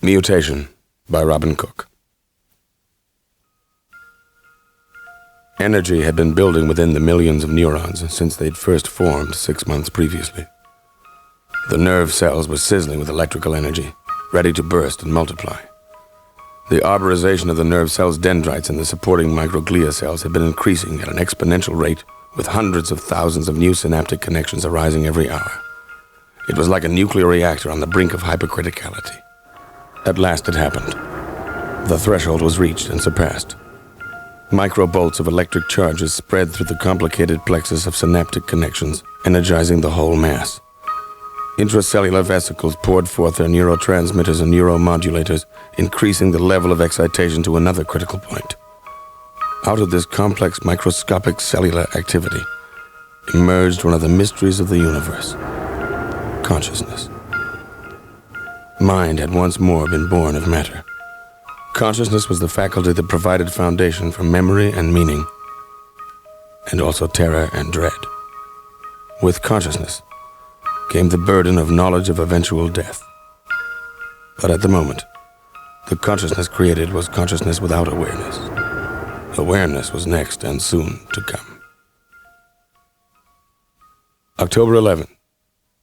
Mutation by Robin Cook. Energy had been building within the millions of neurons since they'd first formed 6 months previously. The nerve cells were sizzling with electrical energy, ready to burst and multiply. The arborization of the nerve cells' dendrites and the supporting microglia cells had been increasing at an exponential rate, with hundreds of thousands of new synaptic connections arising every hour. It was like a nuclear reactor on the brink of hypercriticality. At last it happened. The threshold was reached and surpassed. Microbolts of electric charges spread through the complicated plexus of synaptic connections, energizing the whole mass. Intracellular vesicles poured forth their neurotransmitters and neuromodulators, increasing the level of excitation to another critical point. Out of this complex microscopic cellular activity emerged one of the mysteries of the universe: consciousness. Mind had once more been born of matter. Consciousness was the faculty that provided foundation for memory and meaning, and also terror and dread. With consciousness came the burden of knowledge of eventual death. But at the moment, the consciousness created was consciousness without awareness. Awareness was next and soon to come. October 11,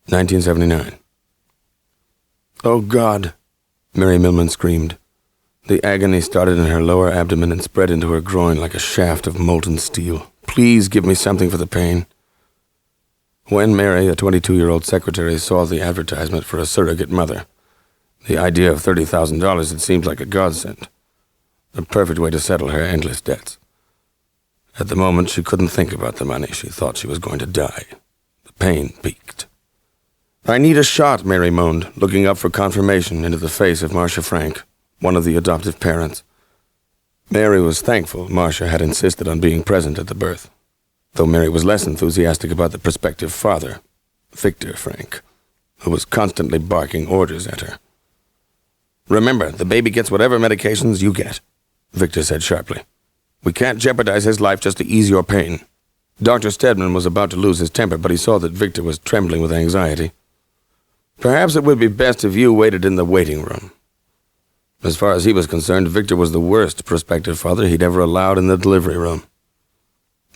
1979. "Oh God," Mary Millman screamed. The agony started in her lower abdomen and spread into her groin like a shaft of molten steel. "Please give me something for the pain." When Mary, a 22-year-old secretary, saw the advertisement for a surrogate mother, the idea of $30,000 had seemed like a godsend, a perfect way to settle her endless debts. At the moment, she couldn't think about the money. She thought she was going to die. The pain peaked. "I need a shot," Mary moaned, looking up for confirmation into the face of Marcia Frank, one of the adoptive parents. Mary was thankful Marcia had insisted on being present at the birth, though Mary was less enthusiastic about the prospective father, Victor Frank, who was constantly barking orders at her. "Remember, the baby gets whatever medications you get," Victor said sharply. "We can't jeopardize his life just to ease your pain." Dr. Stedman was about to lose his temper, but he saw that Victor was trembling with anxiety. "Perhaps it would be best if you waited in the waiting room." As far as he was concerned, Victor was the worst prospective father he'd ever allowed in the delivery room.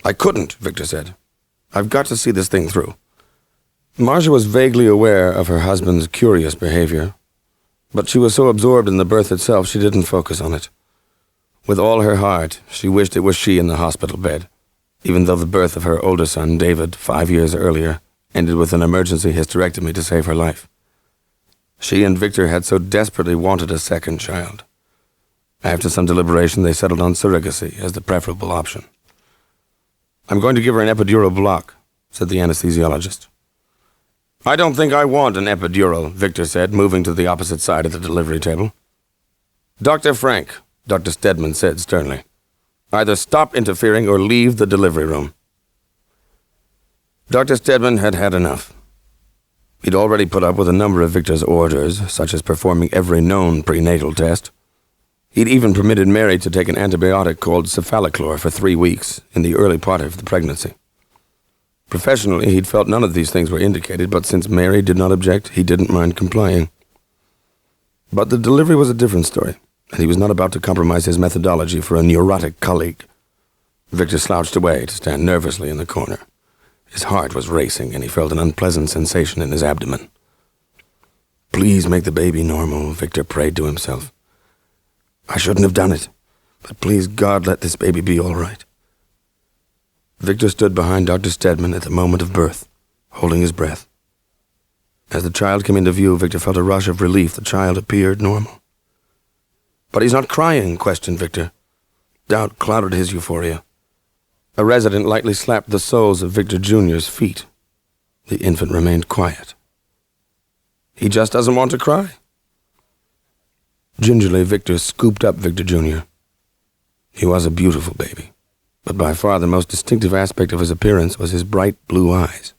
"I couldn't," Victor said. "I've got to see this thing through." Marcia was vaguely aware of her husband's curious behavior, but she was so absorbed in the birth itself she didn't focus on it. With all her heart, she wished it was she in the hospital bed, even though the birth of her older son, David, 5 years earlier, ended with an emergency hysterectomy to save her life. She and Victor had so desperately wanted a second child. After some deliberation, they settled on surrogacy as the preferable option. "I'm going to give her an epidural block," said the anesthesiologist. "I don't think I want an epidural," Victor said, moving to the opposite side of the delivery table. "Dr. Frank," Dr. Stedman said sternly, "either stop interfering or leave the delivery room." Dr. Stedman had had enough. He'd already put up with a number of Victor's orders, such as performing every known prenatal test. He'd even permitted Mary to take an antibiotic called cephalochlor for 3 weeks in the early part of the pregnancy. Professionally, he'd felt none of these things were indicated, but since Mary did not object, he didn't mind complying. But the delivery was a different story, and he was not about to compromise his methodology for a neurotic colleague. Victor slouched away to stand nervously in the corner. His heart was racing, and he felt an unpleasant sensation in his abdomen. "Please make the baby normal," Victor prayed to himself. "I shouldn't have done it, but please God let this baby be all right." Victor stood behind Dr. Stedman at the moment of birth, holding his breath. As the child came into view, Victor felt a rush of relief. The child appeared normal. "But he's not crying," questioned Victor. Doubt clouded his euphoria. A resident lightly slapped the soles of Victor Jr.'s feet. The infant remained quiet. "He just doesn't want to cry." Gingerly, Victor scooped up Victor Jr. He was a beautiful baby, but by far the most distinctive aspect of his appearance was his bright blue eyes.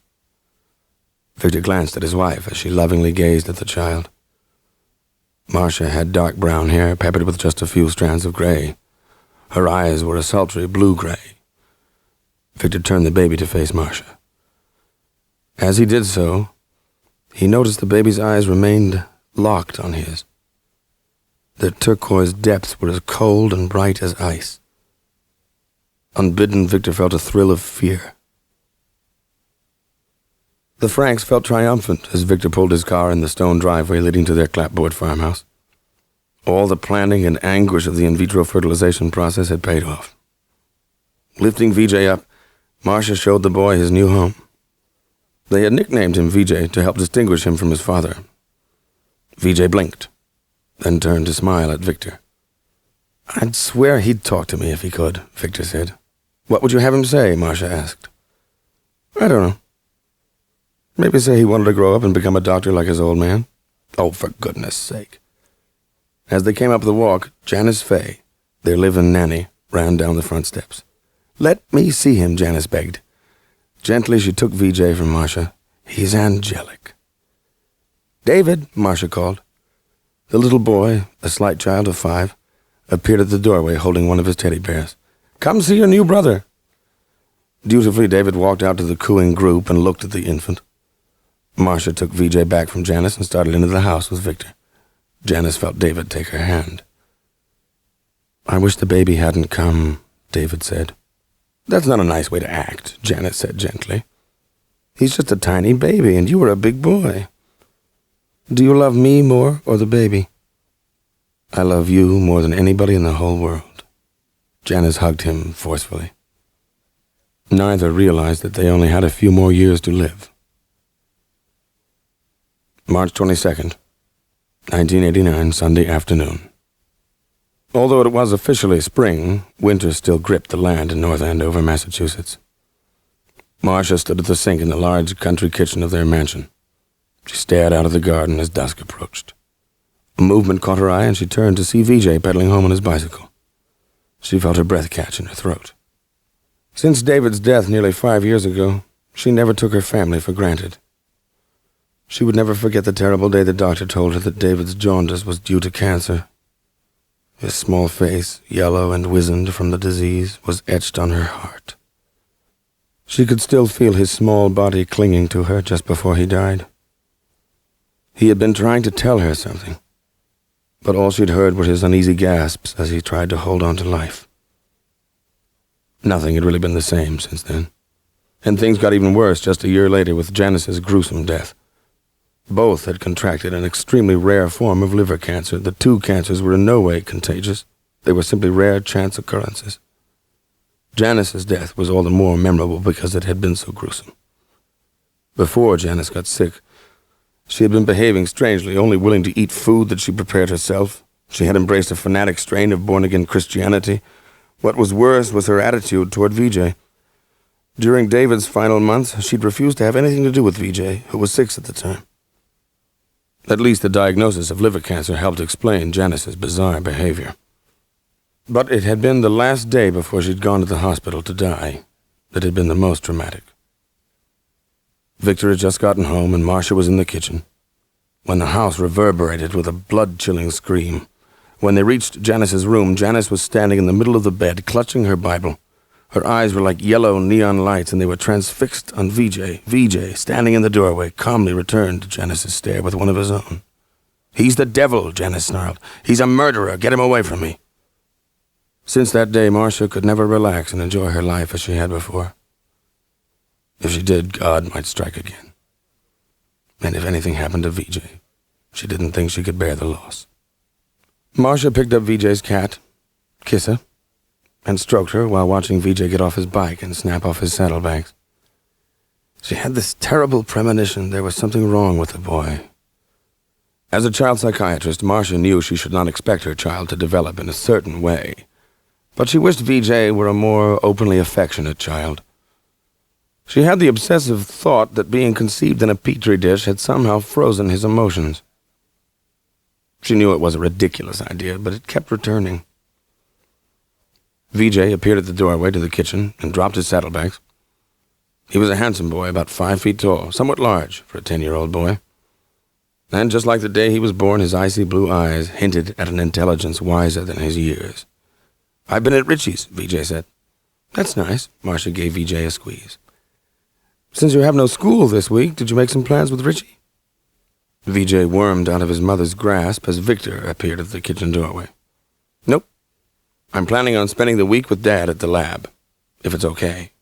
Victor glanced at his wife as she lovingly gazed at the child. Marcia had dark brown hair peppered with just a few strands of gray. Her eyes were a sultry blue-gray. Victor turned the baby to face Marcia. As he did so, he noticed the baby's eyes remained locked on his. Their turquoise depths were as cold and bright as ice. Unbidden, Victor felt a thrill of fear. The Franks felt triumphant as Victor pulled his car in the stone driveway leading to their clapboard farmhouse. All the planning and anguish of the in vitro fertilization process had paid off. Lifting Vijay up, Marcia showed the boy his new home. They had nicknamed him Vijay to help distinguish him from his father. Vijay blinked, then turned to smile at Victor. "I'd swear he'd talk to me if he could," Victor said. "What would you have him say?" Marcia asked. "I don't know. Maybe say he wanted to grow up and become a doctor like his old man." "Oh, for goodness sake." As they came up the walk, Janice Fay, their live-in nanny, ran down the front steps. "Let me see him," Janice begged. Gently she took Vijay from Marcia. "He's angelic." "David," Marcia called. The little boy, a slight child of 5, appeared at the doorway holding one of his teddy bears. "Come see your new brother." Dutifully, David walked out to the cooing group and looked at the infant. Marcia took Vijay back from Janice and started into the house with Victor. Janice felt David take her hand. "I wish the baby hadn't come," David said. "That's not a nice way to act," Janice said gently. "He's just a tiny baby, and you were a big boy. Do you love me more or the baby?" "I love you more than anybody in the whole world." Janice hugged him forcefully. Neither realized that they only had a few more years to live. March 22nd, 1989, Sunday afternoon. Although it was officially spring, winter still gripped the land in North Andover, Massachusetts. Marcia stood at the sink in the large country kitchen of their mansion. She stared out of the garden as dusk approached. A movement caught her eye, and she turned to see Vijay pedaling home on his bicycle. She felt her breath catch in her throat. Since David's death nearly 5 years ago, she never took her family for granted. She would never forget the terrible day the doctor told her that David's jaundice was due to cancer. His small face, yellow and wizened from the disease, was etched on her heart. She could still feel his small body clinging to her just before he died. He had been trying to tell her something, but all she'd heard were his uneasy gasps as he tried to hold on to life. Nothing had really been the same since then, and things got even worse just a year later with Janice's gruesome death. Both had contracted an extremely rare form of liver cancer. The two cancers were in no way contagious. They were simply rare chance occurrences. Janice's death was all the more memorable because it had been so gruesome. Before Janice got sick, she had been behaving strangely, only willing to eat food that she prepared herself. She had embraced a fanatic strain of born-again Christianity. What was worse was her attitude toward Vijay. During David's final months, she'd refused to have anything to do with Vijay, who was 6 at the time. At least the diagnosis of liver cancer helped explain Janice's bizarre behavior. But it had been the last day before she'd gone to the hospital to die that had been the most dramatic. Victor had just gotten home, and Marcia was in the kitchen, when the house reverberated with a blood-chilling scream. When they reached Janice's room, Janice was standing in the middle of the bed, clutching her Bible. Her eyes were like yellow neon lights, and they were transfixed on Vijay. Vijay, standing in the doorway, calmly returned Janice's stare with one of his own. "He's the devil," Janice snarled. "He's a murderer. Get him away from me." Since that day, Marcia could never relax and enjoy her life as she had before. If she did, God might strike again. And if anything happened to Vijay, she didn't think she could bear the loss. Marcia picked up Vijay's cat, Kissa, and stroked her while watching Vijay get off his bike and snap off his saddlebags. She had this terrible premonition there was something wrong with the boy. As a child psychiatrist, Marcia knew she should not expect her child to develop in a certain way, but she wished Vijay were a more openly affectionate child. She had the obsessive thought that being conceived in a petri dish had somehow frozen his emotions. She knew it was a ridiculous idea, but it kept returning. Vijay appeared at the doorway to the kitchen and dropped his saddlebags. He was a handsome boy, about 5 feet tall, somewhat large for a 10-year-old boy. And just like the day he was born, his icy blue eyes hinted at an intelligence wiser than his years. "I've been at Richie's," Vijay said. "That's nice." Marcia gave Vijay a squeeze. "Since you have no school this week, did you make some plans with Richie?" VJ wormed out of his mother's grasp as Victor appeared at the kitchen doorway. Nope. I'm planning on spending the week with Dad at the lab, if it's okay.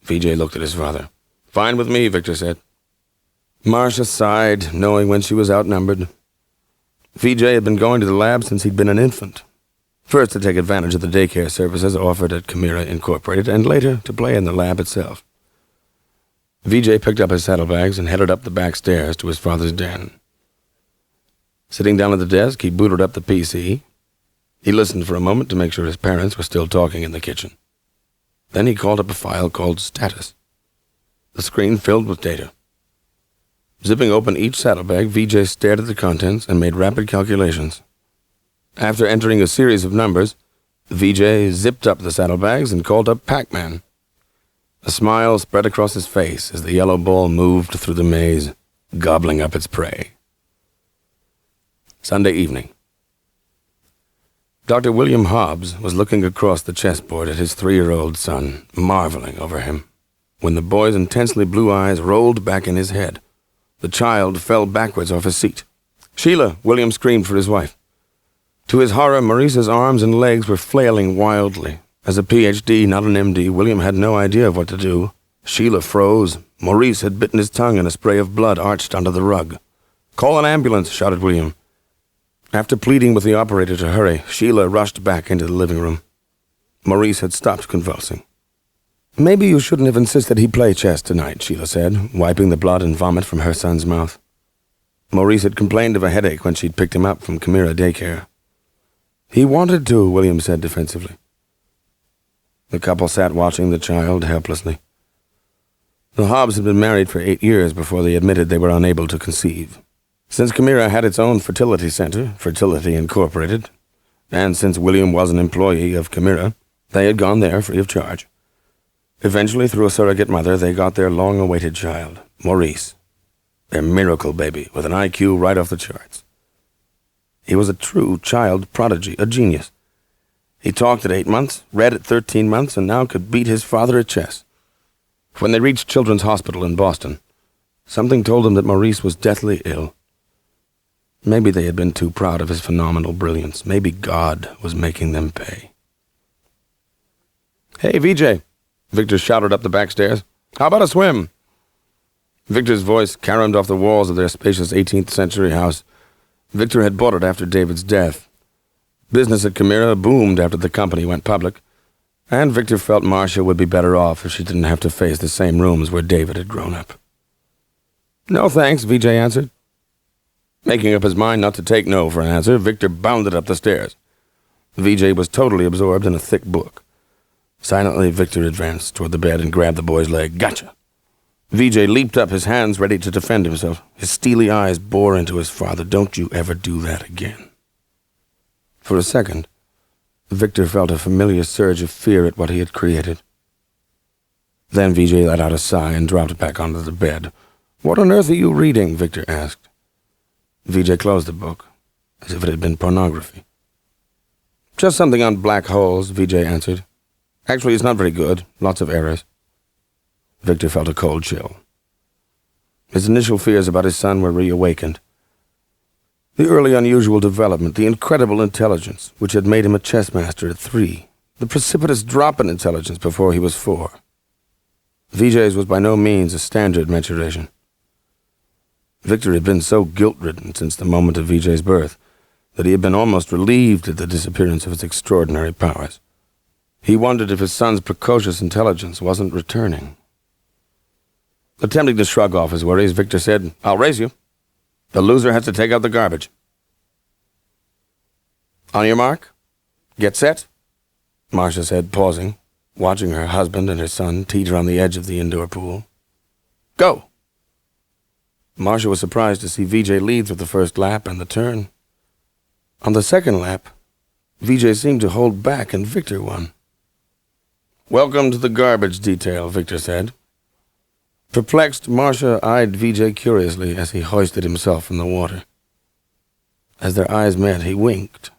VJ looked at his father. Fine with me, Victor said. Marcia sighed, knowing when she was outnumbered. VJ had been going to the lab since he'd been an infant. First to take advantage of the daycare services offered at Chimera Incorporated, and later to play in the lab itself. VJ picked up his saddlebags and headed up the back stairs to his father's den. Sitting down at the desk, he booted up the PC. He listened for a moment to make sure his parents were still talking in the kitchen. Then he called up a file called Status. The screen filled with data. Zipping open each saddlebag, VJ stared at the contents and made rapid calculations. After entering a series of numbers, VJ zipped up the saddlebags and called up Pac-Man. A smile spread across his face as the yellow ball moved through the maze, gobbling up its prey. Sunday evening. Dr. William Hobbs was looking across the chessboard at his 3-year-old son, marveling over him, when the boy's intensely blue eyes rolled back in his head. The child fell backwards off his seat. Sheila, William screamed for his wife. To his horror, Maurice's arms and legs were flailing wildly. As a Ph.D., not an M.D., William had no idea of what to do. Sheila froze. Maurice had bitten his tongue and a spray of blood arched onto the rug. Call an ambulance, shouted William. After pleading with the operator to hurry, Sheila rushed back into the living room. Maurice had stopped convulsing. Maybe you shouldn't have insisted he play chess tonight, Sheila said, wiping the blood and vomit from her son's mouth. Maurice had complained of a headache when she'd picked him up from Chimera daycare. He wanted to, William said defensively. The couple sat watching the child helplessly. The Hobbs had been married for 8 years before they admitted they were unable to conceive. Since Chimera had its own fertility center, Fertility Incorporated, and since William was an employee of Chimera, they had gone there free of charge. Eventually, through a surrogate mother, they got their long-awaited child, Maurice, their miracle baby with an IQ right off the charts. He was a true child prodigy, a genius. He talked at 8 months, read at 13 months, and now could beat his father at chess. When they reached Children's Hospital in Boston, something told them that Maurice was deathly ill. Maybe they had been too proud of his phenomenal brilliance. Maybe God was making them pay. Hey, VJ, Victor shouted up the back stairs. How about a swim? Victor's voice caromed off the walls of their spacious 18th century house. Victor had bought it after David's death. Business at Chimera boomed after the company went public, and Victor felt Marcia would be better off if she didn't have to face the same rooms where David had grown up. No thanks, VJ answered. Making up his mind not to take no for an answer, Victor bounded up the stairs. VJ was totally absorbed in a thick book. Silently, Victor advanced toward the bed and grabbed the boy's leg. Gotcha! VJ leaped up, his hands ready to defend himself. His steely eyes bore into his father. Don't you ever do that again. For a second, Victor felt a familiar surge of fear at what he had created. Then VJ let out a sigh and dropped back onto the bed. What on earth are you reading? Victor asked. VJ closed the book, as if it had been pornography. Just something on black holes, VJ answered. Actually, it's not very good. Lots of errors. Victor felt a cold chill. His initial fears about his son were reawakened. The early unusual development, the incredible intelligence, which had made him a chess master at 3, the precipitous drop in intelligence before he was 4. VJ's was by no means a standard maturation. Victor had been so guilt-ridden since the moment of VJ's birth that he had been almost relieved at the disappearance of his extraordinary powers. He wondered if his son's precocious intelligence wasn't returning. Attempting to shrug off his worries, Victor said, I'll raise you. The loser has to take out the garbage. On your mark? Get set? Marcia said, pausing, watching her husband and her son teeter on the edge of the indoor pool. Go! Marcia was surprised to see VJ lead through the first lap and the turn. On the second lap, VJ seemed to hold back and Victor won. Welcome to the garbage detail, Victor said. Perplexed, Marcia eyed VJ curiously as he hoisted himself from the water. As their eyes met, he winked,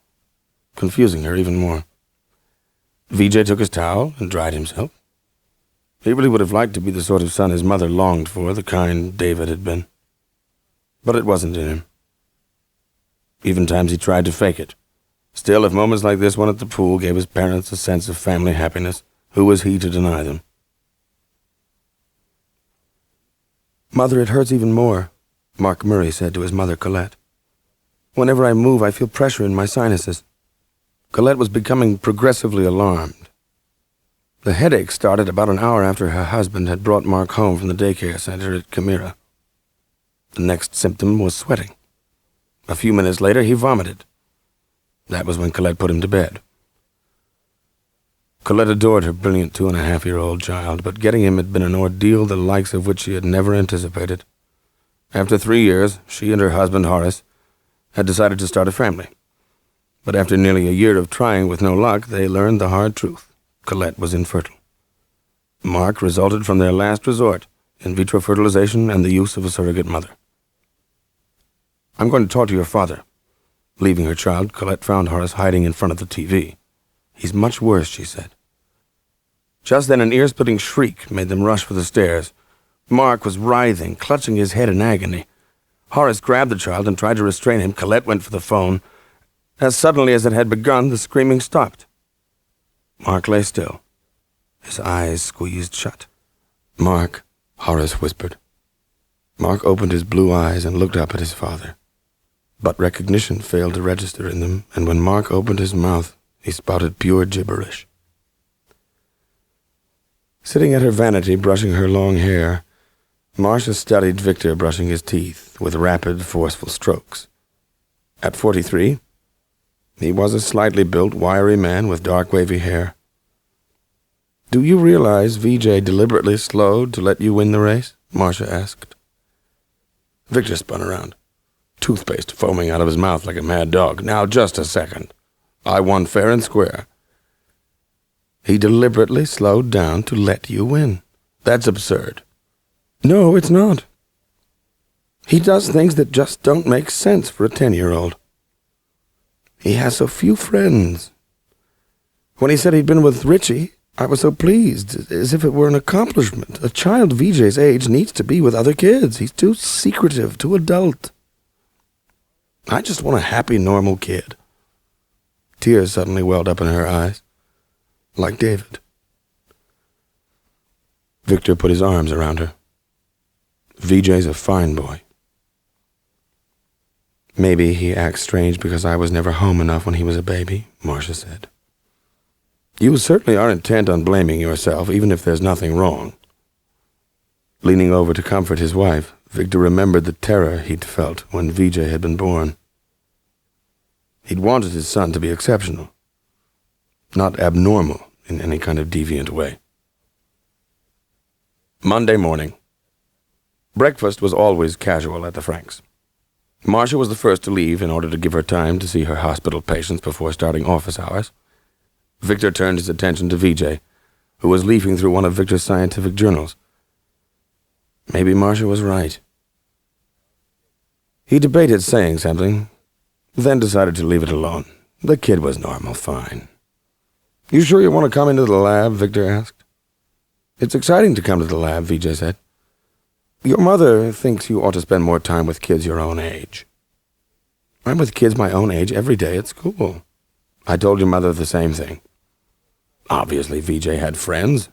confusing her even more. VJ took his towel and dried himself. He really would have liked to be the sort of son his mother longed for, the kind David had been. But it wasn't in him. Even times he tried to fake it. Still, if moments like this one at the pool gave his parents a sense of family happiness, who was he to deny them? "Mother, it hurts even more," Mark Murray said to his mother, Colette. "Whenever I move, I feel pressure in my sinuses." Colette was becoming progressively alarmed. The headache started about an hour after her husband had brought Mark home from the daycare center at Chimera. The next symptom was sweating. A few minutes later, he vomited. That was when Colette put him to bed. Colette adored her brilliant 2.5-year-old child, but getting him had been an ordeal the likes of which she had never anticipated. After 3 years, she and her husband, Horace, had decided to start a family. But after nearly a year of trying with no luck, they learned the hard truth. Colette was infertile. Mark resulted from their last resort, in vitro fertilization and the use of a surrogate mother. "I'm going to talk to your father." Leaving her child, Colette found Horace hiding in front of the TV. "He's much worse," she said. Just then an ear-splitting shriek made them rush for the stairs. Mark was writhing, clutching his head in agony. Horace grabbed the child and tried to restrain him. Colette went for the phone. As suddenly as it had begun, the screaming stopped. Mark lay still, his eyes squeezed shut. "Mark," Horace whispered. Mark opened his blue eyes and looked up at his father. But recognition failed to register in them, and when Mark opened his mouth, he spouted pure gibberish. Sitting at her vanity, brushing her long hair, Marcia studied Victor brushing his teeth with rapid, forceful strokes. At 43, he was a slightly built, wiry man with dark, wavy hair. "Do you realize VJ deliberately slowed to let you win the race?" Marcia asked. Victor spun around, toothpaste foaming out of his mouth like a mad dog. "Now, just a second. I won fair and square." "He deliberately slowed down to let you win. That's absurd." "No, it's not. He does things that just don't make sense for a 10-year-old. He has so few friends. When he said he'd been with Richie, I was so pleased, as if it were an accomplishment. A child VJ's age needs to be with other kids. He's too secretive, too adult. I just want a happy, normal kid." Tears suddenly welled up in her eyes, like David. Victor put his arms around her. "VJ's a fine boy. Maybe he acts strange because I was never home enough when he was a baby," Marcia said. "You certainly are intent on blaming yourself, even if there's nothing wrong." Leaning over to comfort his wife, Victor remembered the terror he'd felt when VJ had been born. He'd wanted his son to be exceptional, not abnormal in any kind of deviant way. Monday morning. Breakfast was always casual at the Franks. Marcia was the first to leave in order to give her time to see her hospital patients before starting office hours. Victor turned his attention to VJ, who was leafing through one of Victor's scientific journals. Maybe Marcia was right. He debated saying something, then decided to leave it alone. The kid was normal, fine. "You sure you want to come into the lab?" Victor asked. "It's exciting to come to the lab," VJ said. "Your mother thinks you ought to spend more time with kids your own age." "I'm with kids my own age every day at school." "I told your mother the same thing." Obviously, VJ had friends.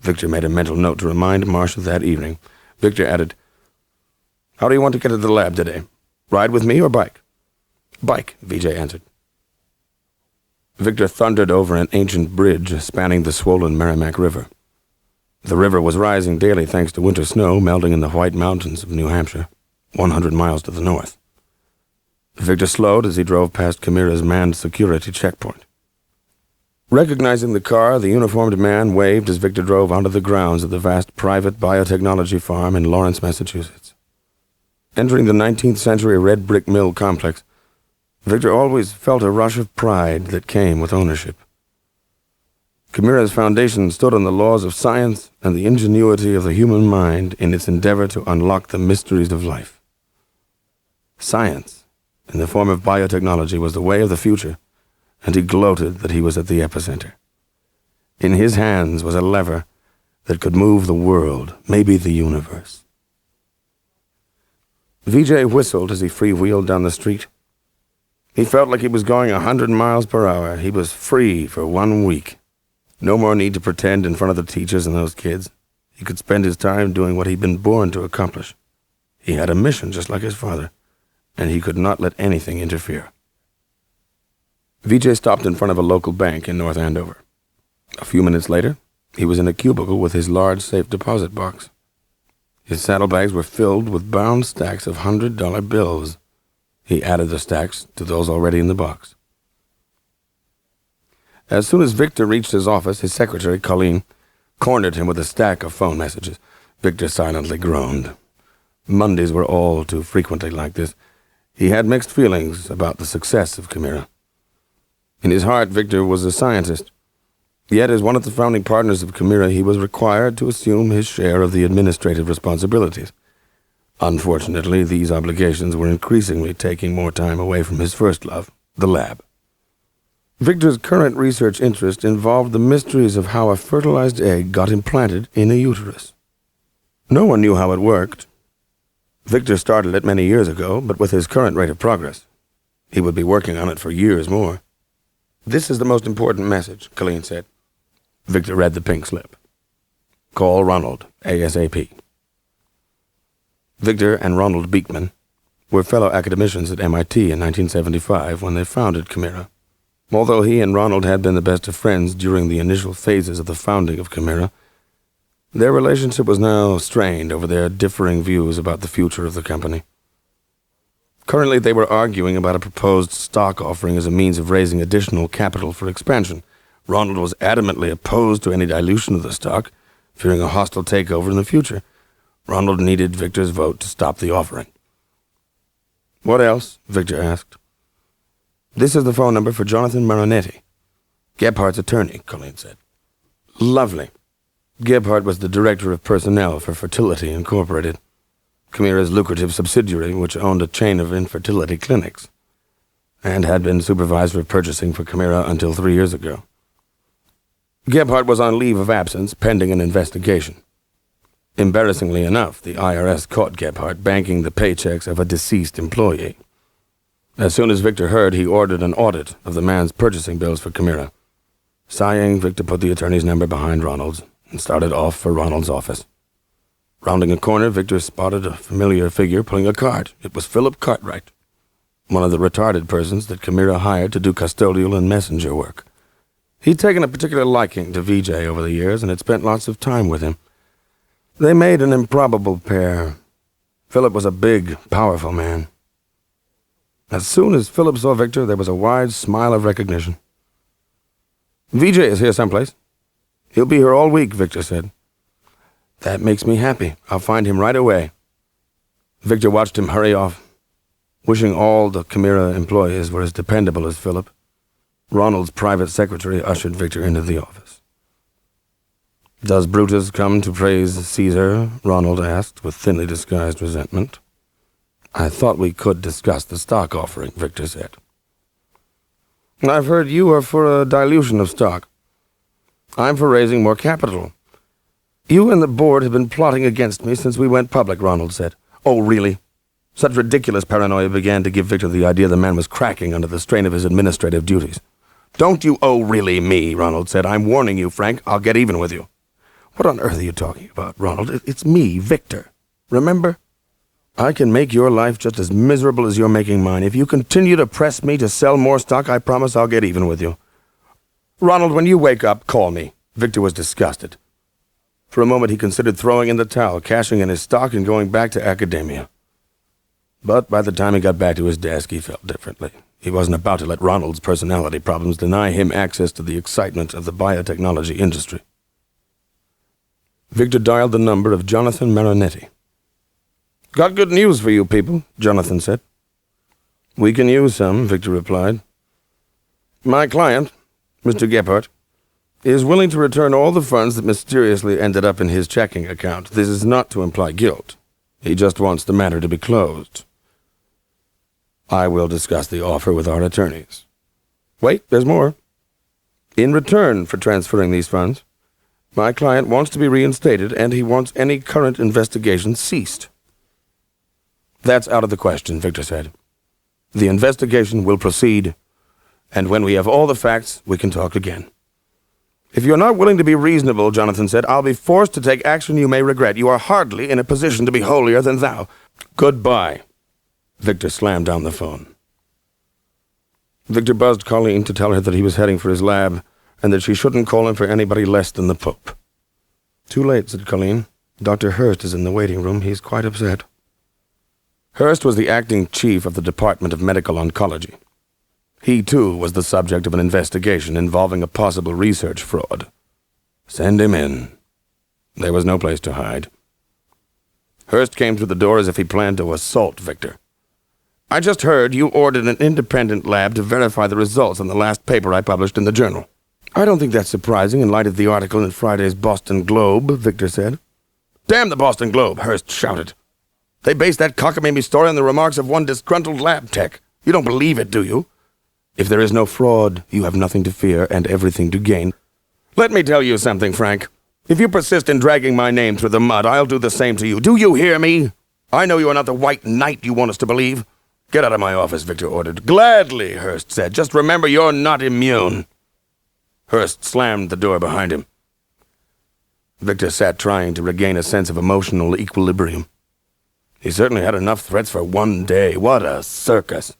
Victor made a mental note to remind Marcia that evening. Victor added, "How do you want to get to the lab today? Ride with me or bike?" "Bike," VJ answered. Victor thundered over an ancient bridge spanning the swollen Merrimack River. The river was rising daily thanks to winter snow melting in the White Mountains of New Hampshire, 100 miles to the north. Victor slowed as he drove past Chimera's manned security checkpoint. Recognizing the car, the uniformed man waved as Victor drove onto the grounds of the vast private biotechnology farm in Lawrence, Massachusetts. Entering the 19th century red brick mill complex, Victor always felt a rush of pride that came with ownership. Chimera's foundation stood on the laws of science and the ingenuity of the human mind in its endeavor to unlock the mysteries of life. Science, in the form of biotechnology, was the way of the future, and he gloated that he was at the epicenter. In his hands was a lever that could move the world, maybe the universe. VJ whistled as he freewheeled down the street. He felt like he was going 100 miles per hour. He was free for 1 week. No more need to pretend in front of the teachers and those kids. He could spend his time doing what he'd been born to accomplish. He had a mission just like his father, and he could not let anything interfere. VJ stopped in front of a local bank in North Andover. A few minutes later, he was in a cubicle with his large safe deposit box. His saddlebags were filled with bound stacks of $100 bills. He added the stacks to those already in the box. As soon as Victor reached his office, his secretary, Colleen, cornered him with a stack of phone messages. Victor silently groaned. Mondays were all too frequently like this. He had mixed feelings about the success of Chimera. In his heart, Victor was a scientist. Yet, as one of the founding partners of Chimera, he was required to assume his share of the administrative responsibilities. Unfortunately, these obligations were increasingly taking more time away from his first love, the lab. Victor's current research interest involved the mysteries of how a fertilized egg got implanted in a uterus. No one knew how it worked. Victor started it many years ago, but with his current rate of progress, he would be working on it for years more. "This is the most important message," Colleen said. Victor read the pink slip. "Call Ronald, ASAP." Victor and Ronald Beekman were fellow academicians at MIT in 1975 when they founded Chimera. Although he and Ronald had been the best of friends during the initial phases of the founding of Chimera, their relationship was now strained over their differing views about the future of the company. Currently, they were arguing about a proposed stock offering as a means of raising additional capital for expansion. Ronald was adamantly opposed to any dilution of the stock, fearing a hostile takeover in the future. Ronald needed Victor's vote to stop the offering. "What else?" Victor asked. "This is the phone number for Jonathan Marinetti, Gebhardt's attorney," Colleen said. "Lovely." Gebhardt was the director of personnel for Fertility Incorporated, Chimera's lucrative subsidiary, which owned a chain of infertility clinics, and had been supervisor of purchasing for Chimera until 3 years ago. Gebhardt was on leave of absence pending an investigation. Embarrassingly enough, the IRS caught Gebhardt banking the paychecks of a deceased employee. As soon as Victor heard, he ordered an audit of the man's purchasing bills for Chimera. Sighing, Victor put the attorney's number behind Ronald's and started off for Ronald's office. Rounding a corner, Victor spotted a familiar figure pulling a cart. It was Philip Cartwright, one of the retarded persons that Chimera hired to do custodial and messenger work. He'd taken a particular liking to VJ over the years and had spent lots of time with him. They made an improbable pair. Philip was a big, powerful man. As soon as Philip saw Victor, there was a wide smile of recognition. "VJ is here someplace. He'll be here all week," Victor said. "That makes me happy. I'll find him right away." Victor watched him hurry off, wishing all the Chimera employees were as dependable as Philip. Ronald's private secretary ushered Victor into the office. "Does Brutus come to praise Caesar?" Ronald asked, with thinly disguised resentment. "I thought we could discuss the stock offering," Victor said. "I've heard you are for a dilution of stock. I'm for raising more capital. You and the board have been plotting against me since we went public," Ronald said. "Oh, really?" Such ridiculous paranoia began to give Victor the idea the man was cracking under the strain of his administrative duties. "Don't you "oh, really" me," Ronald said. "I'm warning you, Frank. I'll get even with you." "What on earth are you talking about, Ronald? It's me, Victor. Remember? I can make your life just as miserable as you're making mine. If you continue to press me to sell more stock, I promise I'll get even with you. Ronald, when you wake up, call me." Victor was disgusted. For a moment he considered throwing in the towel, cashing in his stock, and going back to academia. But by the time he got back to his desk, he felt differently. He wasn't about to let Ronald's personality problems deny him access to the excitement of the biotechnology industry. Victor dialed the number of Jonathan Marinetti. "Got good news for you people," Jonathan said. "We can use some," Victor replied. "My client, Mr. Gebhardt, is willing to return all the funds that mysteriously ended up in his checking account. This is not to imply guilt. He just wants the matter to be closed. I will discuss the offer with our attorneys. Wait, there's more. In return for transferring these funds, my client wants to be reinstated, and he wants any current investigation ceased." That's out of the question, Victor said. The investigation will proceed, and when we have all the facts, we can talk again. If you're not willing to be reasonable, Jonathan said, I'll be forced to take action you may regret. You are hardly in a position to be holier than thou. Goodbye. Victor slammed down the phone. Victor buzzed Colleen to tell her that he was heading for his lab, and that she shouldn't call him for anybody less than the Pope. Too late, said Colleen. Dr. Hurst is in the waiting room. He's quite upset. Hurst was the acting chief of the Department of Medical Oncology. He, too, was the subject of an investigation involving a possible research fraud. Send him in. There was no place to hide. Hurst came through the door as if he planned to assault Victor. I just heard you ordered an independent lab to verify the results on the last paper I published in the journal. I don't think that's surprising in light of the article in Friday's Boston Globe, Victor said. Damn the Boston Globe, Hurst shouted. They based that cockamamie story on the remarks of one disgruntled lab tech. You don't believe it, do you? If there is no fraud, you have nothing to fear and everything to gain. Let me tell you something, Frank. If you persist in dragging my name through the mud, I'll do the same to you. Do you hear me? I know you are not the white knight you want us to believe. Get out of my office, Victor ordered. Gladly, Hurst said. Just remember you're not immune. Hurst slammed the door behind him. Victor sat trying to regain a sense of emotional equilibrium. He certainly had enough threats for one day. What a circus.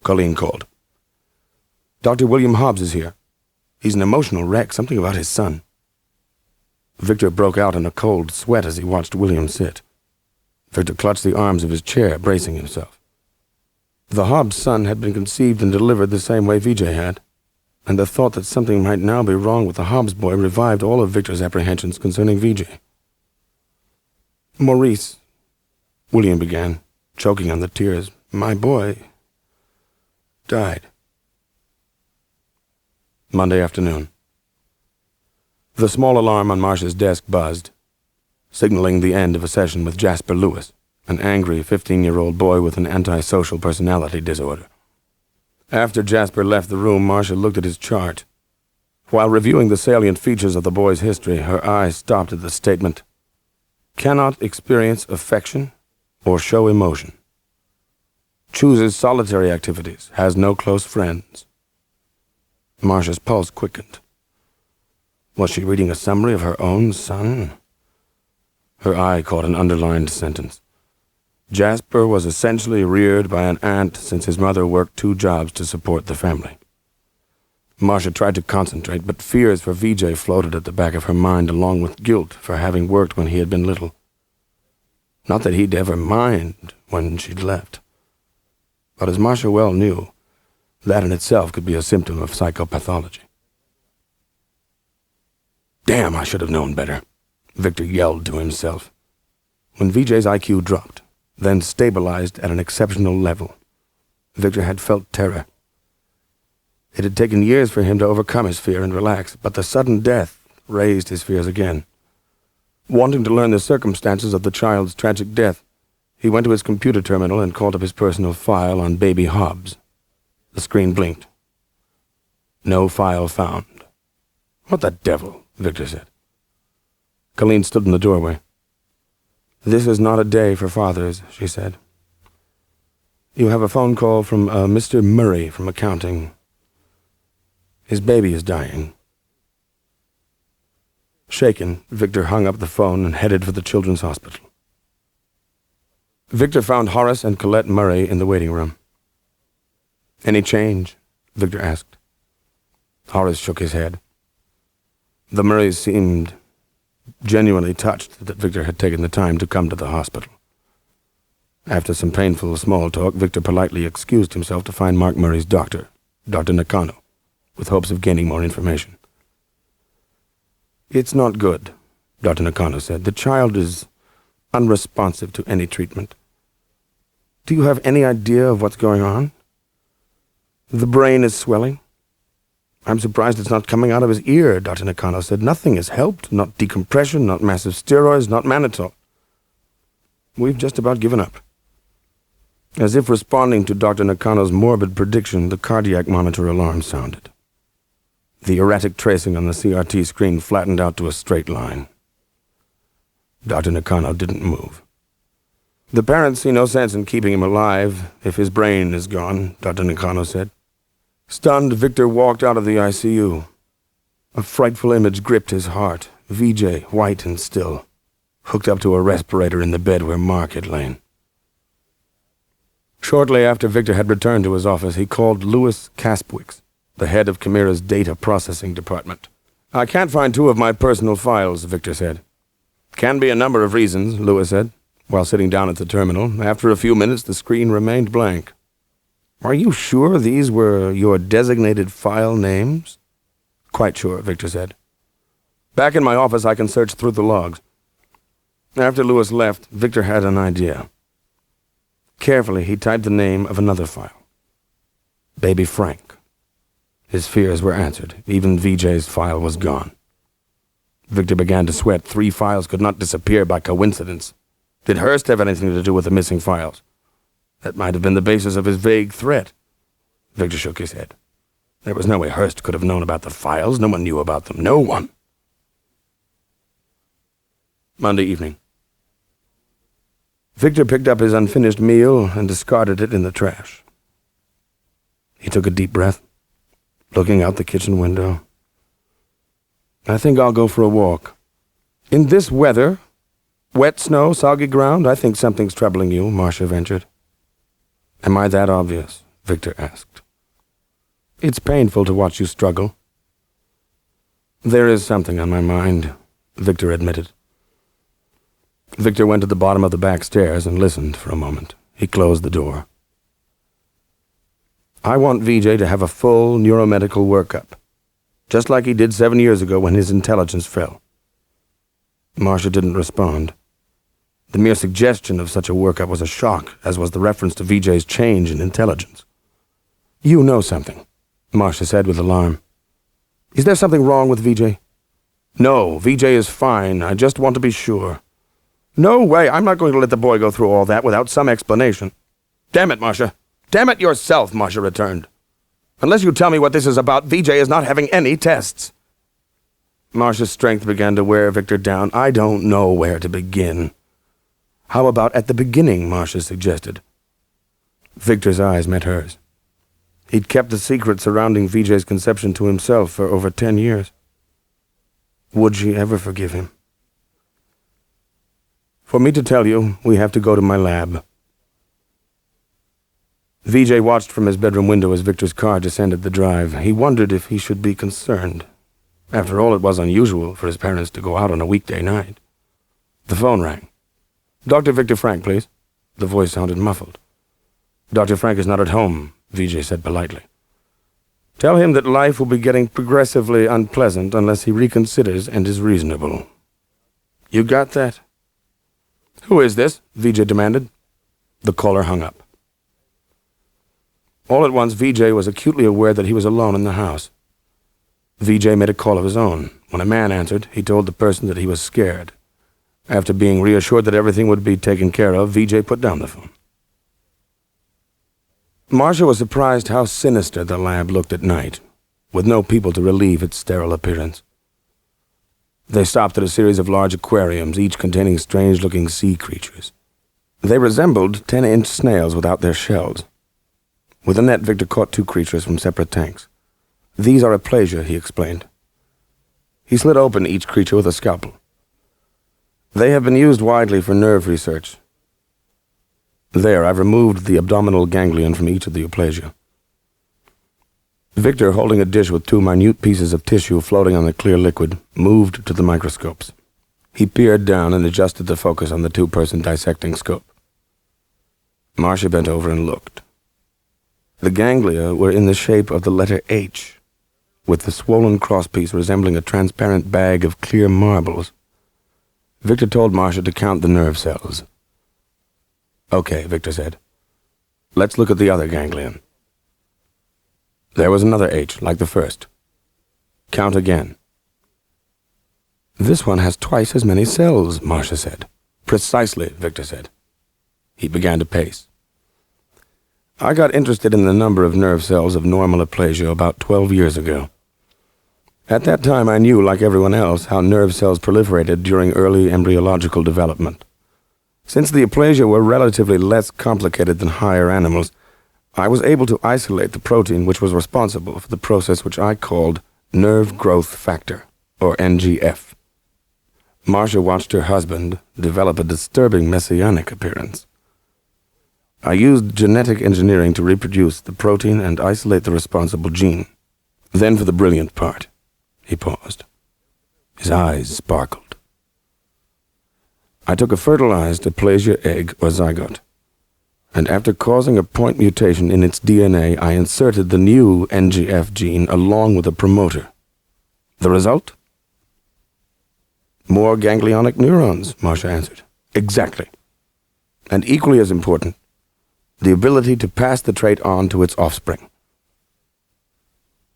Colleen called. Dr. William Hobbs is here. He's an emotional wreck, something about his son. Victor broke out in a cold sweat as he watched William sit. Victor clutched the arms of his chair, bracing himself. The Hobbs son had been conceived and delivered the same way Vijay had, and the thought that something might now be wrong with the Hobbs boy revived all of Victor's apprehensions concerning Vijay. Maurice, William began, choking on the tears. My boy died. Monday afternoon. The small alarm on Marcia's desk buzzed, signaling the end of a session with Jasper Lewis, an angry 15-year-old boy with an antisocial personality disorder. After Jasper left the room, Marcia looked at his chart. While reviewing the salient features of the boy's history, her eyes stopped at the statement, cannot experience affection or show emotion. Chooses solitary activities, has no close friends. Marcia's pulse quickened. Was she reading a summary of her own son? Her eye caught an underlined sentence. Jasper was essentially reared by an aunt since his mother worked 2 jobs to support the family. Marcia tried to concentrate, but fears for Vijay floated at the back of her mind along with guilt for having worked when he had been little. Not that he'd ever mind when she'd left. But as Marcia well knew, that in itself could be a symptom of psychopathology. Damn, I should have known better, Victor yelled to himself. When Vijay's IQ dropped, then stabilized at an exceptional level, Victor had felt terror. It had taken years for him to overcome his fear and relax, but the sudden death raised his fears again. Wanting to learn the circumstances of the child's tragic death, he went to his computer terminal and called up his personal file on baby Hobbs. The screen blinked. No file found. What the devil? Victor said. Colleen stood in the doorway. This is not a day for fathers, she said. You have a phone call from Mr. Murray from accounting. His baby is dying. Shaken, Victor hung up the phone and headed for the children's hospital. Victor found Horace and Colette Murray in the waiting room. Any change? Victor asked. Horace shook his head. The Murrays seemed genuinely touched that Victor had taken the time to come to the hospital. After some painful small talk, Victor politely excused himself to find Mark Murray's doctor, Dr. Nakano, with hopes of gaining more information. It's not good, Dr. Nakano said. The child is unresponsive to any treatment. Do you have any idea of what's going on? The brain is swelling. I'm surprised it's not coming out of his ear, Dr. Nakano said. Nothing has helped. Not decompression, not massive steroids, not mannitol. We've just about given up. As if responding to Dr. Nakano's morbid prediction, the cardiac monitor alarm sounded. The erratic tracing on the CRT screen flattened out to a straight line. Dr. Nakano didn't move. The parents see no sense in keeping him alive if his brain is gone, Dr. Nakano said. Stunned, Victor walked out of the ICU. A frightful image gripped his heart. VJ, white and still, hooked up to a respirator in the bed where Mark had lain. Shortly after Victor had returned to his office, he called Louis Caspwicks, the head of Chimera's data processing department. I can't find 2 of my personal files, Victor said. Can be a number of reasons, Louis said, while sitting down at the terminal. After a few minutes, the screen remained blank. Are you sure these were your designated file names? Quite sure, Victor said. Back in my office, I can search through the logs. After Louis left, Victor had an idea. Carefully, he typed the name of another file. Baby Frank. His fears were answered. Even VJ's file was gone. Victor began to sweat. 3 files could not disappear by coincidence. Did Hurst have anything to do with the missing files? That might have been the basis of his vague threat. Victor shook his head. There was no way Hurst could have known about the files. No one knew about them. No one. Monday evening. Victor picked up his unfinished meal and discarded it in the trash. He took a deep breath, looking out the kitchen window. I think I'll go for a walk. In this weather, wet snow, soggy ground, I think something's troubling you, Marcia ventured. Am I that obvious? Victor asked. It's painful to watch you struggle. There is something on my mind, Victor admitted. Victor went to the bottom of the back stairs and listened for a moment. He closed the door. I want VJ to have a full neuromedical workup, just like he did 7 years ago when his intelligence fell. Marcia didn't respond. The mere suggestion of such a workup was a shock, as was the reference to VJ's change in intelligence. You know something, Marcia said with alarm. Is there something wrong with VJ? No, VJ is fine. I just want to be sure. No way, I'm not going to let the boy go through all that without some explanation. Damn it, Marcia. Damn it yourself, Marcia returned. Unless you tell me what this is about, VJ is not having any tests. Marcia's strength began to wear Victor down. I don't know where to begin. How about at the beginning, Marcia suggested. Victor's eyes met hers. He'd kept the secret surrounding VJ's conception to himself for over 10 years. Would she ever forgive him? For me to tell you, we have to go to my lab. VJ watched from his bedroom window as Victor's car descended the drive. He wondered if he should be concerned. After all, it was unusual for his parents to go out on a weekday night. The phone rang. Dr. Victor Frank, please. The voice sounded muffled. Dr. Frank is not at home, VJ said politely. Tell him that life will be getting progressively unpleasant unless he reconsiders and is reasonable. You got that? Who is this? VJ demanded. The caller hung up. All at once, VJ was acutely aware that he was alone in the house. VJ made a call of his own. When a man answered, he told the person that he was scared. After being reassured that everything would be taken care of, VJ put down the phone. Marcia was surprised how sinister the lab looked at night, with no people to relieve its sterile appearance. They stopped at a series of large aquariums, each containing strange-looking sea creatures. They resembled 10-inch snails without their shells. With a net, Victor caught 2 creatures from separate tanks. These are aplasia, he explained. He slit open each creature with a scalpel. They have been used widely for nerve research. There, I've removed the abdominal ganglion from each of the aplasia. Victor, holding a dish with 2 minute pieces of tissue floating on the clear liquid, moved to the microscopes. He peered down and adjusted the focus on the 2-person dissecting scope. Marcia bent over and looked. The ganglia were in the shape of the letter H, with the swollen crosspiece resembling a transparent bag of clear marbles. Victor told Marcia to count the nerve cells. Okay, Victor said. Let's look at the other ganglion. There was another H, like the first. Count again. This one has twice as many cells, Marcia said. Precisely, Victor said. He began to pace. I got interested in the number of nerve cells of normal aplasia about 12 years ago. At that time, I knew, like everyone else, how nerve cells proliferated during early embryological development. Since the aplasia were relatively less complicated than higher animals, I was able to isolate the protein which was responsible for the process which I called nerve growth factor, or NGF. Marcia watched her husband develop a disturbing messianic appearance. I used genetic engineering to reproduce the protein and isolate the responsible gene. Then for the brilliant part. He paused. His eyes sparkled. I took a fertilized aplasia egg or zygote, and after causing a point mutation in its DNA, I inserted the new NGF gene along with a promoter. The result? More ganglionic neurons, Marcia answered. Exactly. And equally as important, the ability to pass the trait on to its offspring.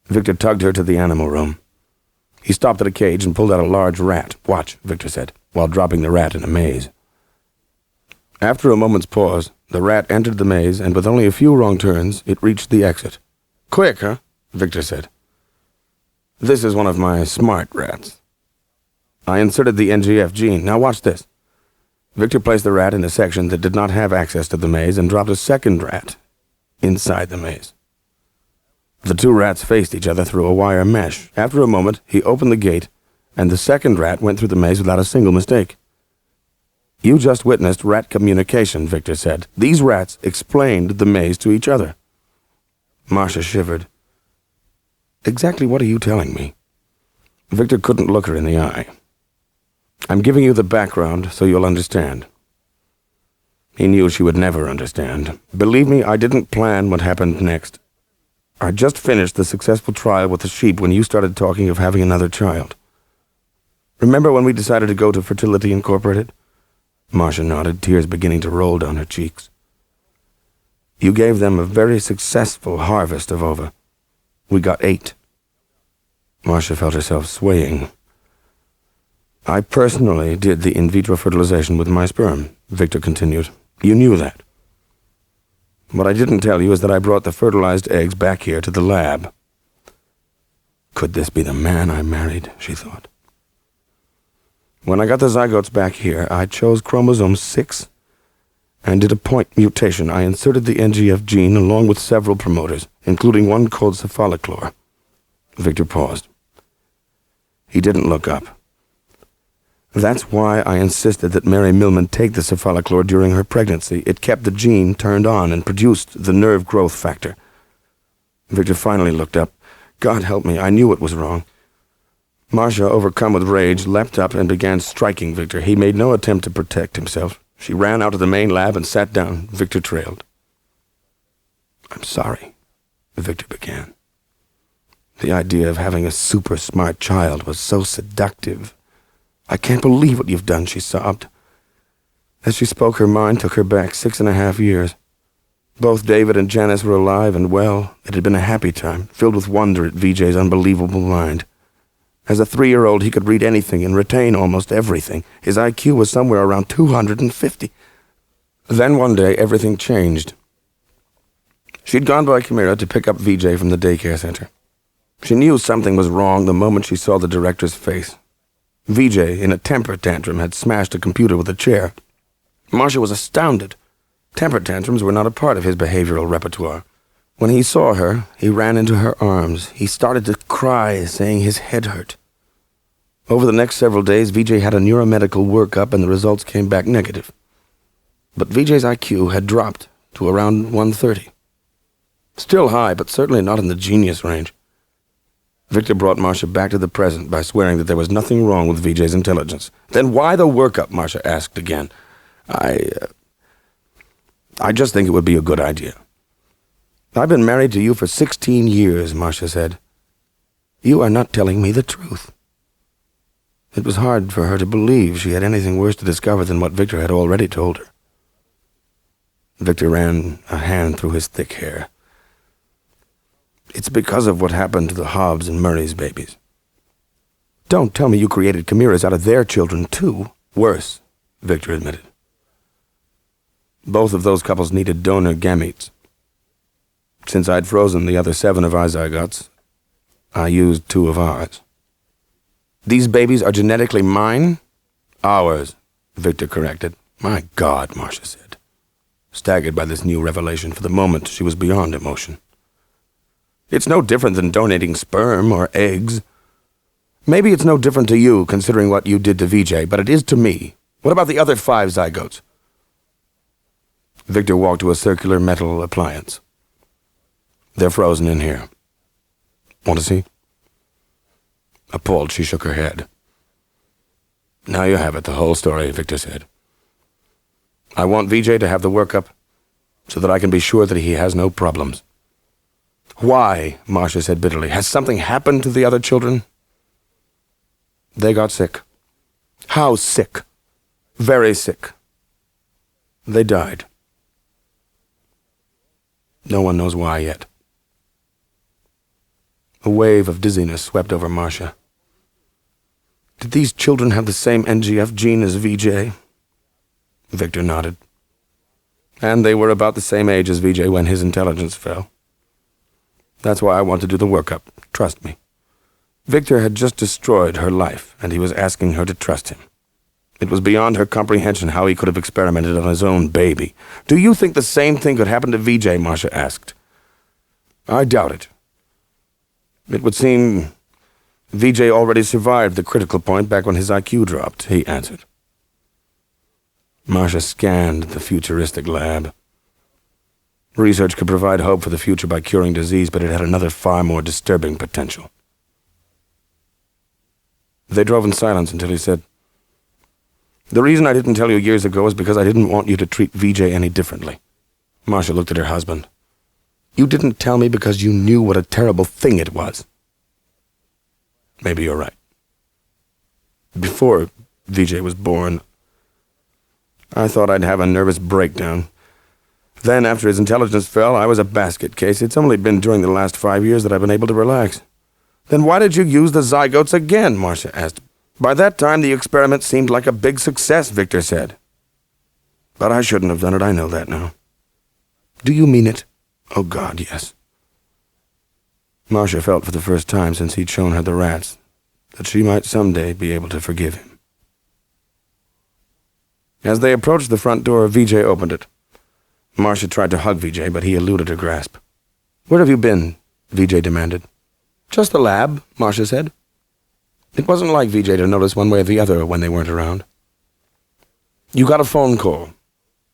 Victor tugged her to the animal room. He stopped at a cage and pulled out a large rat. Watch, Victor said, while dropping the rat in a maze. After a moment's pause, the rat entered the maze, and with only a few wrong turns, it reached the exit. Quick, huh? Victor said. This is one of my smart rats. I inserted the NGF gene. Now watch this. Victor placed the rat in a section that did not have access to the maze and dropped a second rat inside the maze. The two rats faced each other through a wire mesh. After a moment, he opened the gate, and the second rat went through the maze without a single mistake. You just witnessed rat communication, Victor said. These rats explained the maze to each other. Marcia shivered. Exactly what are you telling me? Victor couldn't look her in the eye. I'm giving you the background so you'll understand. He knew she would never understand. Believe me, I didn't plan what happened next. I just finished the successful trial with the sheep when you started talking of having another child. Remember when we decided to go to Fertility Incorporated? Marcia nodded, tears beginning to roll down her cheeks. You gave them a very successful harvest of ova. We got 8. Marcia felt herself swaying. I personally did the in vitro fertilization with my sperm, Victor continued. You knew that. What I didn't tell you is that I brought the fertilized eggs back here to the lab. Could this be the man I married, she thought. When I got the zygotes back here, I chose chromosome 6 and did a point mutation. I inserted the NGF gene along with several promoters, including one called cephalochlor. Victor paused. He didn't look up. That's why I insisted that Mary Millman take the cephalochlor during her pregnancy. It kept the gene turned on and produced the nerve growth factor. Victor finally looked up. God help me, I knew it was wrong. Marcia, overcome with rage, leapt up and began striking Victor. He made no attempt to protect himself. She ran out of the main lab and sat down. Victor trailed. I'm sorry, Victor began. The idea of having a super smart child was so seductive. I can't believe what you've done, she sobbed. As she spoke, her mind took her back 6.5 years. Both David and Janice were alive and well. It had been a happy time, filled with wonder at Vijay's unbelievable mind. As a 3-year-old, he could read anything and retain almost everything. His IQ was somewhere around 250. Then one day, everything changed. She'd gone by Chimera to pick up Vijay from the daycare center. She knew something was wrong the moment she saw the director's face. Vijay, in a temper tantrum, had smashed a computer with a chair. Marcia was astounded. Temper tantrums were not a part of his behavioral repertoire. When he saw her, he ran into her arms. He started to cry, saying his head hurt. Over the next several days, Vijay had a neuromedical workup and the results came back negative. But Vijay's IQ had dropped to around 130. Still high, but certainly not in the genius range. Victor brought Marcia back to the present by swearing that there was nothing wrong with Vijay's intelligence. Then why the workup? Marcia asked again. I just think it would be a good idea. I've been married to you for 16 years, Marcia said. You are not telling me the truth. It was hard for her to believe she had anything worse to discover than what Victor had already told her. Victor ran a hand through his thick hair. It's because of what happened to the Hobbs and Murray's babies. Don't tell me you created chimeras out of their children, too. Worse, Victor admitted. Both of those couples needed donor gametes. Since I'd frozen the other 7 of our zygotes, I used 2 of ours. These babies are genetically mine? Ours, Victor corrected. My God, Marcia said, staggered by this new revelation. For the moment, she was beyond emotion. It's no different than donating sperm or eggs. Maybe it's no different to you, considering what you did to VJ, but it is to me. What about the other 5 zygotes? Victor walked to a circular metal appliance. They're frozen in here. Want to see? Appalled, she shook her head. Now you have it, the whole story, Victor said. I want VJ to have the workup so that I can be sure that he has no problems. Why? Marcia said bitterly. Has something happened to the other children? They got sick. How sick? Very sick. They died. No one knows why yet. A wave of dizziness swept over Marcia. Did these children have the same NGF gene as VJ? Victor nodded. And they were about the same age as VJ when his intelligence fell. That's why I want to do the workup. Trust me. Victor had just destroyed her life, and he was asking her to trust him. It was beyond her comprehension how he could have experimented on his own baby. Do you think the same thing could happen to VJ? Marcia asked. I doubt it. It would seem VJ already survived the critical point back when his IQ dropped, he answered. Marcia scanned the futuristic lab. Research could provide hope for the future by curing disease, but it had another far more disturbing potential. They drove in silence until he said, The reason I didn't tell you years ago is because I didn't want you to treat VJ any differently. Marcia looked at her husband. You didn't tell me because you knew what a terrible thing it was. Maybe you're right. Before VJ was born, I thought I'd have a nervous breakdown. Then, after his intelligence fell, I was a basket case. It's only been during the last 5 years that I've been able to relax. Then why did you use the zygotes again? Marcia asked. By that time, the experiment seemed like a big success, Victor said. But I shouldn't have done it, I know that now. Do you mean it? Oh, God, yes. Marcia felt for the first time since he'd shown her the rats that she might someday be able to forgive him. As they approached the front door, VJ opened it. Marcia tried to hug VJ, but he eluded her grasp. Where have you been? VJ demanded. Just the lab, Marcia said. It wasn't like VJ to notice one way or the other when they weren't around. You got a phone call.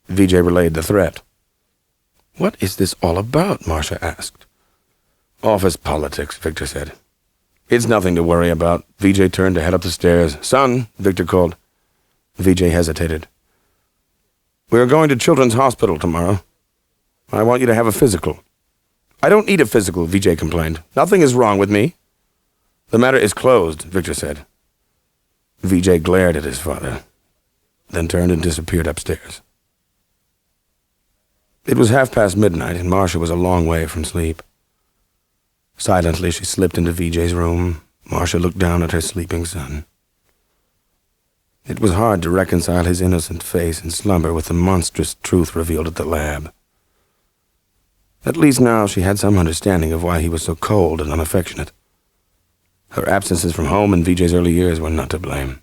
VJ relayed the threat. What is this all about? Marcia asked. Office politics, Victor said. It's nothing to worry about. VJ turned to head up the stairs. Son, Victor called. VJ hesitated. We're going to Children's Hospital tomorrow. I want you to have a physical. I don't need a physical, VJ complained. Nothing is wrong with me. The matter is closed, Victor said. VJ glared at his father, then turned and disappeared upstairs. It was midnight, and Marcia was a long way from sleep. Silently, she slipped into VJ's room. Marcia looked down at her sleeping son. It was hard to reconcile his innocent face in slumber with the monstrous truth revealed at the lab. At least now she had some understanding of why he was so cold and unaffectionate. Her absences from home in VJ's early years were not to blame.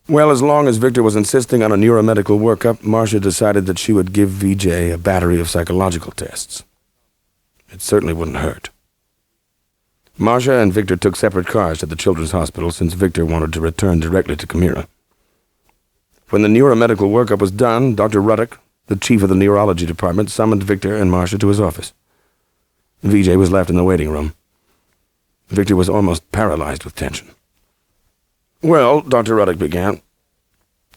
Well, as long as Victor was insisting on a neuromedical workup, Marcia decided that she would give VJ a battery of psychological tests. It certainly wouldn't hurt. Marcia and Victor took separate cars to the Children's Hospital since Victor wanted to return directly to Camira. When the neuromedical workup was done, Dr. Ruddock, the chief of the neurology department, summoned Victor and Marcia to his office. VJ was left in the waiting room. Victor was almost paralyzed with tension. Well, Dr. Ruddock began,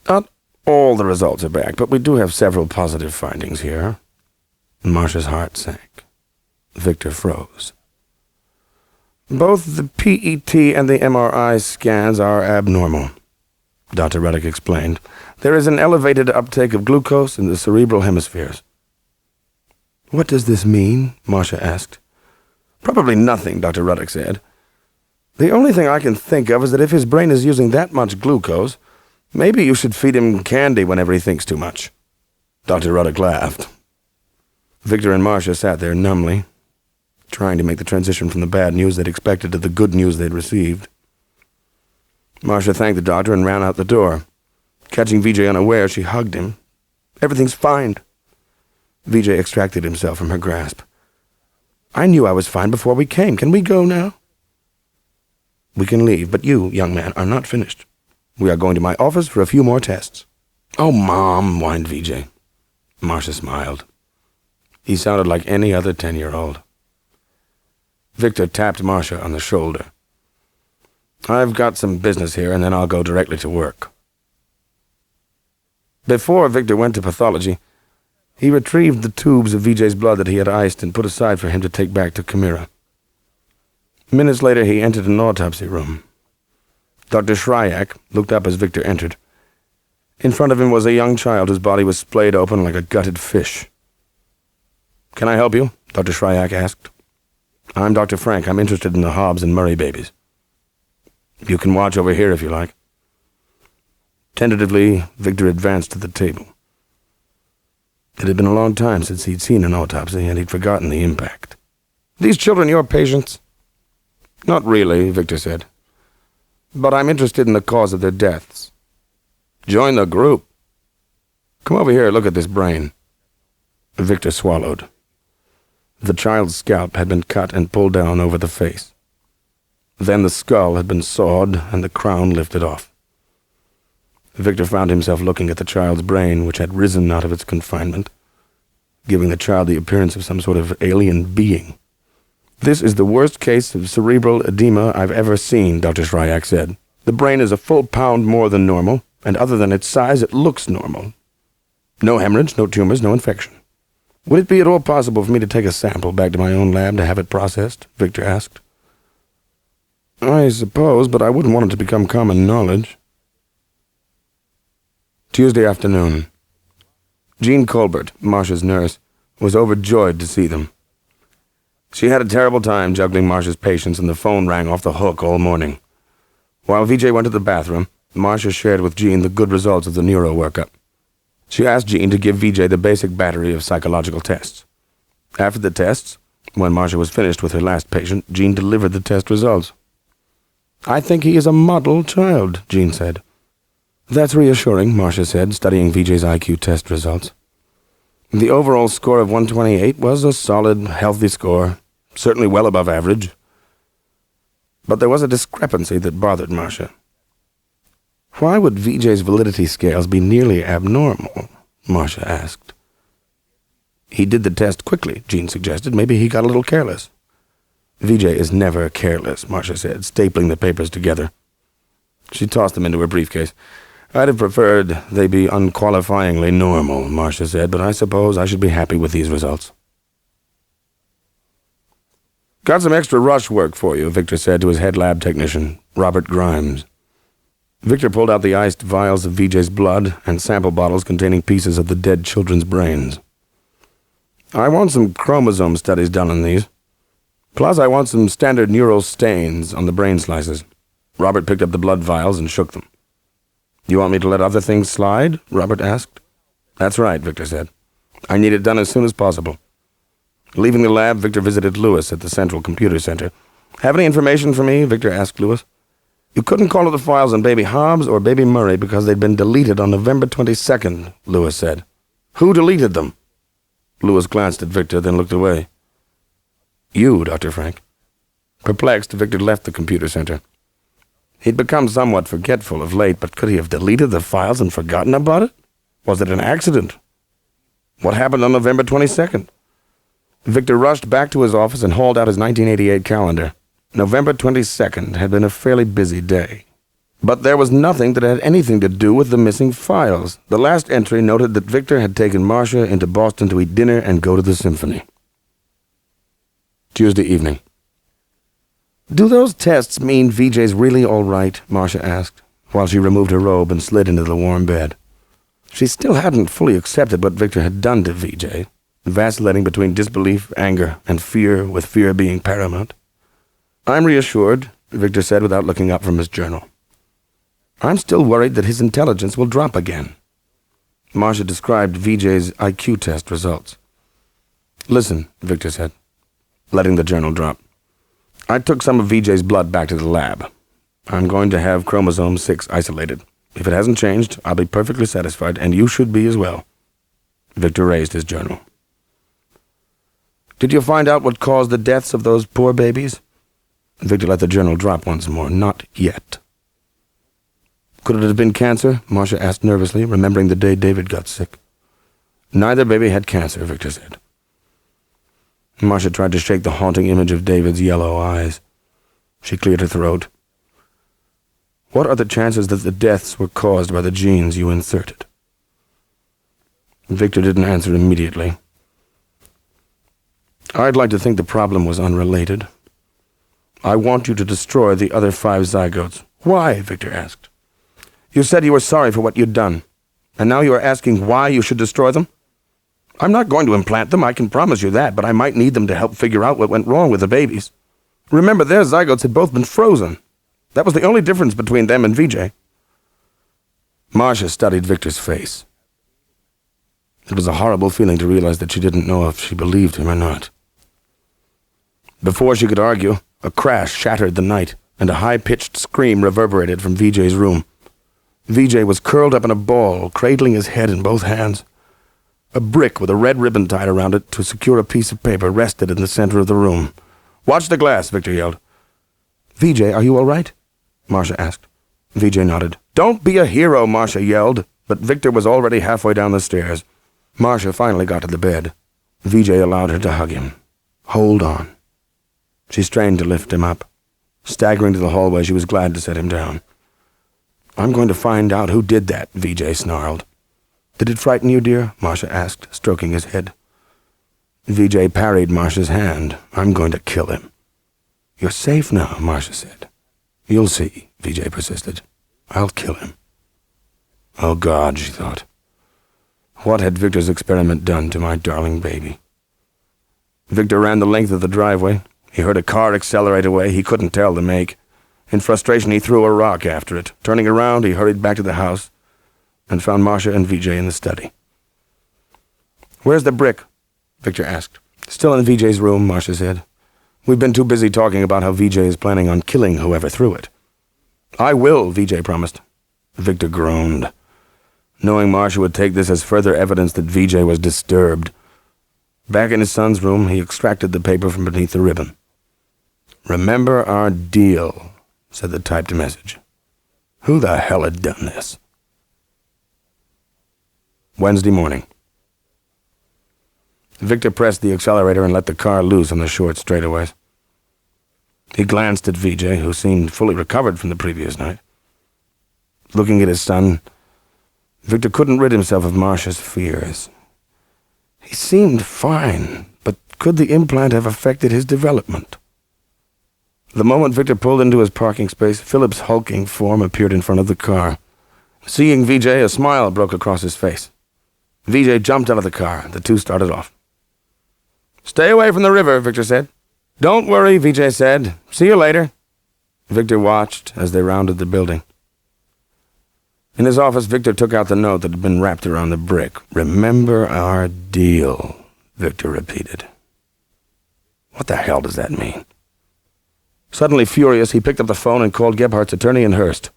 not all the results are back, but we do have several positive findings here. Marcia's heart sank. Victor froze. Both the PET and the MRI scans are abnormal, Dr. Ruddock explained. There is an elevated uptake of glucose in the cerebral hemispheres. What does this mean? Marcia asked. Probably nothing, Dr. Ruddock said. The only thing I can think of is that if his brain is using that much glucose, maybe you should feed him candy whenever he thinks too much. Dr. Ruddock laughed. Victor and Marcia sat there numbly, trying to make the transition from the bad news they'd expected to the good news they'd received. Marcia thanked the doctor and ran out the door. Catching Vijay unaware, she hugged him. "Everything's fine." Vijay extracted himself from her grasp. "I knew I was fine before we came. Can we go now?" "We can leave, but you, young man, are not finished. We are going to my office for a few more tests." "Oh, Mom," whined Vijay. Marcia smiled. He sounded like any other 10-year-old. Victor tapped Marcia on the shoulder. "I've got some business here, and then I'll go directly to work." Before Victor went to pathology, he retrieved the tubes of Vijay's blood that he had iced and put aside for him to take back to Kamira. Minutes later, he entered an autopsy room. Dr. Shryak looked up as Victor entered. In front of him was a young child whose body was splayed open like a gutted fish. "Can I help you?" Dr. Shryak asked. "I'm Dr. Frank. I'm interested in the Hobbs and Murray babies." "You can watch over here if you like." Tentatively, Victor advanced to the table. It had been a long time since he'd seen an autopsy, and he'd forgotten the impact. "These children your patients?" "Not really," Victor said. "But I'm interested in the cause of their deaths." "Join the group." "Come over here, look at this brain." Victor swallowed. The child's scalp had been cut and pulled down over the face. Then the skull had been sawed and the crown lifted off. Victor found himself looking at the child's brain, which had risen out of its confinement, giving the child the appearance of some sort of alien being. "This is the worst case of cerebral edema I've ever seen," Dr. Shryak said. "The brain is a full pound more than normal, and other than its size, it looks normal. No hemorrhage, no tumors, no infection." "Would it be at all possible for me to take a sample back to my own lab to have it processed?" Victor asked. "I suppose, but I wouldn't want it to become common knowledge." Tuesday afternoon. Jean Colbert, Marcia's nurse, was overjoyed to see them. She had a terrible time juggling Marcia's patients, and the phone rang off the hook all morning. While Vijay went to the bathroom, Marcia shared with Jean the good results of the neuro workup. She asked Jean to give Vijay the basic battery of psychological tests. After the tests, when Marcia was finished with her last patient, Jean delivered the test results. "I think he is a model child," Jean said. "That's reassuring," Marcia said, studying Vijay's IQ test results. The overall score of 128 was a solid, healthy score, certainly well above average. But there was a discrepancy that bothered Marcia. "Why would Vijay's validity scales be nearly abnormal?" Marcia asked. "He did the test quickly," Jean suggested. "Maybe he got a little careless." "Vijay is never careless," Marcia said, stapling the papers together. She tossed them into her briefcase. "I'd have preferred they be unqualifyingly normal," Marcia said, "but I suppose I should be happy with these results." "Got some extra rush work for you," Victor said to his head lab technician, Robert Grimes. Victor pulled out the iced vials of Vijay's blood and sample bottles containing pieces of the dead children's brains. "I want some chromosome studies done on these. Plus, I want some standard neural stains on the brain slices." Robert picked up the blood vials and shook them. "You want me to let other things slide?" Robert asked. "That's right," Victor said. "I need it done as soon as possible." Leaving the lab, Victor visited Lewis at the Central Computer Center. "Have any information for me?" Victor asked Lewis. "You couldn't call to the files on Baby Hobbs or Baby Murray because they'd been deleted on November 22nd, Lewis said. "Who deleted them?" Lewis glanced at Victor, then looked away. "You, Dr. Frank." Perplexed, Victor left the computer center. He'd become somewhat forgetful of late, but could he have deleted the files and forgotten about it? Was it an accident? What happened on November 22nd? Victor rushed back to his office and hauled out his 1988 calendar. November 22nd had been a fairly busy day. But there was nothing that had anything to do with the missing files. The last entry noted that Victor had taken Marcia into Boston to eat dinner and go to the symphony. Tuesday evening. "Do those tests mean Vijay's really all right?" Marcia asked, while she removed her robe and slid into the warm bed. She still hadn't fully accepted what Victor had done to Vijay, vacillating between disbelief, anger, and fear, with fear being paramount. "I'm reassured," Victor said without looking up from his journal. "I'm still worried that his intelligence will drop again." Marcia described Vijay's IQ test results. "Listen," Victor said, letting the journal drop. "I took some of Vijay's blood back to the lab. I'm going to have chromosome 6 isolated. If it hasn't changed, I'll be perfectly satisfied, and you should be as well. Victor raised his journal. Did you find out what caused the deaths of those poor babies? Victor let the journal drop once more. Not yet. Could it have been cancer? Marcia asked nervously, remembering the day David got sick. Neither baby had cancer, Victor said. Marcia tried to shake the haunting image of David's yellow eyes. She cleared her throat. What are the chances that the deaths were caused by the genes you inserted? Victor didn't answer immediately. I'd like to think the problem was unrelated. I want you to destroy the other 5 zygotes. Why? Victor asked. You said you were sorry for what you'd done, and now you are asking why you should destroy them? I'm not going to implant them, I can promise you that, but I might need them to help figure out what went wrong with the babies. Remember, their zygotes had both been frozen. That was the only difference between them and VJ. Marcia studied Victor's face. It was a horrible feeling to realize that she didn't know if she believed him or not. Before she could argue, a crash shattered the night, and a high-pitched scream reverberated from VJ's room. VJ was curled up in a ball, cradling his head in both hands. A brick with a red ribbon tied around it to secure a piece of paper rested in the center of the room. Watch the glass, Victor yelled. VJ, are you all right? Marcia asked. VJ nodded. Don't be a hero, Marcia yelled, but Victor was already halfway down the stairs. Marcia finally got to the bed. VJ allowed her to hug him. Hold on. She strained to lift him up. Staggering to the hallway, she was glad to set him down. I'm going to find out who did that, VJ snarled. Did it frighten you, dear? Marcia asked, stroking his head. VJ parried Marcia's hand. I'm going to kill him. You're safe now, Marcia said. You'll see, VJ persisted. I'll kill him. Oh, God, she thought. What had Victor's experiment done to my darling baby? Victor ran the length of the driveway. He heard a car accelerate away. He couldn't tell the make. In frustration, he threw a rock after it. Turning around, he hurried back to the house and found Marcia and VJ in the study. Where's the brick? Victor asked. Still in VJ's room, Marcia said. We've been too busy talking about how VJ is planning on killing whoever threw it. I will, VJ promised. Victor groaned. Knowing Marcia would take this as further evidence that VJ was disturbed. Back in his son's room, he extracted the paper from beneath the ribbon. Remember our deal, said the typed message. Who the hell had done this? Wednesday morning. Victor pressed the accelerator and let the car loose on the short straightaways. He glanced at VJ, who seemed fully recovered from the previous night. Looking at his son, Victor couldn't rid himself of Marcia's fears. He seemed fine, but could the implant have affected his development? The moment Victor pulled into his parking space, Philip's hulking form appeared in front of the car. Seeing VJ, a smile broke across his face. VJ jumped out of the car. The two started off. Stay away from the river, Victor said. Don't worry, VJ said. See you later. Victor watched as they rounded the building. In his office, Victor took out the note that had been wrapped around the brick. Remember our deal, Victor repeated. What the hell does that mean? Suddenly furious, he picked up the phone and called Gebhardt's attorney in Hearst.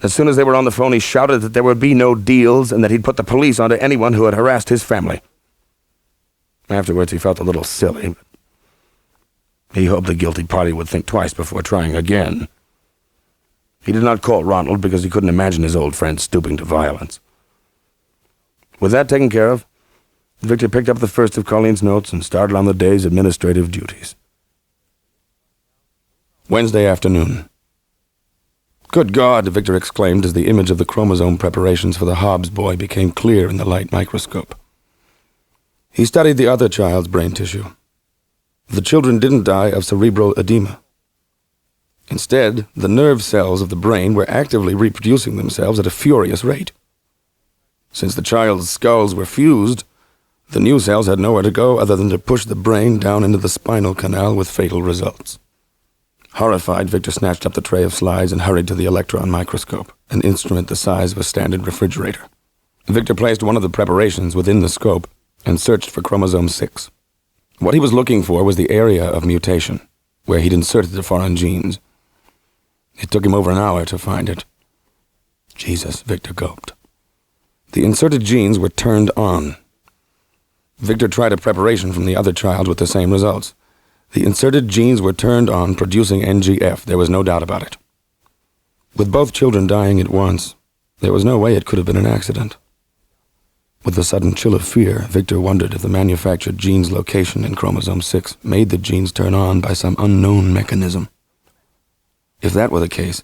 As soon as they were on the phone, he shouted that there would be no deals and that he'd put the police onto anyone who had harassed his family. Afterwards, he felt a little silly. He hoped the guilty party would think twice before trying again. He did not call Ronald because he couldn't imagine his old friend stooping to violence. With that taken care of, Victor picked up the first of Colleen's notes and started on the day's administrative duties. Wednesday afternoon. Good God, Victor exclaimed as the image of the chromosome preparations for the Hobbs boy became clear in the light microscope. He studied the other child's brain tissue. The children didn't die of cerebral edema. Instead, the nerve cells of the brain were actively reproducing themselves at a furious rate. Since the child's skulls were fused, the new cells had nowhere to go other than to push the brain down into the spinal canal with fatal results. Horrified, Victor snatched up the tray of slides and hurried to the electron microscope, an instrument the size of a standard refrigerator. Victor placed one of the preparations within the scope and searched for chromosome 6. What he was looking for was the area of mutation, where he'd inserted the foreign genes. It took him over an hour to find it. Jesus, Victor gulped. The inserted genes were turned on. Victor tried a preparation from the other child with the same results. The inserted genes were turned on, producing NGF. There was no doubt about it. With both children dying at once, there was no way it could have been an accident. With a sudden chill of fear, Victor wondered if the manufactured gene's location in chromosome 6 made the genes turn on by some unknown mechanism. If that were the case,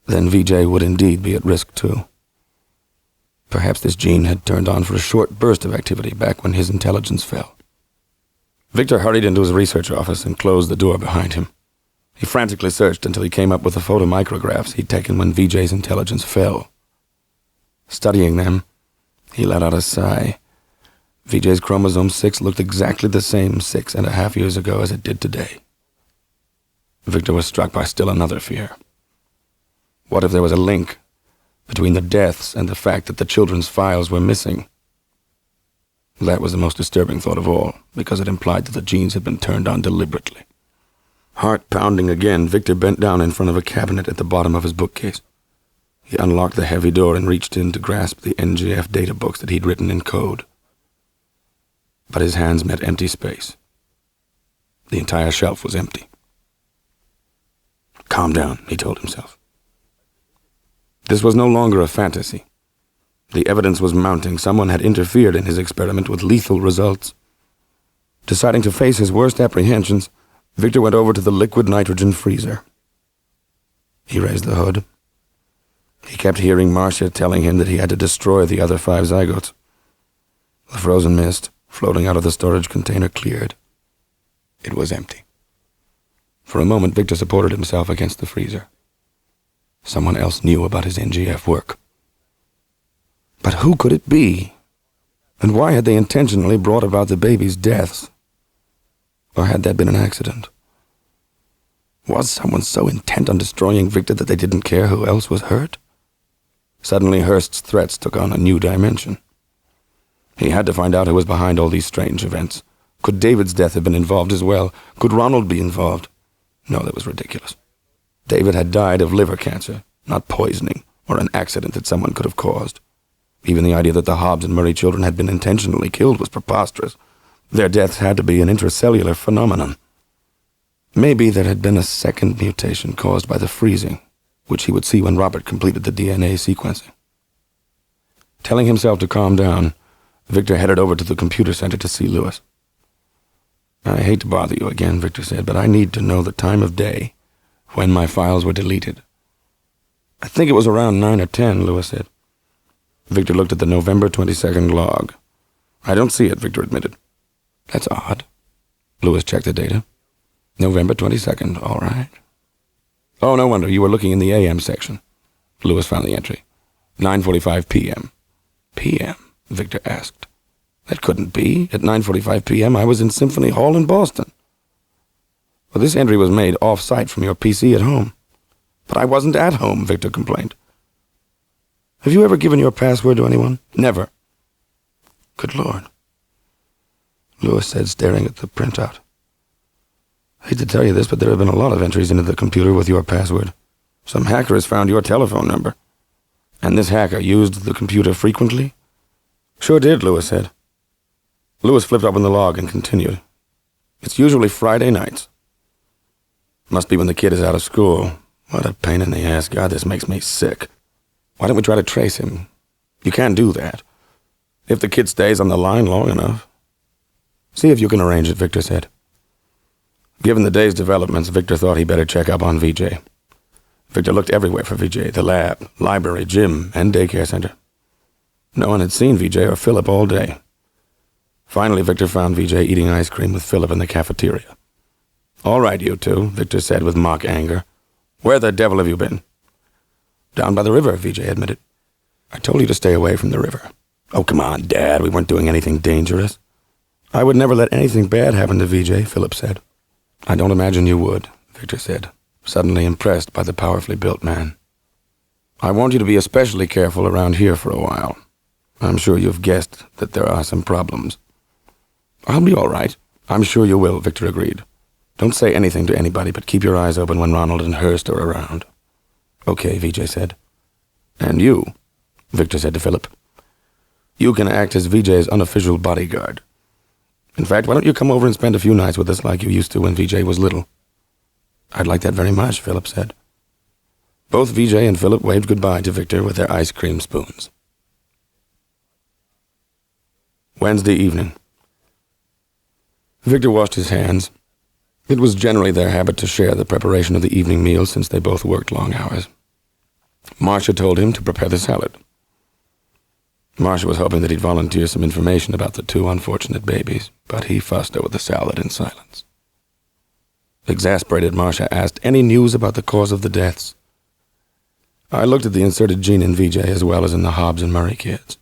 then VJ would indeed be at risk too. Perhaps this gene had turned on for a short burst of activity back when his intelligence fell. Victor hurried into his research office and closed the door behind him. He frantically searched until he came up with the photomicrographs he'd taken when VJ's intelligence fell. Studying them, he let out a sigh. VJ's chromosome 6 looked exactly the same 6.5 years ago as it did today. Victor was struck by still another fear. What if there was a link between the deaths and the fact that the children's files were missing? That was the most disturbing thought of all, because it implied that the genes had been turned on deliberately. Heart pounding again, Victor bent down in front of a cabinet at the bottom of his bookcase. He unlocked the heavy door and reached in to grasp the NGF data books that he'd written in code. But his hands met empty space. The entire shelf was empty. Calm down, he told himself. This was no longer a fantasy. The evidence was mounting. Someone had interfered in his experiment with lethal results. Deciding to face his worst apprehensions, Victor went over to the liquid nitrogen freezer. He raised the hood. He kept hearing Marcia telling him that he had to destroy the other 5 zygotes. The frozen mist floating out of the storage container cleared. It was empty. For a moment, Victor supported himself against the freezer. Someone else knew about his NGF work. But who could it be? And why had they intentionally brought about the baby's deaths? Or had that been an accident? Was someone so intent on destroying Victor that they didn't care who else was hurt? Suddenly, Hurst's threats took on a new dimension. He had to find out who was behind all these strange events. Could David's death have been involved as well? Could Ronald be involved? No, that was ridiculous. David had died of liver cancer, not poisoning, or an accident that someone could have caused. Even the idea that the Hobbs and Murray children had been intentionally killed was preposterous. Their deaths had to be an intracellular phenomenon. Maybe there had been a second mutation caused by the freezing, which he would see when Robert completed the DNA sequencing. Telling himself to calm down, Victor headed over to the computer center to see Lewis. I hate to bother you again, Victor said, but I need to know the time of day when my files were deleted. I think it was around 9 or 10, Lewis said. Victor looked at the November 22nd log. I don't see it, Victor admitted. That's odd. Lewis checked the data. November 22nd, all right. Oh, no wonder, you were looking in the AM section. Lewis found the entry. 9:45 p.m. p.m., Victor asked. That couldn't be. At 9:45 p.m. I was in Symphony Hall in Boston. Well, this entry was made off-site from your PC at home. But I wasn't at home, Victor complained. Have you ever given your password to anyone? Never. Good Lord. Lewis said, staring at the printout. I hate to tell you this, but there have been a lot of entries into the computer with your password. Some hacker has found your telephone number. And this hacker used the computer frequently? Sure did, Lewis said. Lewis flipped open the log and continued. It's usually Friday nights. Must be when the kid is out of school. What a pain in the ass. God, this makes me sick. Why don't we try to trace him? You can't do that. If the kid stays on the line long enough. See if you can arrange it, Victor said. Given the day's developments, Victor thought he better check up on VJ. Victor looked everywhere for VJ, the lab, library, gym, and daycare center. No one had seen VJ or Philip all day. Finally, Victor found VJ eating ice cream with Philip in the cafeteria. All right, you two, Victor said with mock anger. Where the devil have you been? Down by the river, VJ admitted. I told you to stay away from the river. Oh, come on, Dad, we weren't doing anything dangerous. I would never let anything bad happen to VJ, Philip said. I don't imagine you would, Victor said, suddenly impressed by the powerfully built man. I want you to be especially careful around here for a while. I'm sure you've guessed that there are some problems. I'll be all right. I'm sure you will, Victor agreed. Don't say anything to anybody, but keep your eyes open when Ronald and Hurst are around. Okay, VJ said. And you, Victor said to Philip, you can act as VJ's unofficial bodyguard. In fact, why don't you come over and spend a few nights with us like you used to when VJ was little? I'd like that very much, Philip said. Both VJ and Philip waved goodbye to Victor with their ice cream spoons. Wednesday evening. Victor washed his hands. It was generally their habit to share the preparation of the evening meal since they both worked long hours. Marcia told him to prepare the salad. Marcia was hoping that he'd volunteer some information about the two unfortunate babies, but he fussed over the salad in silence. Exasperated, Marcia asked, any news about the cause of the deaths? I looked at the inserted gene in VJ as well as in the Hobbs and Murray kids.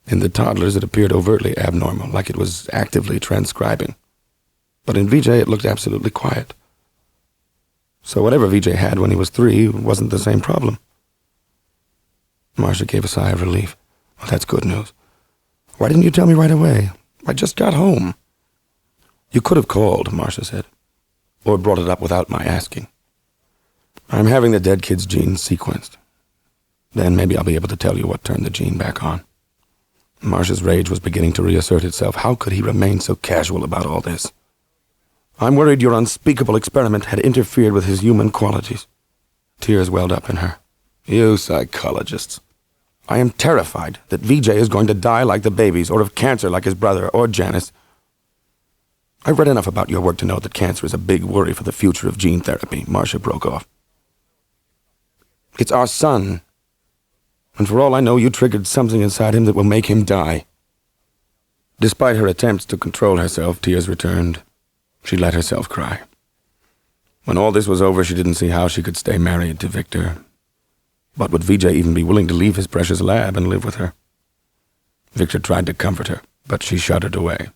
In the toddlers, it appeared overtly abnormal, like it was actively transcribing. But in VJ, it looked absolutely quiet. So whatever VJ had when he was 3 wasn't the same problem. Marcia gave a sigh of relief. Well, that's good news. Why didn't you tell me right away? I just got home. You could have called, Marcia said, or brought it up without my asking. I'm having the dead kid's gene sequenced. Then maybe I'll be able to tell you what turned the gene back on. Marcia's rage was beginning to reassert itself. How could he remain so casual about all this? I'm worried your unspeakable experiment had interfered with his human qualities. Tears welled up in her. You psychologists. I am terrified that VJ is going to die like the babies, or of cancer like his brother, or Janice. I've read enough about your work to know that cancer is a big worry for the future of gene therapy, Marcia broke off. It's our son. And for all I know, you triggered something inside him that will make him die. Despite her attempts to control herself, tears returned. She let herself cry. When all this was over, she didn't see how she could stay married to Victor. But would VJ even be willing to leave his precious lab and live with her? Victor tried to comfort her, but she shuddered away.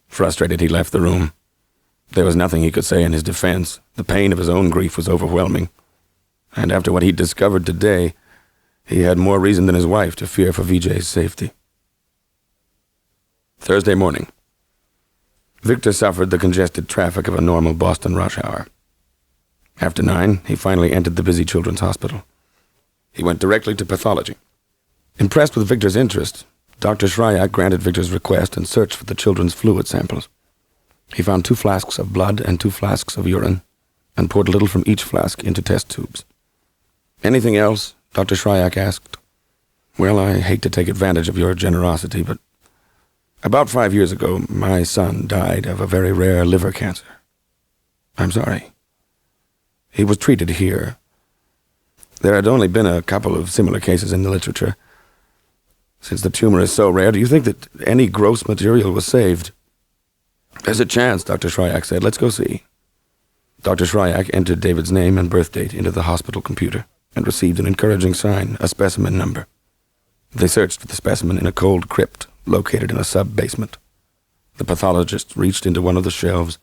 Frustrated, he left the room. There was nothing he could say in his defense. The pain of his own grief was overwhelming. And after what he'd discovered today, he had more reason than his wife to fear for VJ's safety. Thursday morning. Victor suffered the congested traffic of a normal Boston rush hour. After 9, he finally entered the busy children's hospital. He went directly to pathology. Impressed with Victor's interest, Dr. Shryak granted Victor's request and searched for the children's fluid samples. He found 2 flasks of blood and 2 flasks of urine, and poured a little from each flask into test tubes. Anything else? Dr. Shryak asked. Well, I hate to take advantage of your generosity, but about 5 years ago, my son died of a very rare liver cancer. I'm sorry. He was treated here. There had only been a couple of similar cases in the literature. Since the tumor is so rare, do you think that any gross material was saved? There's a chance, Dr. Shryak said. Let's go see. Dr. Shryak entered David's name and birth date into the hospital computer and received an encouraging sign, a specimen number. They searched for the specimen in a cold crypt located in a sub-basement. The pathologist reached into one of the shelves,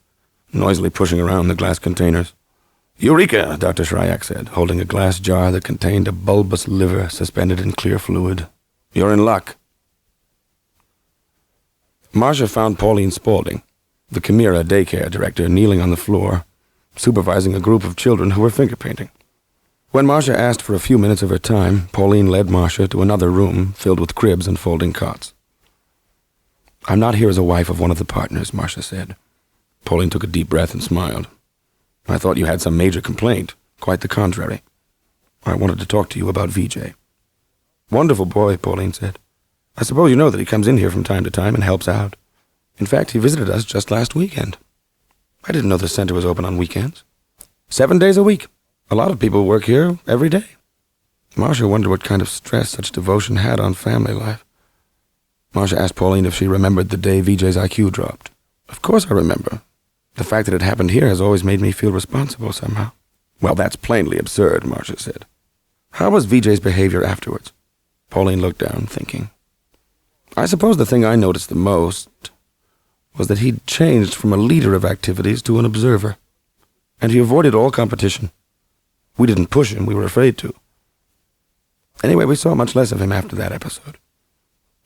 noisily pushing around the glass containers. Eureka, Dr. Shryak said, holding a glass jar that contained a bulbous liver suspended in clear fluid. You're in luck. Marcia found Pauline Spaulding, the Chimera daycare director, kneeling on the floor, supervising a group of children who were finger-painting. When Marcia asked for a few minutes of her time, Pauline led Marcia to another room filled with cribs and folding cots. I'm not here as a wife of one of the partners, Marcia said. Pauline took a deep breath and smiled. I thought you had some major complaint. Quite the contrary. I wanted to talk to you about VJ. Wonderful boy, Pauline said. I suppose you know that he comes in here from time to time and helps out. In fact, he visited us just last weekend. I didn't know the center was open on weekends. 7 days a week. A lot of people work here every day. Marcia wondered what kind of stress such devotion had on family life. Marcia asked Pauline if she remembered the day VJ's IQ dropped. Of course I remember. The fact that it happened here has always made me feel responsible somehow. Well, that's plainly absurd, Marcia said. How was VJ's behavior afterwards? Pauline looked down, thinking. I suppose the thing I noticed the most was that he'd changed from a leader of activities to an observer, and he avoided all competition. We didn't push him, we were afraid to. Anyway, we saw much less of him after that episode.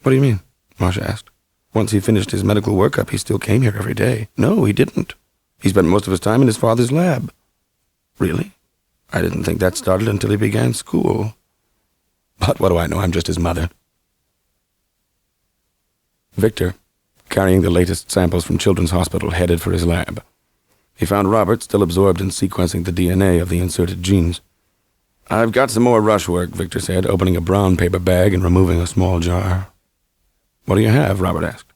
What do you mean? Marcia asked. Once he finished his medical workup, he still came here every day. No, he didn't. He spent most of his time in his father's lab. Really? I didn't think that started until he began school. But what do I know? I'm just his mother. Victor, carrying the latest samples from Children's Hospital, headed for his lab. He found Robert still absorbed in sequencing the DNA of the inserted genes. "I've got some more rush work," Victor said, opening a brown paper bag and removing a small jar. "What do you have?" Robert asked.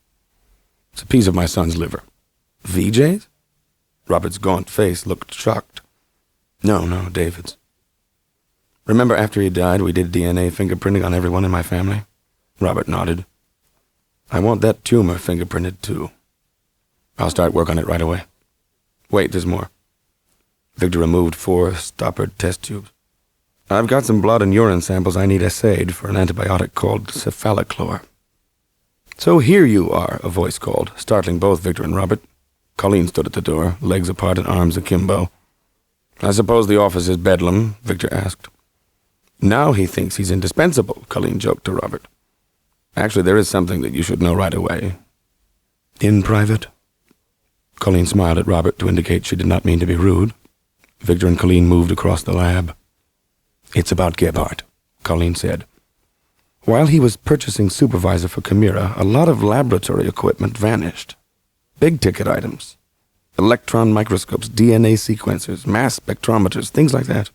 "It's a piece of my son's liver." "VJ's?" Robert's gaunt face looked shocked. No, David's. "Remember after he died we did DNA fingerprinting on everyone in my family?" Robert nodded. "I want that tumor fingerprinted too. I'll start work on it right away. Wait, there's more." Victor removed 4 stoppered test tubes. "I've got some blood and urine samples I need assayed for an antibiotic called cephalochlor." "So here you are," a voice called, startling both Victor and Robert. Colleen stood at the door, legs apart and arms akimbo. "I suppose the office is bedlam?" Victor asked. "Now he thinks he's indispensable," Colleen joked to Robert. "Actually, there is something that you should know right away." "In private?" Colleen smiled at Robert to indicate she did not mean to be rude. Victor and Colleen moved across the lab. "It's about Gebhardt," Colleen said. "While he was purchasing supervisor for Chimera, a lot of laboratory equipment vanished. Big-ticket items. Electron microscopes, DNA sequencers, mass spectrometers, things like that."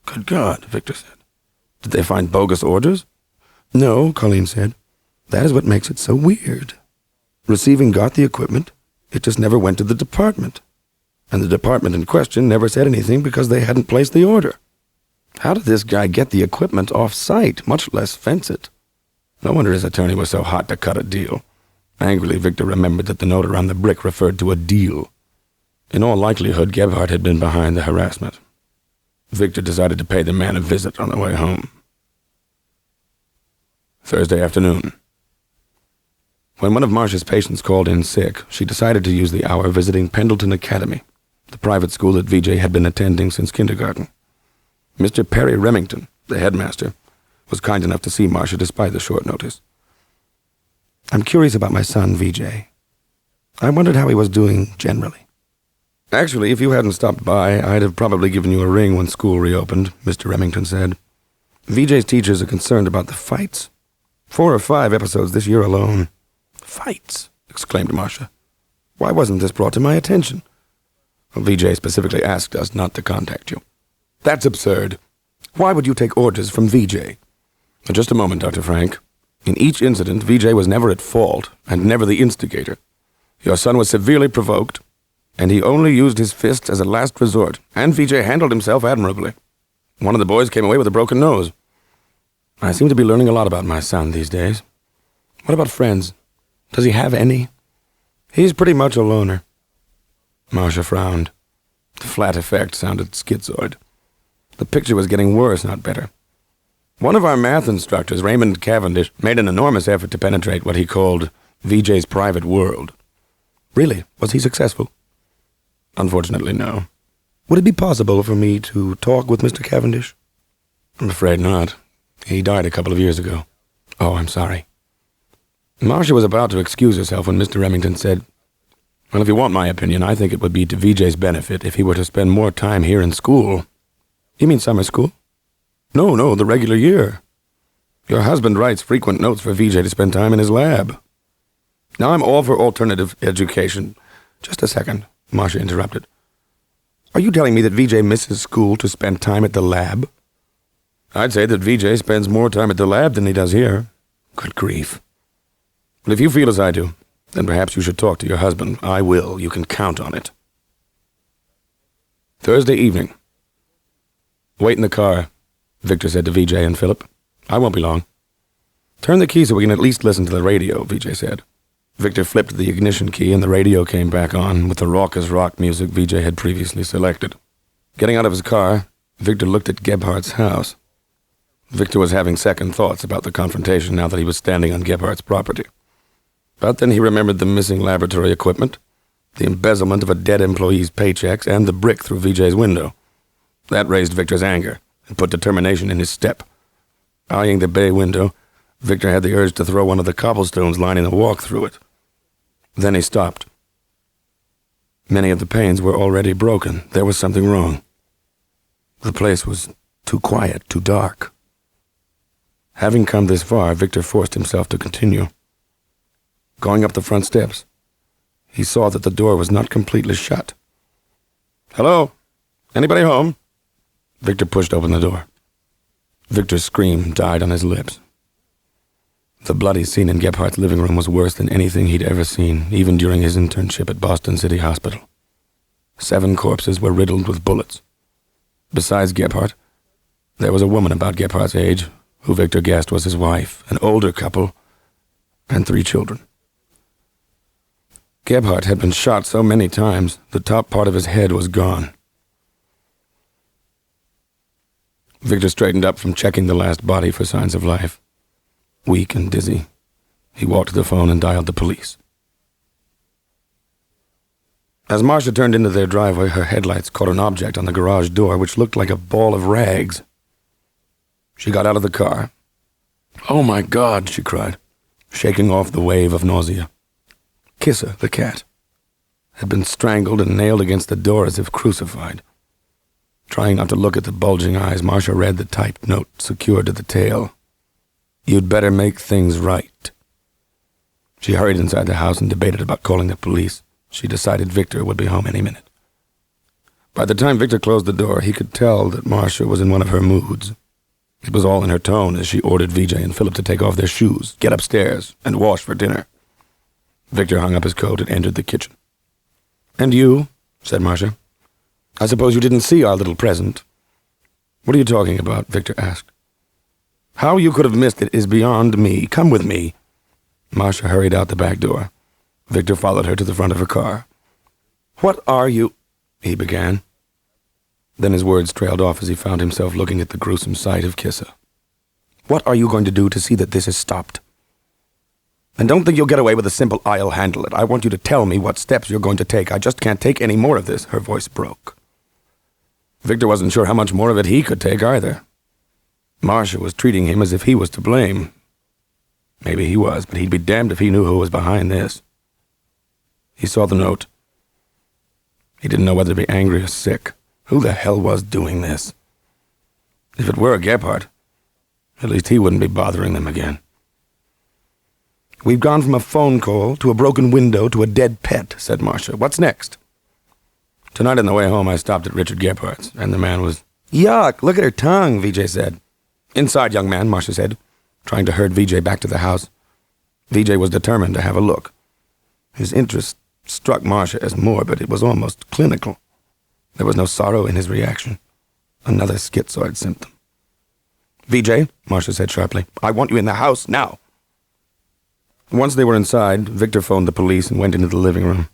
"Good God," Victor said. "Did they find bogus orders?" "No," Colleen said. "That is what makes it so weird. Receiving got the equipment, it just never went to the department. And the department in question never said anything because they hadn't placed the order. How did this guy get the equipment off-site, much less fence it? No wonder his attorney was so hot to cut a deal." Angrily, Victor remembered that the note around the brick referred to a deal. In all likelihood, Gebhardt had been behind the harassment. Victor decided to pay the man a visit on the way home. Thursday afternoon. When one of Marcia's patients called in sick, she decided to use the hour visiting Pendleton Academy, the private school that VJ had been attending since kindergarten. Mr. Perry Remington, the headmaster, was kind enough to see Marcia despite the short notice. "I'm curious about my son, VJ. I wondered how he was doing generally." "Actually, if you hadn't stopped by, I'd have probably given you a ring when school reopened," Mr. Remington said. "VJ's teachers are concerned about the fights. 4 or 5 episodes this year alone." "Fights?" exclaimed Marcia. "Why wasn't this brought to my attention?" "Well, VJ specifically asked us not to contact you." "That's absurd. Why would you take orders from VJ?" "Just a moment, Dr. Frank. In each incident, VJ was never at fault and never the instigator. Your son was severely provoked, and he only used his fists as a last resort, and VJ handled himself admirably. One of the boys came away with a broken nose. I seem to be learning a lot about my son these days. What about friends? Does he have any?" "He's pretty much a loner." Marcia frowned. The flat effect sounded schizoid. The picture was getting worse, not better. "One of our math instructors, Raymond Cavendish, made an enormous effort to penetrate what he called VJ's private world." "Really? Was he successful?" "Unfortunately, no." "Would it be possible for me to talk with Mr. Cavendish?" "I'm afraid not. He died a couple of years ago." "Oh, I'm sorry." Marcia was about to excuse herself when Mr. Remington said, "Well, if you want my opinion, I think it would be to VJ's benefit if he were to spend more time here in school." "You mean summer school?" No, the regular year. Your husband writes frequent notes for VJ to spend time in his lab." "Now I'm all for alternative education." "Just a second," Marcia interrupted. "Are you telling me that VJ misses school to spend time at the lab?" "I'd say that VJ spends more time at the lab than he does here." "Good grief." "But if you feel as I do, then perhaps you should talk to your husband." "I will. You can count on it." Thursday evening. "Wait in the car," Victor said to VJ and Philip. "I won't be long." "Turn the key so we can at least listen to the radio," VJ said. Victor flipped the ignition key and the radio came back on with the raucous rock music VJ had previously selected. Getting out of his car, Victor looked at Gebhardt's house. Victor was having second thoughts about the confrontation now that he was standing on Gebhardt's property. But then he remembered the missing laboratory equipment, the embezzlement of a dead employee's paychecks, and the brick through VJ's window. That raised Victor's anger and put determination in his step. Eyeing the bay window, Victor had the urge to throw one of the cobblestones lining the walk through it. Then he stopped. Many of the panes were already broken. There was something wrong. The place was too quiet, too dark. Having come this far, Victor forced himself to continue. Going up the front steps, he saw that the door was not completely shut. "Hello? Anybody home?" Victor pushed open the door. Victor's scream died on his lips. The bloody scene in Gephardt's living room was worse than anything he'd ever seen, even during his internship at Boston City Hospital. 7 corpses were riddled with bullets. Besides Gebhardt, there was a woman about Gephardt's age, who Victor guessed was his wife, an older couple, and 3 children. Gebhardt had been shot so many times, the top part of his head was gone. Victor straightened up from checking the last body for signs of life. Weak and dizzy, he walked to the phone and dialed the police. As Marcia turned into their driveway, her headlights caught an object on the garage door which looked like a ball of rags. She got out of the car. "Oh my God," she cried, shaking off the wave of nausea. Kissa, the cat, had been strangled and nailed against the door as if crucified. Trying not to look at the bulging eyes, Marcia read the typed note secured to the tail. "You'd better make things right." She hurried inside the house and debated about calling the police. She decided Victor would be home any minute. By the time Victor closed the door, he could tell that Marcia was in one of her moods. It was all in her tone as she ordered Vijay and Philip to take off their shoes, get upstairs, and wash for dinner. Victor hung up his coat and entered the kitchen. "And you," said Marcia. "I suppose you didn't see our little present." "What are you talking about?" Victor asked. "How you could have missed it is beyond me. Come with me." Marcia hurried out the back door. Victor followed her to the front of her car. "What are you—" he began. Then his words trailed off as he found himself looking at the gruesome sight of Kissa. "What are you going to do to see that this is stopped? And don't think you'll get away with a simple "I'll handle it." I want you to tell me what steps you're going to take. I just can't take any more of this." Her voice broke. Victor wasn't sure how much more of it he could take either. Marcia was treating him as if he was to blame. Maybe he was, but he'd be damned if he knew who was behind this. He saw the note. He didn't know whether to be angry or sick. Who the hell was doing this? If it were Gebhardt, at least he wouldn't be bothering them again. "We've gone from a phone call to a broken window to a dead pet," said Marcia. "What's next?" "Tonight on the way home I stopped at Richard Gephardt's, and the man was—" "Yuck, look at her tongue," Vijay said. "Inside, young man," Marcia said, trying to herd Vijay back to the house. Vijay was determined to have a look. His interest struck Marcia as morbid. It was almost clinical. There was no sorrow in his reaction. Another schizoid symptom. "Vijay," Marcia said sharply, "I want you in the house now." Once they were inside, Victor phoned the police and went into the living room.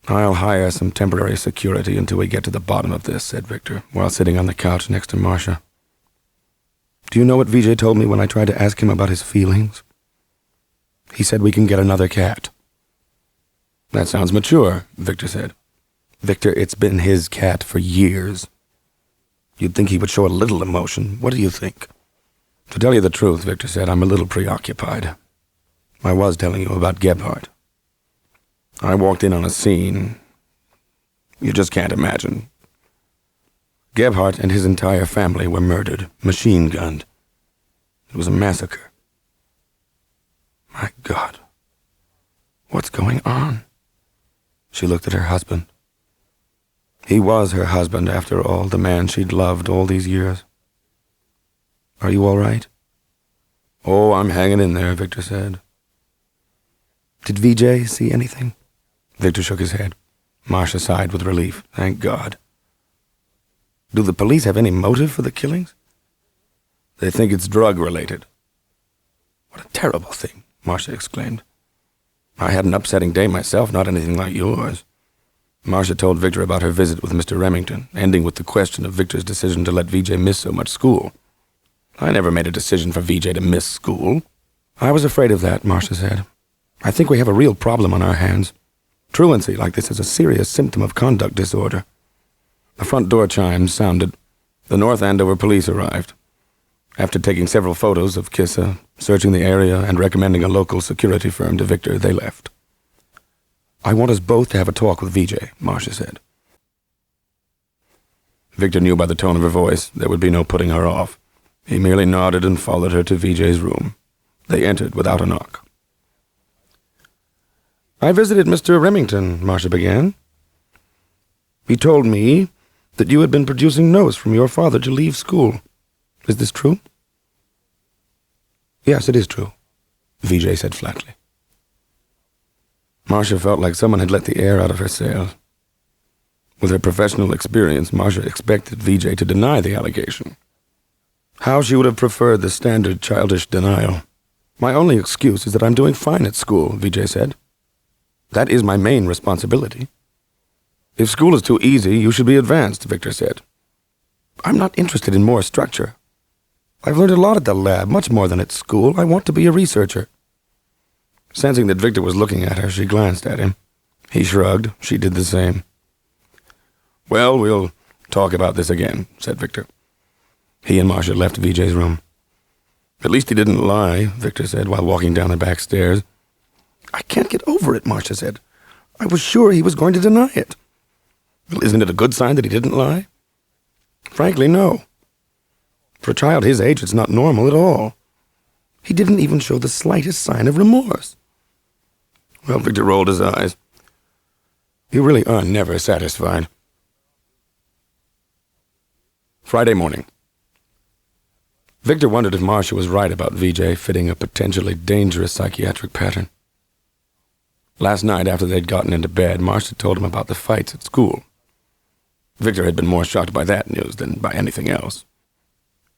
"I'll hire some temporary security until we get to the bottom of this," said Victor, while sitting on the couch next to Marcia. "Do you know what Vijay told me when I tried to ask him about his feelings? He said we can get another cat." "That sounds mature," Victor said. "Victor, it's been his cat for years. You'd think he would show a little emotion. What do you think?" "To tell you the truth," Victor said, "I'm a little preoccupied. I was telling you about Gebhardt. I walked in on a scene you just can't imagine. Gebhardt and his entire family were murdered, machine-gunned. It was a massacre. My God, what's going on?" She looked at her husband. He was her husband, after all, the man she'd loved all these years. "Are you all right?" "Oh, I'm hanging in there," Victor said. "Did Vijay see anything?" Victor shook his head. Marcia sighed with relief. Thank God. "Do the police have any motive for the killings?" "They think it's drug-related." "What a terrible thing," Marcia exclaimed. "I had an upsetting day myself, not anything like yours." Marcia told Victor about her visit with Mr. Remington, ending with the question of Victor's decision to let Vijay miss so much school. "I never made a decision for Vijay to miss school." "I was afraid of that," Marcia said. "I think we have a real problem on our hands. Truancy like this is a serious symptom of conduct disorder." The front door chimes sounded. The North Andover police arrived. After taking several photos of Kissa, searching the area, and recommending a local security firm to Victor, they left. "I want us both to have a talk with Vijay," Marcia said. Victor knew by the tone of her voice there would be no putting her off. He merely nodded and followed her to VJ's room. They entered without a knock. "I visited Mr. Remington," Marcia began. "He told me that you had been producing notes from your father to leave school. Is this true?" "Yes, it is true," VJ said flatly. Marcia felt like someone had let the air out of her sails. With her professional experience, Marcia expected VJ to deny the allegation. How she would have preferred the standard childish denial. "My only excuse is that I'm doing fine at school," VJ said. "That is my main responsibility." "If school is too easy, you should be advanced," Victor said. "I'm not interested in more structure. I've learned a lot at the lab, much more than at school. I want to be a researcher." Sensing that Victor was looking at her, she glanced at him. He shrugged. She did the same. "Well, we'll talk about this again," said Victor. He and Marcia left VJ's room. "At least he didn't lie," Victor said while walking down the back stairs. "I can't get over it," Marcia said. "I was sure he was going to deny it." "Well, isn't it a good sign that he didn't lie?" "Frankly, no. For a child his age, it's not normal at all. He didn't even show the slightest sign of remorse." Well, Victor rolled his eyes. "You really are never satisfied." Friday morning. Victor wondered if Marcia was right about VJ fitting a potentially dangerous psychiatric pattern. Last night, after they'd gotten into bed, Marcia told him about the fights at school. Victor had been more shocked by that news than by anything else.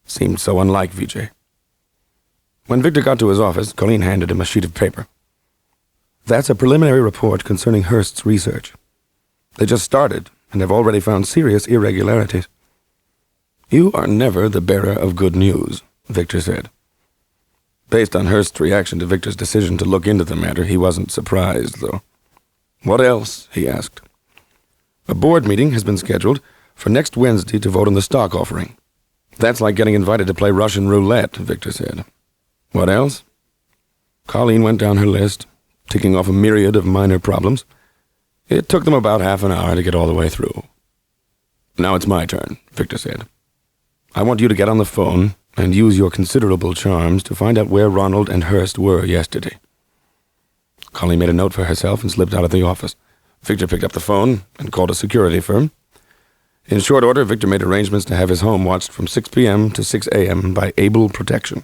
Seemed so unlike VJ. When Victor got to his office, Colleen handed him a sheet of paper. "That's a preliminary report concerning Hurst's research. They just started and have already found serious irregularities." "You are never the bearer of good news," Victor said. Based on Hurst's reaction to Victor's decision to look into the matter, he wasn't surprised, though. "What else?" he asked. "A board meeting has been scheduled for next Wednesday to vote on the stock offering. That's like getting invited to play Russian roulette," Victor said. "What else?" Colleen went down her list, ticking off a myriad of minor problems. It took them about half an hour to get all the way through. "Now it's my turn," Victor said. "I want you to get on the phone and use your considerable charms to find out where Ronald and Hurst were yesterday." Colleen made a note for herself and slipped out of the office. Victor picked up the phone and called a security firm. In short order, Victor made arrangements to have his home watched from 6 p.m. to 6 a.m. by Able Protection.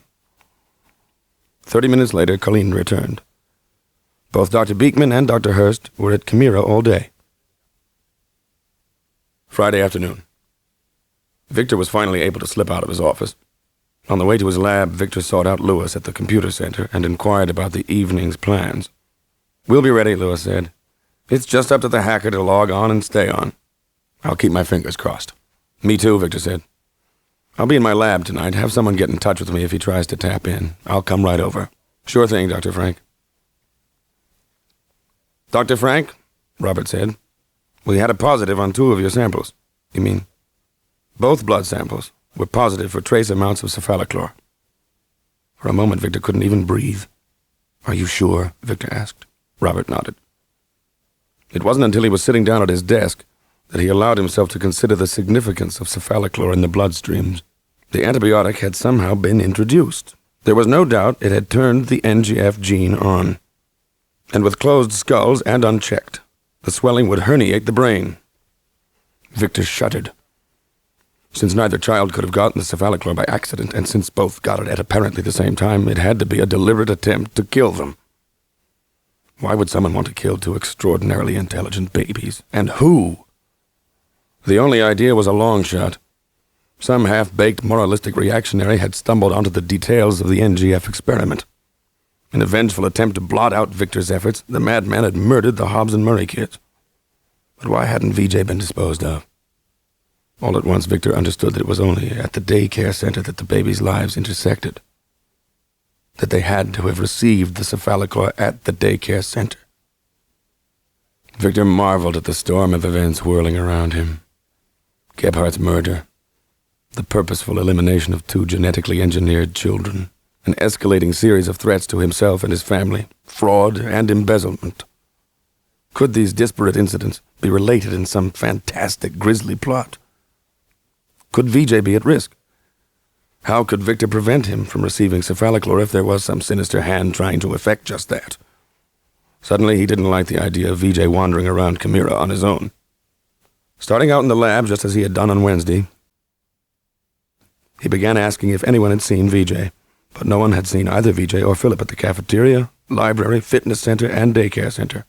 30 minutes later, Colleen returned. Both Dr. Beekman and Dr. Hurst were at Chimera all day. Friday afternoon. Victor was finally able to slip out of his office. On the way to his lab, Victor sought out Lewis at the computer center and inquired about the evening's plans. "We'll be ready," Lewis said. "It's just up to the hacker to log on and stay on. I'll keep my fingers crossed." "Me too," Victor said. "I'll be in my lab tonight. Have someone get in touch with me if he tries to tap in. I'll come right over." "Sure thing, Dr. Frank." "Dr. Frank," Robert said, "we had a positive on 2 of your samples." "You mean?" "Both blood samples were positive for trace amounts of cephalochlor." For a moment, Victor couldn't even breathe. "Are you sure?" Victor asked. Robert nodded. It wasn't until he was sitting down at his desk that he allowed himself to consider the significance of cephalochlor in the bloodstreams. The antibiotic had somehow been introduced. There was no doubt it had turned the NGF gene on. And with closed skulls and unchecked, the swelling would herniate the brain. Victor shuddered. Since neither child could have gotten the cephalochlor by accident, and since both got it at apparently the same time, it had to be a deliberate attempt to kill them. Why would someone want to kill 2 extraordinarily intelligent babies? And who? The only idea was a long shot. Some half-baked moralistic reactionary had stumbled onto the details of the NGF experiment. In a vengeful attempt to blot out Victor's efforts, the madman had murdered the Hobbs and Murray kids. But why hadn't VJ been disposed of? All at once, Victor understood that it was only at the daycare center that the babies' lives intersected. That they had to have received the cephalochlor at the daycare center. Victor marveled at the storm of events whirling around him. Gebhardt's murder, the purposeful elimination of 2 genetically engineered children, an escalating series of threats to himself and his family, fraud and embezzlement. Could these disparate incidents be related in some fantastic, grisly plot? Could VJ be at risk? How could Victor prevent him from receiving cephalochlor if there was some sinister hand trying to effect just that? Suddenly, he didn't like the idea of VJ wandering around Chimera on his own. Starting out in the lab, just as he had done on Wednesday, he began asking if anyone had seen VJ, but no one had seen either VJ or Philip at the cafeteria, library, fitness center, and daycare center.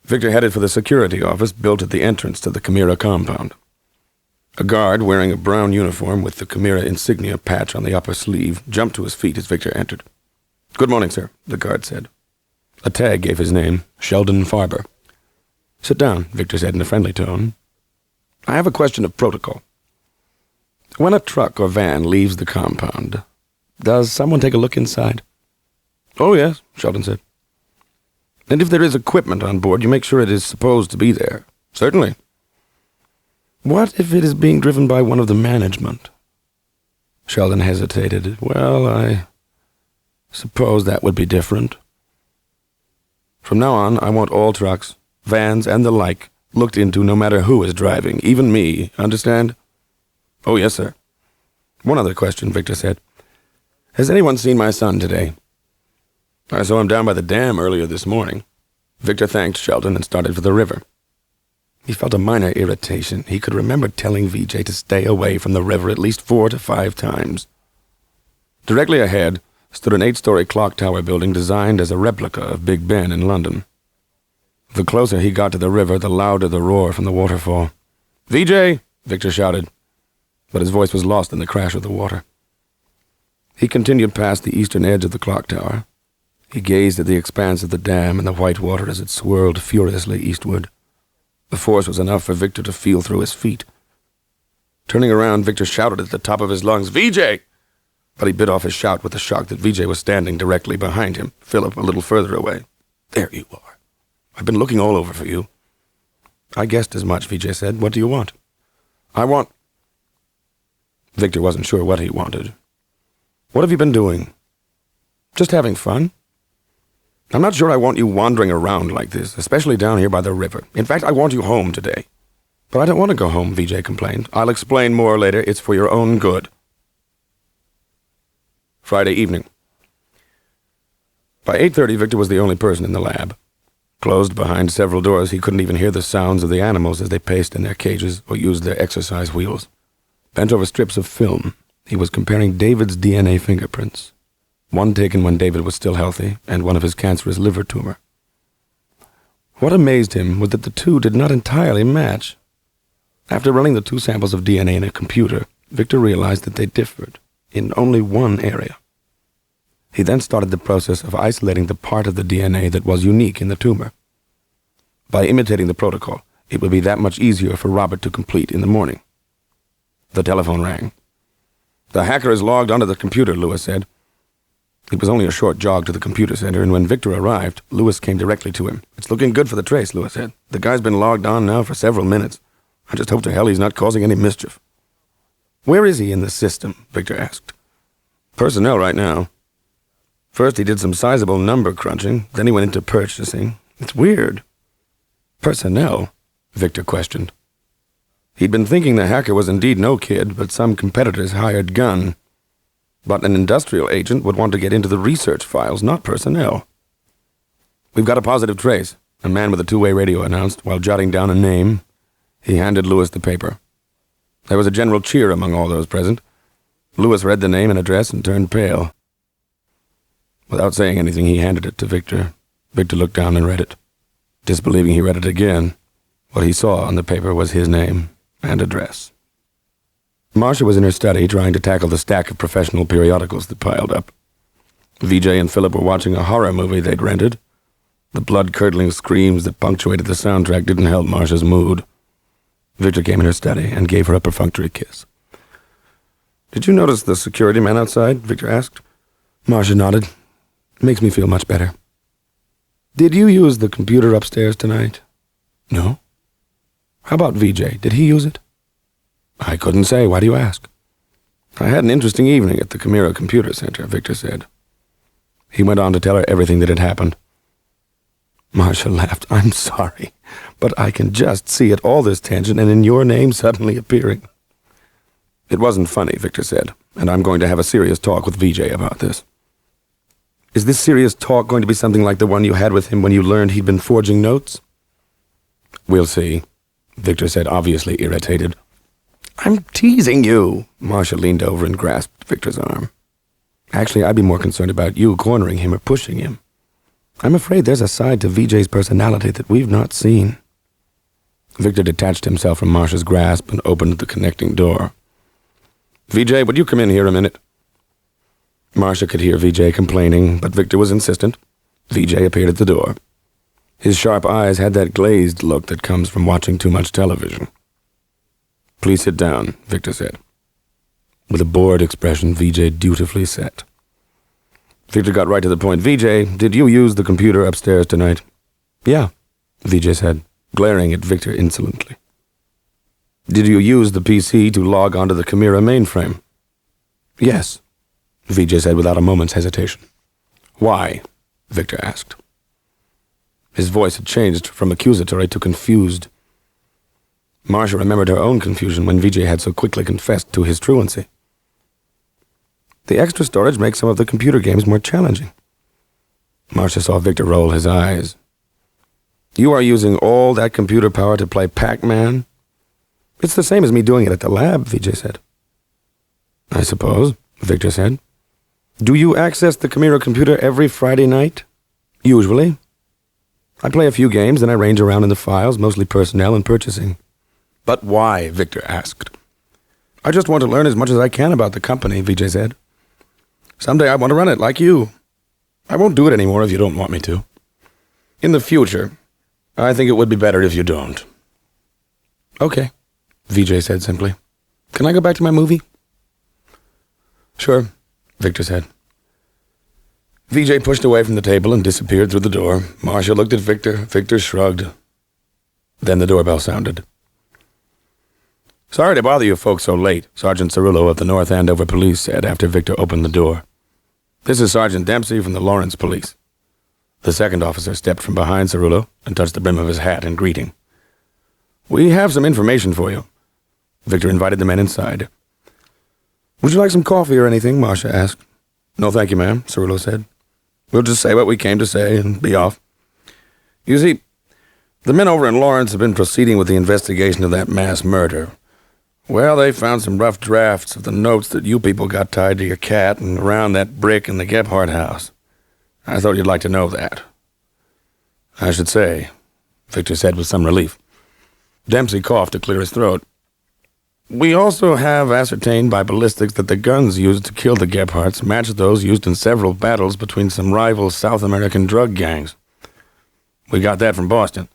Victor headed for the security office built at the entrance to the Chimera compound. A guard wearing a brown uniform with the Chimera insignia patch on the upper sleeve jumped to his feet as Victor entered. "Good morning, sir," the guard said. A tag gave his name, Sheldon Farber. "Sit down," Victor said in a friendly tone. "I have a question of protocol. When a truck or van leaves the compound, does someone take a look inside?" "Oh, yes," Sheldon said. "And if there is equipment on board, you make sure it is supposed to be there?" "Certainly." "What if it is being driven by one of the management?" Sheldon hesitated. "Well, I suppose that would be different. From now on, I want all trucks, vans, and the like looked into no matter who is driving, even me, understand?" "Oh, yes, sir." "One other question," Victor said. "Has anyone seen my son today?" "I saw him down by the dam earlier this morning." Victor thanked Sheldon and started for the river. He felt a minor irritation. He could remember telling VJ to stay away from the river at least 4 to 5 times. Directly ahead stood an 8-story clock tower building designed as a replica of Big Ben in London. The closer he got to the river, the louder the roar from the waterfall. "VJ!" Victor shouted, but his voice was lost in the crash of the water. He continued past the eastern edge of the clock tower. He gazed at the expanse of the dam and the white water as it swirled furiously eastward. The force was enough for Victor to feel through his feet. Turning around, Victor shouted at the top of his lungs, "VJ!" But he bit off his shout with the shock that VJ was standing directly behind him, Philip a little further away. "There you are. I've been looking all over for you." "I guessed as much," VJ said. "What do you want?" "I want—" Victor wasn't sure what he wanted. "What have you been doing?" "Just having fun." "I'm not sure I want you wandering around like this, especially down here by the river. In fact, I want you home today." "But I don't want to go home," VJ complained. "I'll explain more later. It's for your own good." Friday evening. By 8:30, Victor was the only person in the lab. Closed behind several doors, he couldn't even hear the sounds of the animals as they paced in their cages or used their exercise wheels. Bent over strips of film, he was comparing David's DNA fingerprints. One taken when David was still healthy, and one of his cancerous liver tumor. What amazed him was that the two did not entirely match. After running the 2 samples of DNA in a computer, Victor realized that they differed in only one area. He then started the process of isolating the part of the DNA that was unique in the tumor. By imitating the protocol, it would be that much easier for Robert to complete in the morning. The telephone rang. "The hacker is logged onto the computer," Lewis said. It was only a short jog to the computer center, and when Victor arrived, Lewis came directly to him. "It's looking good for the trace," Lewis said. "The guy's been logged on now for several minutes. I just hope to hell he's not causing any mischief." "Where is he in the system?" Victor asked. "Personnel right now. First he did some sizable number crunching, then he went into purchasing. It's weird." "Personnel?" Victor questioned. He'd been thinking the hacker was indeed no kid, but some competitor's hired gun. But an industrial agent would want to get into the research files, not personnel. "We've got a positive trace," a man with a 2-way radio announced, while jotting down a name. He handed Lewis the paper. There was a general cheer among all those present. Lewis read the name and address and turned pale. Without saying anything, he handed it to Victor. Victor looked down and read it. Disbelieving, he read it again. What he saw on the paper was his name and address. Marcia was in her study trying to tackle the stack of professional periodicals that piled up. VJ and Philip were watching a horror movie they'd rented. The blood-curdling screams that punctuated the soundtrack didn't help Marcia's mood. Victor came in her study and gave her a perfunctory kiss. "Did you notice the security man outside?" Victor asked. Marcia nodded. "Makes me feel much better." "Did you use the computer upstairs tonight?" "No." "How about VJ? Did he use it?" "I couldn't say. Why do you ask?" "I had an interesting evening at the Chimera Computer Center," Victor said. He went on to tell her everything that had happened. Marcia laughed. "I'm sorry, but I can just see it, all this tension, and in your name suddenly appearing." "It wasn't funny," Victor said. and I'm going to have a serious talk with VJ about this. Is this serious talk going to be something like the one you had with him when you learned he'd been forging notes? We'll see, Victor said, obviously irritated. I'm teasing you. Marcia leaned over and grasped Victor's arm. Actually, I'd be more concerned about you cornering him or pushing him. I'm afraid there's a side to VJ's personality that we've not seen. Victor detached himself from Marcia's grasp and opened the connecting door. VJ, would you come in here a minute? Marcia could hear VJ complaining, but Victor was insistent. VJ appeared at the door. His sharp eyes had that glazed look that comes from watching too much television. Please sit down, Victor said. With a bored expression, VJ dutifully sat. Victor got right to the point. VJ, did you use the computer upstairs tonight? Yeah, VJ said, glaring at Victor insolently. Did you use the PC to log onto the Chimera mainframe? Yes, VJ said without a moment's hesitation. Why? Victor asked. His voice had changed from accusatory to confused. Marcia remembered her own confusion when VJ had so quickly confessed to his truancy. The extra storage makes some of the computer games more challenging. Marcia saw Victor roll his eyes. You are using all that computer power to play Pac-Man? It's the same as me doing it at the lab, VJ said. I suppose, Victor said. Do you access the Chimera computer every Friday night? Usually. I play a few games, then I range around in the files, mostly personnel and purchasing. But why? Victor asked. I just want to learn as much as I can about the company, VJ said. Someday I want to run it, like you. I won't do it anymore if you don't want me to. In the future, I think it would be better if you don't. Okay, VJ said simply. Can I go back to my movie? Sure, Victor said. VJ pushed away from the table and disappeared through the door. Marcia looked at Victor. Victor shrugged. Then the doorbell sounded. Sorry to bother you folks so late, Sergeant Cerullo of the North Andover Police said after Victor opened the door. This is Sergeant Dempsey from the Lawrence Police. The second officer stepped from behind Cerullo and touched the brim of his hat in greeting. We have some information for you. Victor invited the men inside. Would you like some coffee or anything? Marcia asked. No, thank you, ma'am, Cerullo said. We'll just say what we came to say and be off. You see, the men over in Lawrence have been proceeding with the investigation of that mass murder. Well, they found some rough drafts of the notes that you people got tied to your cat and around that brick in the Gebhardt house. I thought you'd like to know that. I should say, Victor said with some relief. Dempsey coughed to clear his throat. We also have ascertained by ballistics that the guns used to kill the Gebhardts match those used in several battles between some rival South American drug gangs. We got that from Boston.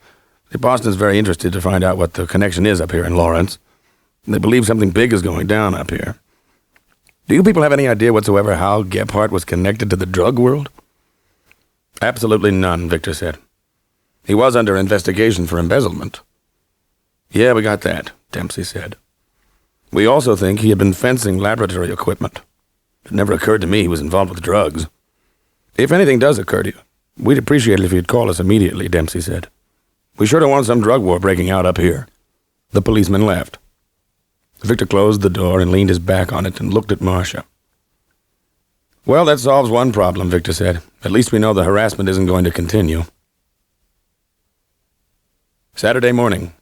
Boston's very interested to find out what the connection is up here in Lawrence. They believe something big is going down up here. Do you people have any idea whatsoever how Gebhardt was connected to the drug world? Absolutely none, Victor said. He was under investigation for embezzlement. Yeah, we got that, Dempsey said. We also think he had been fencing laboratory equipment. It never occurred to me he was involved with drugs. If anything does occur to you, we'd appreciate it if you'd call us immediately, Dempsey said. We sure don't want some drug war breaking out up here. The policeman left. Victor closed the door and leaned his back on it and looked at Marcia. Well, that solves one problem, Victor said. At least we know the harassment isn't going to continue. Saturday morning.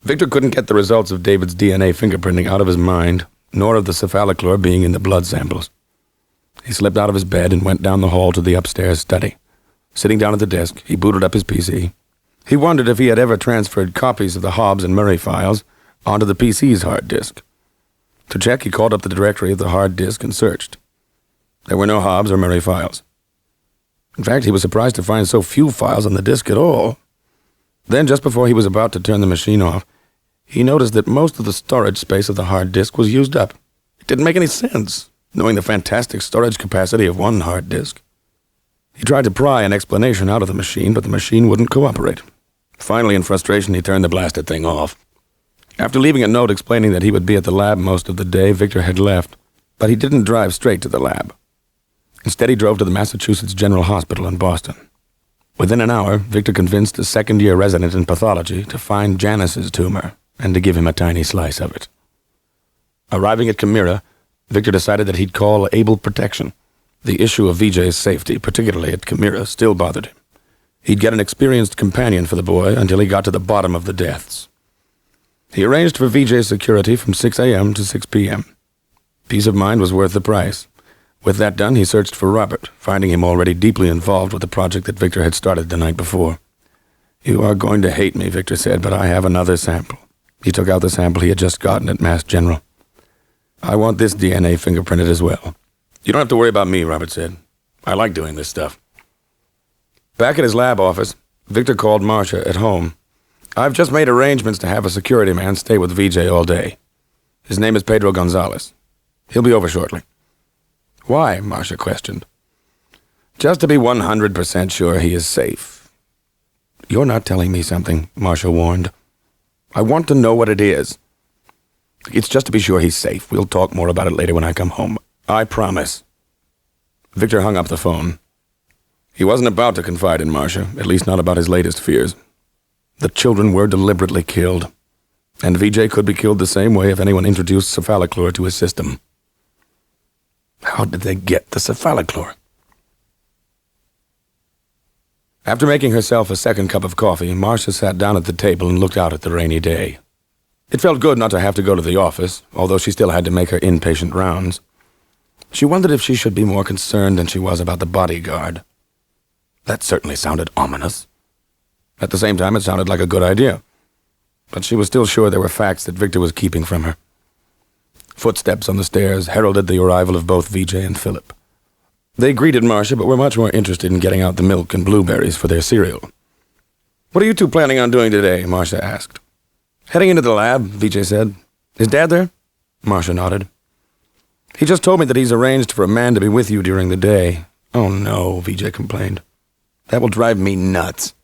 Victor couldn't get the results of David's DNA fingerprinting out of his mind, nor of the cephalochlor being in the blood samples. He slipped out of his bed and went down the hall to the upstairs study. Sitting down at the desk, he booted up his PC. He wondered if he had ever transferred copies of the Hobbs and Murray files onto the PC's hard disk. To check, he called up the directory of the hard disk and searched. There were no Hobbs or Murray files. In fact, he was surprised to find so few files on the disk at all. Then, just before he was about to turn the machine off, he noticed that most of the storage space of the hard disk was used up. It didn't make any sense, knowing the fantastic storage capacity of one hard disk. He tried to pry an explanation out of the machine, but the machine wouldn't cooperate. Finally, in frustration, he turned the blasted thing off. After leaving a note explaining that he would be at the lab most of the day, Victor had left, but he didn't drive straight to the lab. Instead, he drove to the Massachusetts General Hospital in Boston. Within an hour, Victor convinced a second-year resident in pathology to find Janice's tumor and to give him a tiny slice of it. Arriving at Chimera, Victor decided that he'd call Able Protection. The issue of VJ's safety, particularly at Chimera, still bothered him. He'd get an experienced companion for the boy until he got to the bottom of the deaths. He arranged for VJ's security from 6 a.m. to 6 p.m. Peace of mind was worth the price. With that done, he searched for Robert, finding him already deeply involved with the project that Victor had started the night before. "You are going to hate me," Victor said, "but I have another sample." He took out the sample he had just gotten at Mass General. "I want this DNA fingerprinted as well." "You don't have to worry about me," Robert said. "I like doing this stuff." Back at his lab office, Victor called Marcia at home. "I've just made arrangements to have a security man stay with VJ all day. His name is Pedro Gonzalez. He'll be over shortly." "Why?" Marcia questioned. "Just to be 100% sure he is safe." "You're not telling me something," Marcia warned. "I want to know what it is." "It's just to be sure he's safe. We'll talk more about it later when I come home. I promise." Victor hung up the phone. He wasn't about to confide in Marcia, at least not about his latest fears. The children were deliberately killed, and VJ could be killed the same way if anyone introduced cephalochlor to his system. How did they get the cephalochlor? After making herself a second cup of coffee, Marcia sat down at the table and looked out at the rainy day. It felt good not to have to go to the office, although she still had to make her inpatient rounds. She wondered if she should be more concerned than she was about the bodyguard. That certainly sounded ominous. At the same time, it sounded like a good idea. But she was still sure there were facts that Victor was keeping from her. Footsteps on the stairs heralded the arrival of both VJ and Philip. They greeted Marcia, but were much more interested in getting out the milk and blueberries for their cereal. "What are you two planning on doing today?" Marcia asked. "Heading into the lab," VJ said. "Is Dad there?" Marcia nodded. "He just told me that he's arranged for a man to be with you during the day." "Oh no," VJ complained. "That will drive me nuts."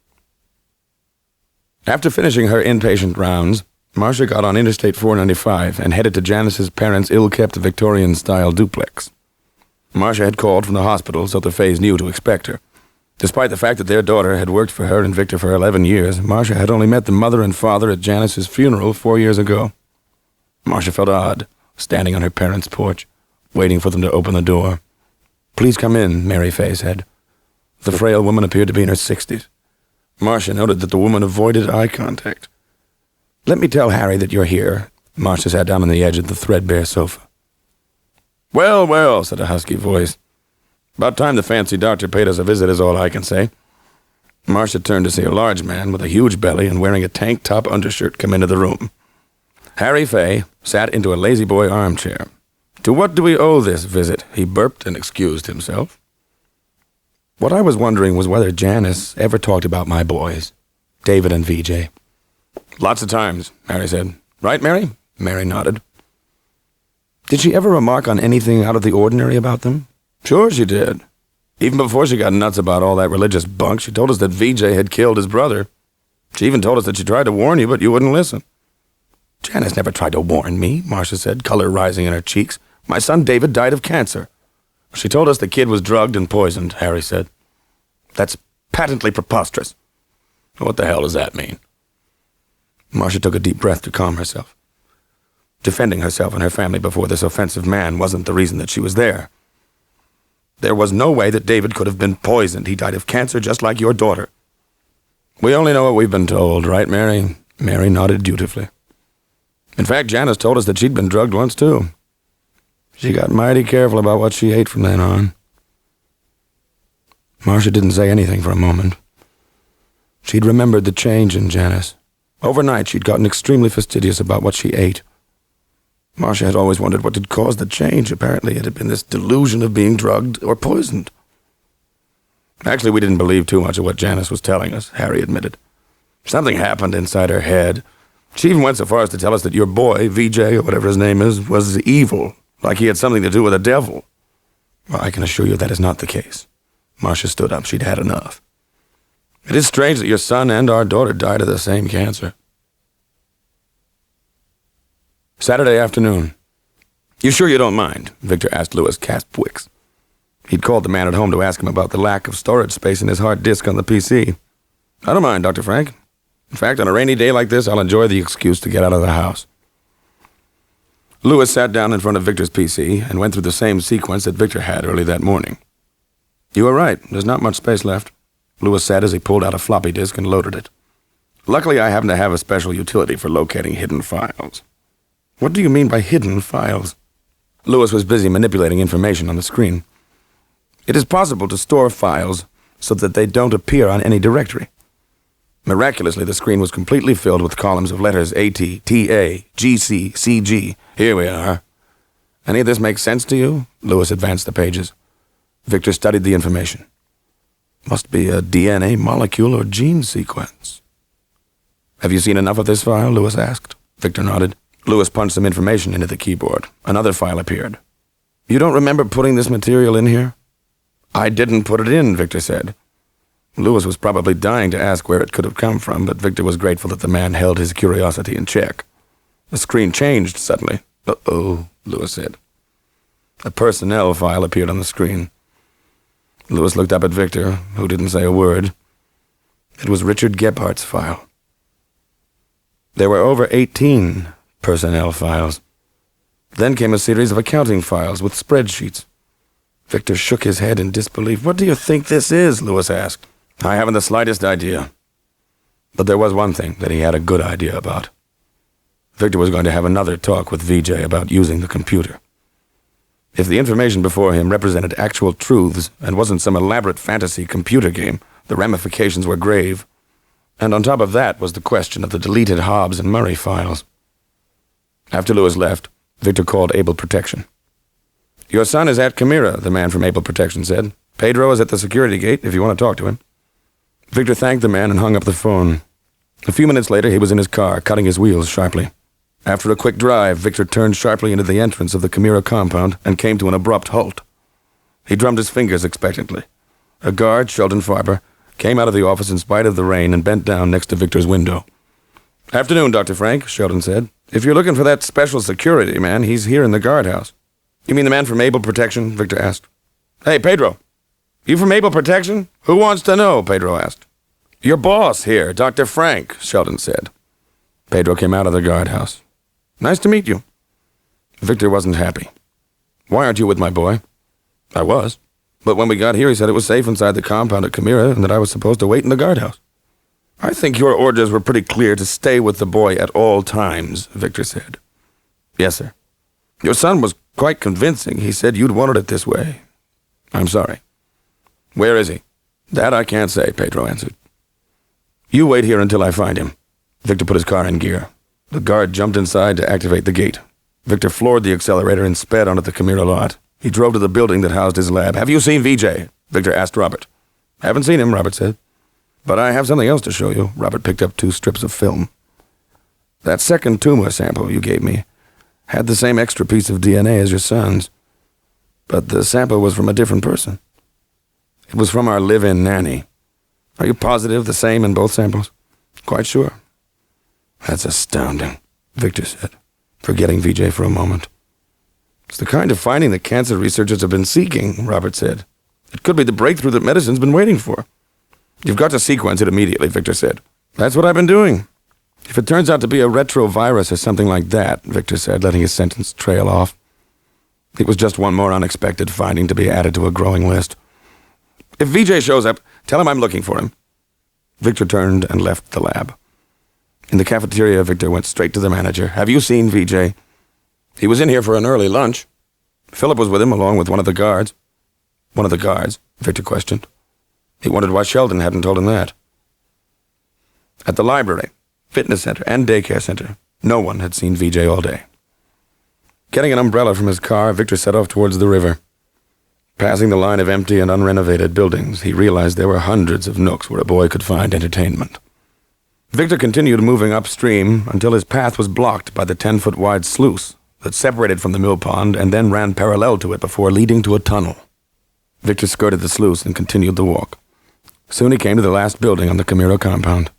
After finishing her inpatient rounds, Marcia got on Interstate 495 and headed to Janice's parents' ill-kept Victorian-style duplex. Marcia had called from the hospital, so the Fays knew to expect her. Despite the fact that their daughter had worked for her and Victor for 11 years, Marcia had only met the mother and father at Janice's funeral 4 years ago. Marcia felt odd, standing on her parents' porch, waiting for them to open the door. "Please come in," Mary Fay said. The frail woman appeared to be in her 60s. Marcia noted that the woman avoided eye contact. "Let me tell Harry that you're here." Marcia sat down on the edge of the threadbare sofa. "Well, well," said a husky voice. "About time the fancy doctor paid us a visit is all I can say." Marcia turned to see a large man with a huge belly and wearing a tank-top undershirt come into the room. Harry Fay sat into a lazy-boy armchair. "To what do we owe this visit?" He burped and excused himself. "What I was wondering was whether Janice ever talked about my boys, David and VJ." "Lots of times," Harry said. "Right, Mary?" Mary nodded. "Did she ever remark on anything out of the ordinary about them?" "Sure she did. Even before she got nuts about all that religious bunk, she told us that VJ had killed his brother. She even told us that she tried to warn you, but you wouldn't listen." "Janice never tried to warn me," Marcia said, color rising in her cheeks. "My son David died of cancer." "She told us the kid was drugged and poisoned," Harry said. "That's patently preposterous." "What the hell does that mean?" Marcia took a deep breath to calm herself. Defending herself and her family before this offensive man wasn't the reason that she was there. There was no way that David could have been poisoned. He died of cancer just like your daughter. "We only know what we've been told, right, Mary?" Mary nodded dutifully. "In fact, Janice told us that she'd been drugged once, too. She got mighty careful about what she ate from then on." Marcia didn't say anything for a moment. She'd remembered the change in Janice. Overnight, she'd gotten extremely fastidious about what she ate. Marcia had always wondered what had caused the change. Apparently, it had been this delusion of being drugged or poisoned. "Actually, we didn't believe too much of what Janice was telling us," Harry admitted. "Something happened inside her head. She even went so far as to tell us that your boy, VJ, or whatever his name is, was evil, like he had something to do with the devil." "Well, I can assure you that is not the case." Marcia stood up. She'd had enough. "It is strange that your son and our daughter died of the same cancer." Saturday afternoon. "You sure you don't mind?" Victor asked Louis Caspwicks. He'd called the man at home to ask him about the lack of storage space in his hard disk on the PC. "I don't mind, Dr. Frank. In fact, on a rainy day like this, I'll enjoy the excuse to get out of the house." Lewis sat down in front of Victor's PC and went through the same sequence that Victor had early that morning. "You were right. There's not much space left," Lewis said as he pulled out a floppy disk and loaded it. "Luckily, I happen to have a special utility for locating hidden files." "What do you mean by hidden files?" Lewis was busy manipulating information on the screen. "It is possible to store files so that they don't appear on any directory." Miraculously, the screen was completely filled with columns of letters AT, TA, GC, CG. "Here we are." "Any of this make sense to you?" Lewis advanced the pages. Victor studied the information. "Must be a DNA molecule or gene sequence." "Have you seen enough of this file?" Lewis asked. Victor nodded. Lewis punched some information into the keyboard. Another file appeared. "You don't remember putting this material in here?" "I didn't put it in," Victor said. Lewis was probably dying to ask where it could have come from, but Victor was grateful that the man held his curiosity in check. The screen changed suddenly. "Uh-oh," Lewis said. A personnel file appeared on the screen. Lewis looked up at Victor, who didn't say a word. It was Richard Gephardt's file. There were over 18 personnel files. Then came a series of accounting files with spreadsheets. Victor shook his head in disbelief. "What do you think this is?" Lewis asked. "I haven't the slightest idea." But there was one thing that he had a good idea about. Victor was going to have another talk with VJ about using the computer. If the information before him represented actual truths and wasn't some elaborate fantasy computer game, the ramifications were grave. And on top of that was the question of the deleted Hobbs and Murray files. After Lewis left, Victor called Able Protection. "Your son is at Chimera," the man from Able Protection said. "Pedro is at the security gate if you want to talk to him." Victor thanked the man and hung up the phone. A few minutes later, he was in his car, cutting his wheels sharply. After a quick drive, Victor turned sharply into the entrance of the Chimera compound and came to an abrupt halt. He drummed his fingers expectantly. A guard, Sheldon Farber, came out of the office in spite of the rain and bent down next to Victor's window. "Afternoon, Dr. Frank," Sheldon said. "If you're looking for that special security man, he's here in the guardhouse." "You mean the man from Able Protection?" Victor asked. "Hey, Pedro. You from Able Protection? Who wants to know?" Pedro asked. "Your boss here, Dr. Frank," Sheldon said. Pedro came out of the guardhouse. "Nice to meet you." Victor wasn't happy. "Why aren't you with my boy?" "I was. But when we got here, he said it was safe inside the compound at Chimera and that I was supposed to wait in the guardhouse." "I think your orders were pretty clear to stay with the boy at all times," Victor said. "Yes, sir. Your son was quite convincing. He said you'd wanted it this way." "I'm sorry." "Where is he?" "That I can't say," Pedro answered. "You wait here until I find him." Victor put his car in gear. The guard jumped inside to activate the gate. Victor floored the accelerator and sped onto the Chimera lot. He drove to the building that housed his lab. "Have you seen VJ?" Victor asked Robert. "Haven't seen him," Robert said. "But I have something else to show you." Robert picked up 2 strips of film. "That second tumor sample you gave me had the same extra piece of DNA as your son's, but the sample was from a different person. It was from our live-in nanny. Are you positive the same in both samples?" "Quite sure." "That's astounding," Victor said, forgetting VJ for a moment. "It's the kind of finding that cancer researchers have been seeking," Robert said. "It could be the breakthrough that medicine's been waiting for." "You've got to sequence it immediately," Victor said. "That's what I've been doing." "If it turns out to be a retrovirus or something like that," Victor said, letting his sentence trail off. It was just one more unexpected finding to be added to a growing list. "If VJ shows up, tell him I'm looking for him." Victor turned and left the lab. In the cafeteria, Victor went straight to the manager. "Have you seen VJ?" "He was in here for an early lunch. Philip was with him along with one of the guards." "One of the guards?" Victor questioned. He wondered why Sheldon hadn't told him that. At the library, fitness center, and daycare center, no one had seen VJ all day. Getting an umbrella from his car, Victor set off towards the river. Passing the line of empty and unrenovated buildings, he realized there were hundreds of nooks where a boy could find entertainment. Victor continued moving upstream until his path was blocked by the 10-foot-wide sluice that separated from the mill pond and then ran parallel to it before leading to a tunnel. Victor skirted the sluice and continued the walk. Soon he came to the last building on the Chimera compound.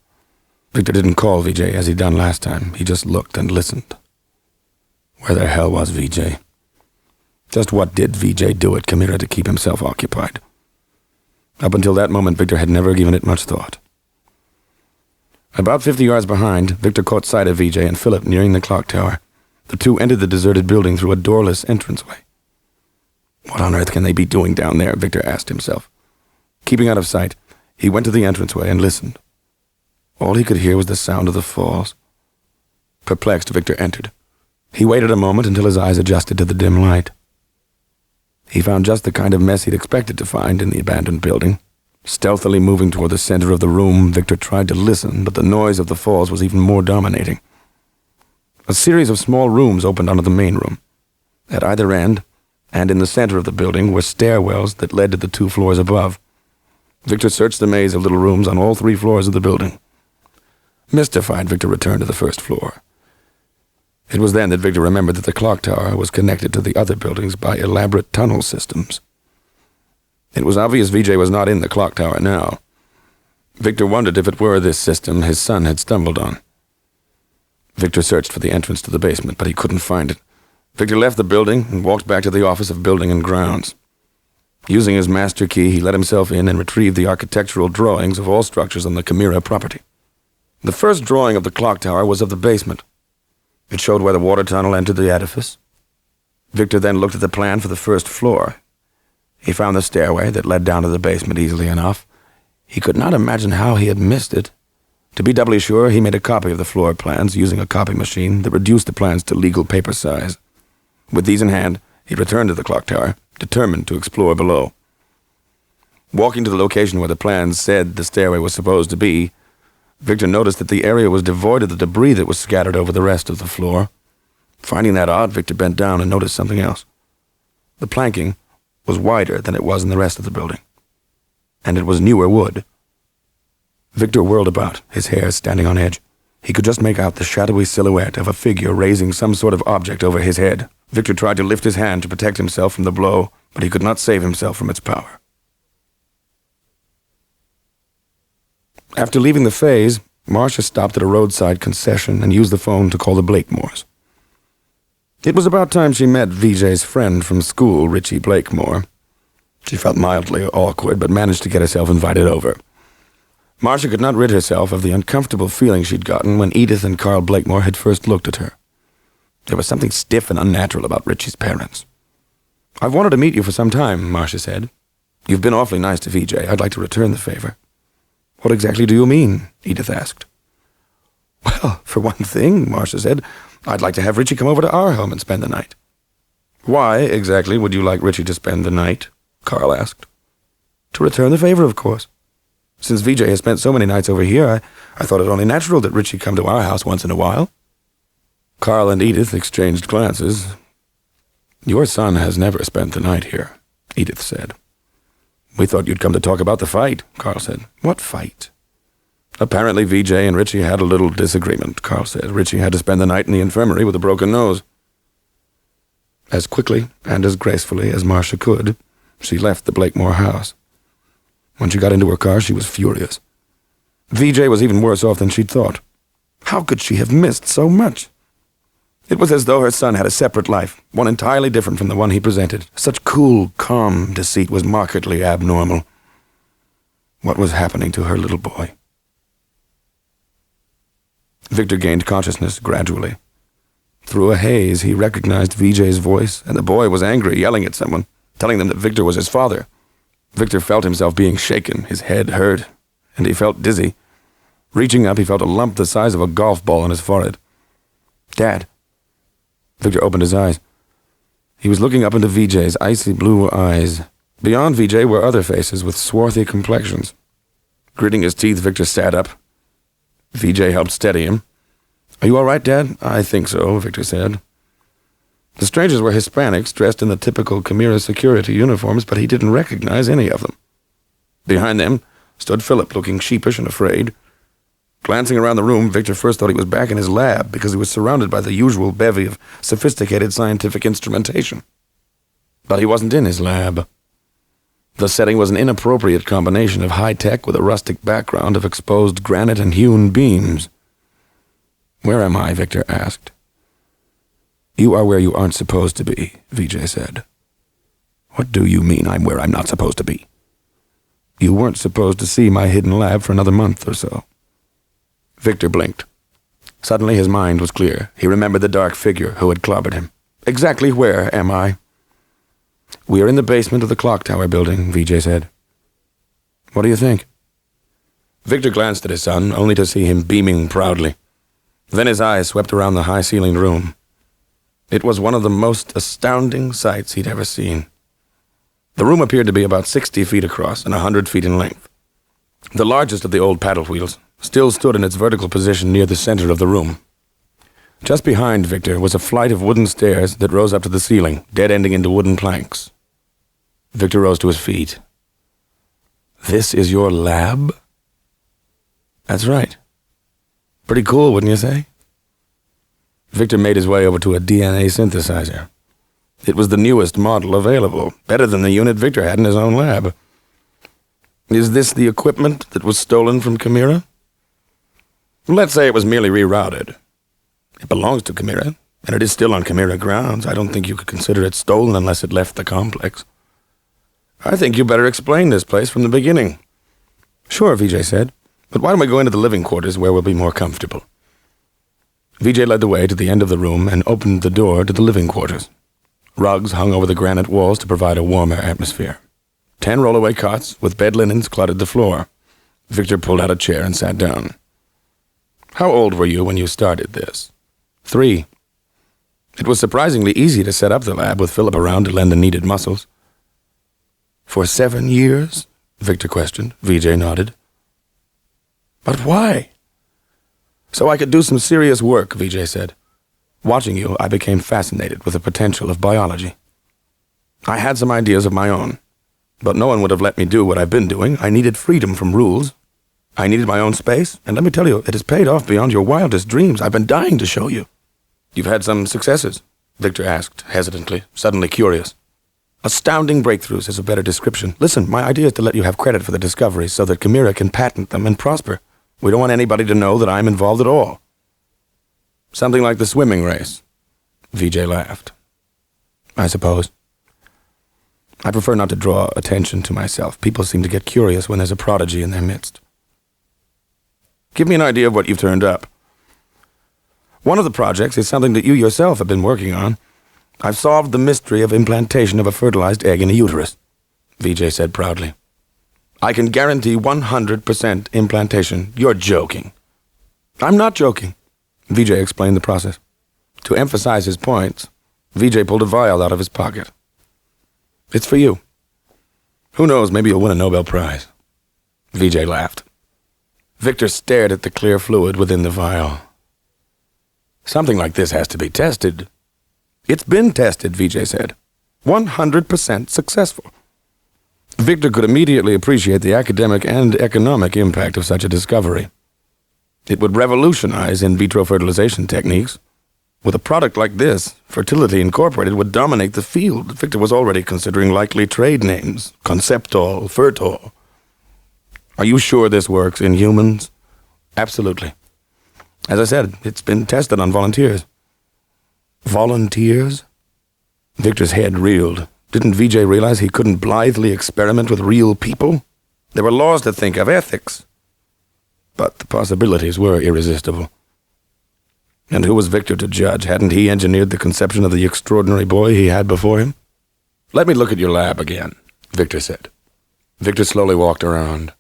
Victor didn't call VJ as he'd done last time. He just looked and listened. Where the hell was VJ? Just what did VJ do at Chimera to keep himself occupied? Up until that moment, Victor had never given it much thought. About 50 yards behind, Victor caught sight of VJ and Philip nearing the clock tower. The two entered the deserted building through a doorless entranceway. What on earth can they be doing down there? Victor asked himself. Keeping out of sight, he went to the entranceway and listened. All he could hear was the sound of the falls. Perplexed, Victor entered. He waited a moment until his eyes adjusted to the dim light. He found just the kind of mess he'd expected to find in the abandoned building. Stealthily moving toward the center of the room, Victor tried to listen, but the noise of the falls was even more dominating. A series of small rooms opened onto the main room. At either end, and in the center of the building, were stairwells that led to the 2 floors above. Victor searched the maze of little rooms on all 3 floors of the building. Mystified, Victor returned to the first floor. It was then that Victor remembered that the clock tower was connected to the other buildings by elaborate tunnel systems. It was obvious VJ was not in the clock tower now. Victor wondered if it were this system his son had stumbled on. Victor searched for the entrance to the basement, but he couldn't find it. Victor left the building and walked back to the Office of Building and Grounds. Using his master key, he let himself in and retrieved the architectural drawings of all structures on the Chimera property. The first drawing of the clock tower was of the basement. It showed where the water tunnel entered the edifice. Victor then looked at the plan for the first floor. He found the stairway that led down to the basement easily enough. He could not imagine how he had missed it. To be doubly sure, he made a copy of the floor plans using a copy machine that reduced the plans to legal paper size. With these in hand, he returned to the clock tower, determined to explore below. Walking to the location where the plans said the stairway was supposed to be, Victor noticed that the area was devoid of the debris that was scattered over the rest of the floor. Finding that odd, Victor bent down and noticed something else. The planking was wider than it was in the rest of the building, and it was newer wood. Victor whirled about, his hair standing on edge. He could just make out the shadowy silhouette of a figure raising some sort of object over his head. Victor tried to lift his hand to protect himself from the blow, but he could not save himself from its power. After leaving the phase, Marcia stopped at a roadside concession and used the phone to call the Blakemores. It was about time she met VJ's friend from school, Richie Blakemore. She felt mildly awkward, but managed to get herself invited over. Marcia could not rid herself of the uncomfortable feeling she'd gotten when Edith and Carl Blakemore had first looked at her. There was something stiff and unnatural about Richie's parents. "I've wanted to meet you for some time," Marcia said. "You've been awfully nice to VJ. I'd like to return the favor." "What exactly do you mean?" Edith asked. "Well, for one thing," Marcia said, "I'd like to have Richie come over to our home and spend the night." "Why, exactly, would you like Richie to spend the night?" Carl asked. "To return the favor, of course. Since VJ has spent so many nights over here, I thought it only natural that Richie come to our house once in a while." Carl and Edith exchanged glances. "Your son has never spent the night here," Edith said. "We thought you'd come to talk about the fight," Carl said. "What fight?" "Apparently VJ and Richie had a little disagreement," Carl said. "Richie had to spend the night in the infirmary with a broken nose." As quickly and as gracefully as Marcia could, she left the Blakemore house. When she got into her car, she was furious. VJ was even worse off than she'd thought. How could she have missed so much? It was as though her son had a separate life, one entirely different from the one he presented. Such cool, calm deceit was markedly abnormal. What was happening to her little boy? Victor gained consciousness gradually. Through a haze, he recognized VJ's voice, and the boy was angry, yelling at someone, telling them that Victor was his father. Victor felt himself being shaken, his head hurt, and he felt dizzy. Reaching up, he felt a lump the size of a golf ball on his forehead. "Dad." Victor opened his eyes. He was looking up into VJ's icy blue eyes. Beyond VJ were other faces with swarthy complexions. Gritting his teeth, Victor sat up. VJ helped steady him. "Are you all right, Dad?" "I think so," Victor said. The strangers were Hispanics dressed in the typical Chimera security uniforms, but he didn't recognize any of them. Behind them stood Philip, looking sheepish and afraid. Glancing around the room, Victor first thought he was back in his lab because he was surrounded by the usual bevy of sophisticated scientific instrumentation. But he wasn't in his lab. The setting was an inappropriate combination of high-tech with a rustic background of exposed granite and hewn beams. "Where am I?" Victor asked. "You are where you aren't supposed to be," VJ said. "What do you mean I'm where I'm not supposed to be?" "You weren't supposed to see my hidden lab for another month or so." Victor blinked. Suddenly his mind was clear. He remembered the dark figure who had clobbered him. Exactly where am I? We are in the basement of the clock tower building, VJ said. What do you think? Victor glanced at his son, only to see him beaming proudly. Then his eyes swept around the high-ceilinged room. It was one of the most astounding sights he'd ever seen. The room appeared to be about 60 feet across and 100 feet in length. The largest of the old paddle wheels still stood in its vertical position near the center of the room. Just behind Victor was a flight of wooden stairs that rose up to the ceiling, dead-ending into wooden planks. Victor rose to his feet. This is your lab? That's right. Pretty cool, wouldn't you say? Victor made his way over to a DNA synthesizer. It was the newest model available, better than the unit Victor had in his own lab. Is this the equipment that was stolen from Chimera? Let's say it was merely rerouted. It belongs to Chimera, and it is still on Chimera grounds. I don't think you could consider it stolen unless it left the complex. I think you better explain this place from the beginning. Sure, VJ said, but why don't we go into the living quarters where we'll be more comfortable? VJ led the way to the end of the room and opened the door to the living quarters. Rugs hung over the granite walls to provide a warmer atmosphere. 10 rollaway cots with bed linens cluttered the floor. Victor pulled out a chair and sat down. How old were you when you started this? 3. It was surprisingly easy to set up the lab with Philip around to lend the needed muscles. For 7 years? Victor questioned. VJ nodded. But why? So I could do some serious work, VJ said. Watching you, I became fascinated with the potential of biology. I had some ideas of my own, but no one would have let me do what I've been doing. I needed freedom from rules. I needed my own space, and let me tell you, it has paid off beyond your wildest dreams. I've been dying to show you. You've had some successes, Victor asked, hesitantly, suddenly curious. Astounding breakthroughs is a better description. Listen, my idea is to let you have credit for the discoveries so that Chimera can patent them and prosper. We don't want anybody to know that I'm involved at all. Something like the swimming race. VJ laughed. I suppose. I prefer not to draw attention to myself. People seem to get curious when there's a prodigy in their midst. Give me an idea of what you've turned up. One of the projects is something that you yourself have been working on. I've solved the mystery of implantation of a fertilized egg in a uterus, VJ said proudly. I can guarantee 100% implantation. You're joking. I'm not joking, VJ explained the process. To emphasize his points, VJ pulled a vial out of his pocket. It's for you. Who knows, maybe you'll win a Nobel Prize. VJ laughed. Victor stared at the clear fluid within the vial. Something like this has to be tested. It's been tested, VJ said. 100% successful. Victor could immediately appreciate the academic and economic impact of such a discovery. It would revolutionize in vitro fertilization techniques. With a product like this, Fertility Incorporated would dominate the field. Victor was already considering likely trade names. Conceptol, Fertol. Are you sure this works in humans? Absolutely. As I said, it's been tested on volunteers. Volunteers? Victor's head reeled. Didn't VJ realize he couldn't blithely experiment with real people? There were laws to think of, ethics. But the possibilities were irresistible. And who was Victor to judge? Hadn't he engineered the conception of the extraordinary boy he had before him? Let me look at your lab again, Victor said. Victor slowly walked around.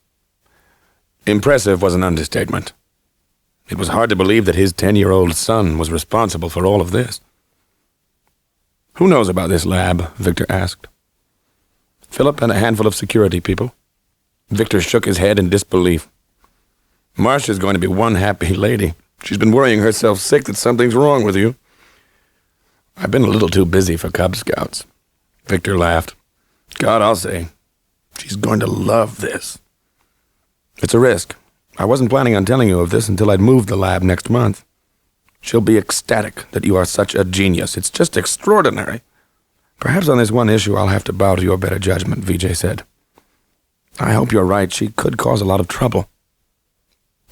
Impressive was an understatement. It was hard to believe that his 10-year-old son was responsible for all of this. Who knows about this lab? Victor asked. Philip and a handful of security people. Victor shook his head in disbelief. Marcia's going to be one happy lady. She's been worrying herself sick that something's wrong with you. I've been a little too busy for Cub Scouts. Victor laughed. God, I'll say, she's going to love this. It's a risk. I wasn't planning on telling you of this until I'd moved the lab next month. She'll be ecstatic that you are such a genius. It's just extraordinary. Perhaps on this one issue I'll have to bow to your better judgment, VJ said. I hope you're right. She could cause a lot of trouble.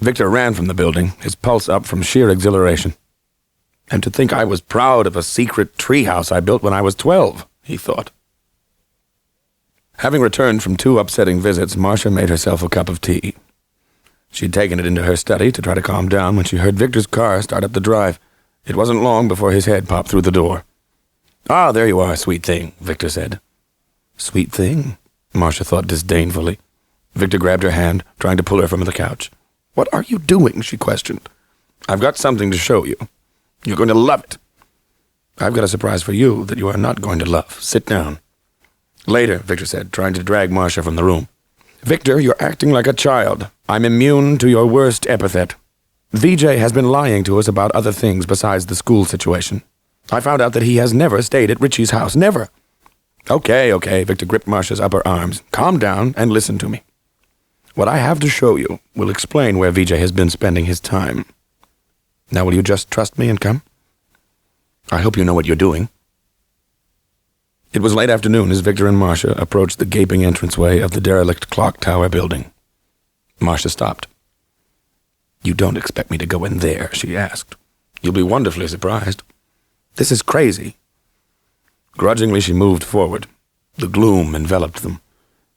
Victor ran from the building, his pulse up from sheer exhilaration. And to think I was proud of a secret treehouse I built when I was 12, he thought. Having returned from 2 upsetting visits, Marcia made herself a cup of tea. She'd taken it into her study to try to calm down when she heard Victor's car start up the drive. It wasn't long before his head popped through the door. "Ah, there you are, sweet thing," Victor said. "Sweet thing?" Marcia thought disdainfully. Victor grabbed her hand, trying to pull her from the couch. "What are you doing?" she questioned. "I've got something to show you. You're going to love it." "I've got a surprise for you that you are not going to love. Sit down." "Later," Victor said, trying to drag Marcia from the room. "Victor, you're acting like a child. I'm immune to your worst epithet. VJ has been lying to us about other things besides the school situation. I found out that he has never stayed at Richie's house. Never." Okay, Victor gripped Marcia's upper arms. "Calm down and listen to me. What I have to show you will explain where VJ has been spending his time. Now will you just trust me and come? I hope you know what you're doing." It was late afternoon as Victor and Marcia approached the gaping entranceway of the derelict clock tower building. Marcia stopped. "You don't expect me to go in there?" she asked. "You'll be wonderfully surprised. This is crazy." Grudgingly, she moved forward. The gloom enveloped them.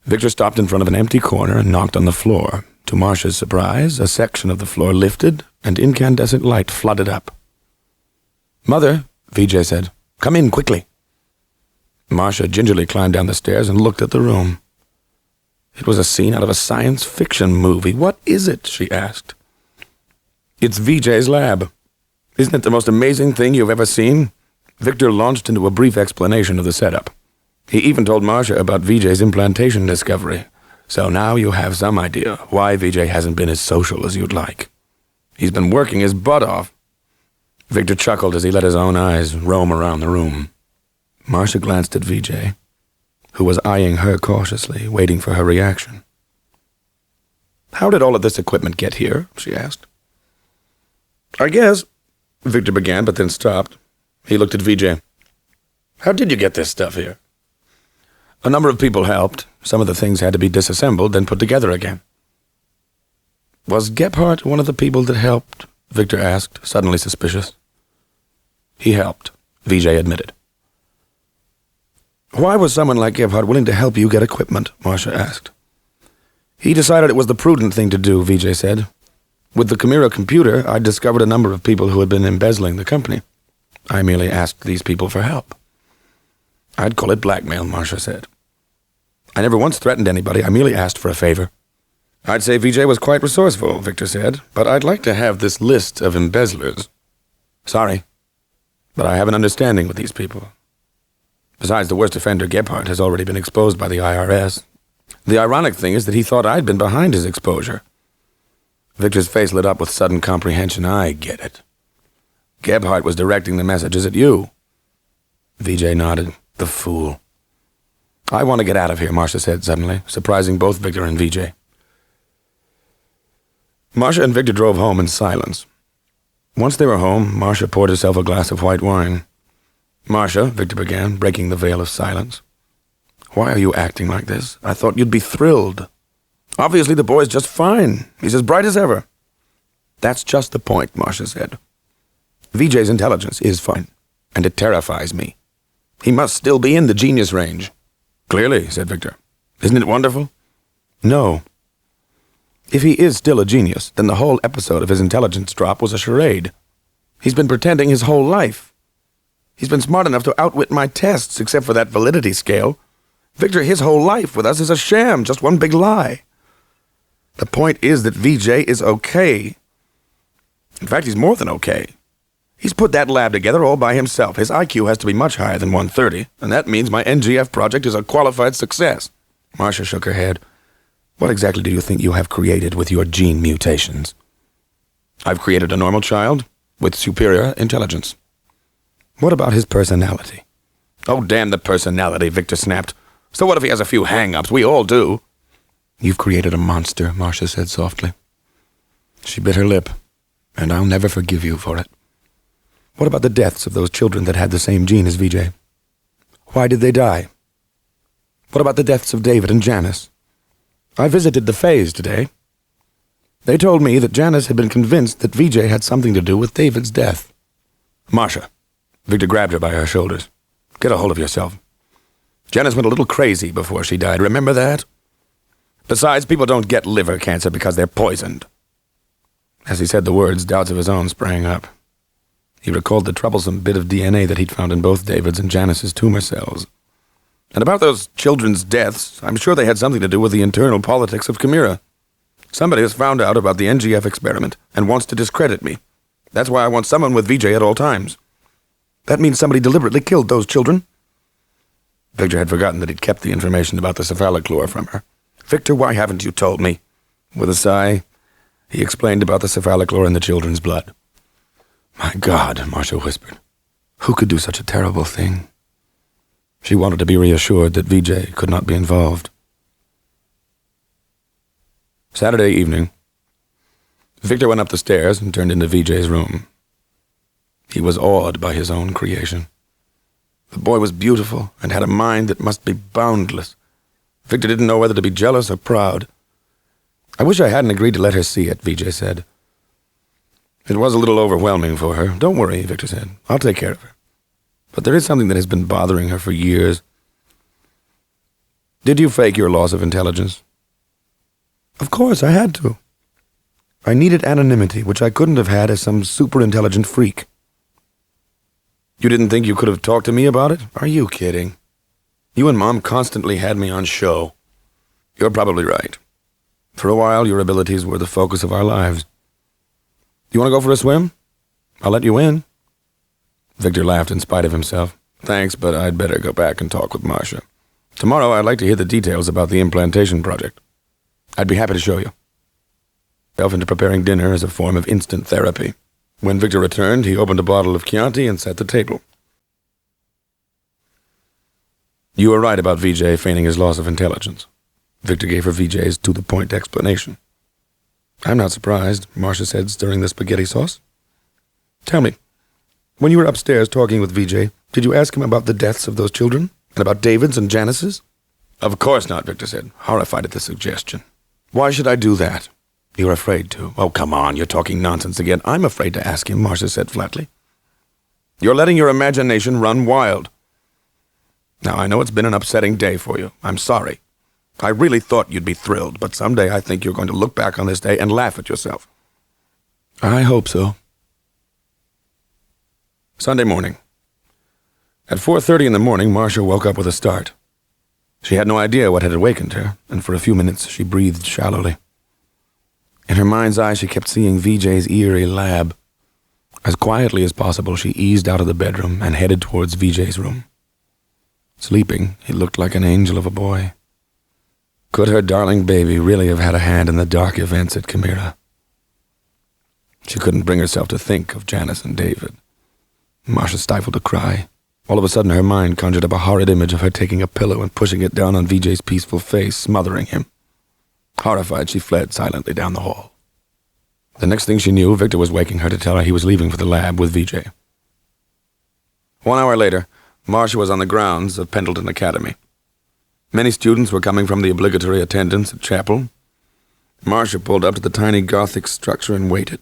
Victor stopped in front of an empty corner and knocked on the floor. To Marcia's surprise, a section of the floor lifted and incandescent light flooded up. "Mother," VJ said, "come in quickly." Marcia gingerly climbed down the stairs and looked at the room. It was a scene out of a science fiction movie. "What is it?" she asked. "It's VJ's lab. Isn't it the most amazing thing you've ever seen?" Victor launched into a brief explanation of the setup. He even told Marcia about VJ's implantation discovery. "So now you have some idea why VJ hasn't been as social as you'd like. He's been working his butt off." Victor chuckled as he let his own eyes roam around the room. Marcia glanced at VJ, who was eyeing her cautiously, waiting for her reaction. "How did all of this equipment get here?" she asked. "I guess," Victor began, but then stopped. He looked at VJ. "How did you get this stuff here?" "A number of people helped. Some of the things had to be disassembled, then put together again." "Was Gebhardt one of the people that helped?" Victor asked, suddenly suspicious. "He helped," VJ admitted. "Why was someone like Gebhardt willing to help you get equipment?" Marcia asked. "He decided it was the prudent thing to do," VJ said. "With the Chimera computer, I discovered a number of people who had been embezzling the company. I merely asked these people for help." "I'd call it blackmail," Marcia said. "I never once threatened anybody. I merely asked for a favor." "I'd say VJ was quite resourceful," Victor said, "but I'd like to have this list of embezzlers." "Sorry, but I have an understanding with these people. Besides, the worst offender, Gebhardt, has already been exposed by the IRS. The ironic thing is that he thought I'd been behind his exposure." Victor's face lit up with sudden comprehension. "I get it. Gebhardt was directing the messages at you." VJ nodded. "The fool." "I want to get out of here," Marcia said suddenly, surprising both Victor and VJ. Marcia and Victor drove home in silence. Once they were home, Marcia poured herself a glass of white wine. "Marcia," Victor began, breaking the veil of silence. "Why are you acting like this? I thought you'd be thrilled. Obviously the boy's just fine. He's as bright as ever." "That's just the point," Marcia said. "VJ's intelligence is fine, and it terrifies me. He must still be in the genius range." "Clearly," said Victor. "Isn't it wonderful?" "No. If he is still a genius, then the whole episode of his intelligence drop was a charade. He's been pretending his whole life. He's been smart enough to outwit my tests, except for that validity scale. Victor, his whole life with us is a sham, just one big lie. The point is that VJ is okay. In fact, he's more than okay. He's put that lab together all by himself. His IQ has to be much higher than 130, and that means my NGF project is a qualified success." Marcia shook her head. "What exactly do you think you have created with your gene mutations?" "I've created a normal child with superior intelligence." "What about his personality?" "Oh, damn the personality," Victor snapped. "So what if he has a few hang-ups? We all do." "You've created a monster," Marcia said softly. She bit her lip, "and I'll never forgive you for it." "What about the deaths of those children that had the same gene as VJ? Why did they die? What about the deaths of David and Janice? I visited the Fays today. They told me that Janice had been convinced that VJ had something to do with David's death." "Marcia," Victor grabbed her by her shoulders. "Get a hold of yourself. Janice went a little crazy before she died, remember that? Besides, people don't get liver cancer because they're poisoned. As he said the words, doubts of his own sprang up. He recalled the troublesome bit of DNA that he'd found in both David's and Janice's tumor cells. And about those children's deaths, I'm sure they had something to do with the internal politics of Chimera. Somebody has found out about the NGF experiment and wants to discredit me. That's why I want someone with VJ at all times. That means somebody deliberately killed those children. Victor had forgotten that he'd kept the information about the cephalochlore from her. Victor, why haven't you told me? With a sigh, he explained about the cephalochlore in the children's blood. My God, Marcia whispered. Who could do such a terrible thing? She wanted to be reassured that VJ could not be involved. Saturday evening, Victor went up the stairs and turned into VJ's room. He was awed by his own creation. The boy was beautiful and had a mind that must be boundless. Victor didn't know whether to be jealous or proud. I wish I hadn't agreed to let her see it, VJ said. It was a little overwhelming for her. Don't worry, Victor said. I'll take care of her. But there is something that has been bothering her for years. Did you fake your loss of intelligence? Of course, I had to. I needed anonymity, which I couldn't have had as some super-intelligent freak. You didn't think you could have talked to me about it? Are you kidding? You and Mom constantly had me on show. You're probably right. For a while, your abilities were the focus of our lives. You want to go for a swim? I'll let you in. Victor laughed in spite of himself. Thanks, but I'd better go back and talk with Marcia. Tomorrow, I'd like to hear the details about the implantation project. I'd be happy to show you. Delved into preparing dinner as a form of instant therapy. When Victor returned, he opened a bottle of Chianti and set the table. You were right about VJ feigning his loss of intelligence. Victor gave her VJ's to-the-point explanation. I'm not surprised, Marcia said, stirring the spaghetti sauce. Tell me, when you were upstairs talking with VJ, did you ask him about the deaths of those children? And about David's and Janice's? Of course not, Victor said, horrified at the suggestion. Why should I do that? You're afraid to. Oh, come on, you're talking nonsense again. I'm afraid to ask him, Marcia said flatly. You're letting your imagination run wild. Now, I know it's been an upsetting day for you. I'm sorry. I really thought you'd be thrilled, but someday I think you're going to look back on this day and laugh at yourself. I hope so. Sunday morning. At 4:30 in the morning, Marcia woke up with a start. She had no idea what had awakened her, and for a few minutes she breathed shallowly. In her mind's eye, she kept seeing VJ's eerie lab. As quietly as possible, she eased out of the bedroom and headed towards VJ's room. Sleeping, he looked like an angel of a boy. Could her darling baby really have had a hand in the dark events at Chimera? She couldn't bring herself to think of Janice and David. Marcia stifled a cry. All of a sudden, her mind conjured up a horrid image of her taking a pillow and pushing it down on VJ's peaceful face, smothering him. Horrified, she fled silently down the hall. The next thing she knew, Victor was waking her to tell her he was leaving for the lab with VJ. 1 hour later, Marcia was on the grounds of Pendleton Academy. Many students were coming from the obligatory attendance at chapel. Marcia pulled up to the tiny Gothic structure and waited.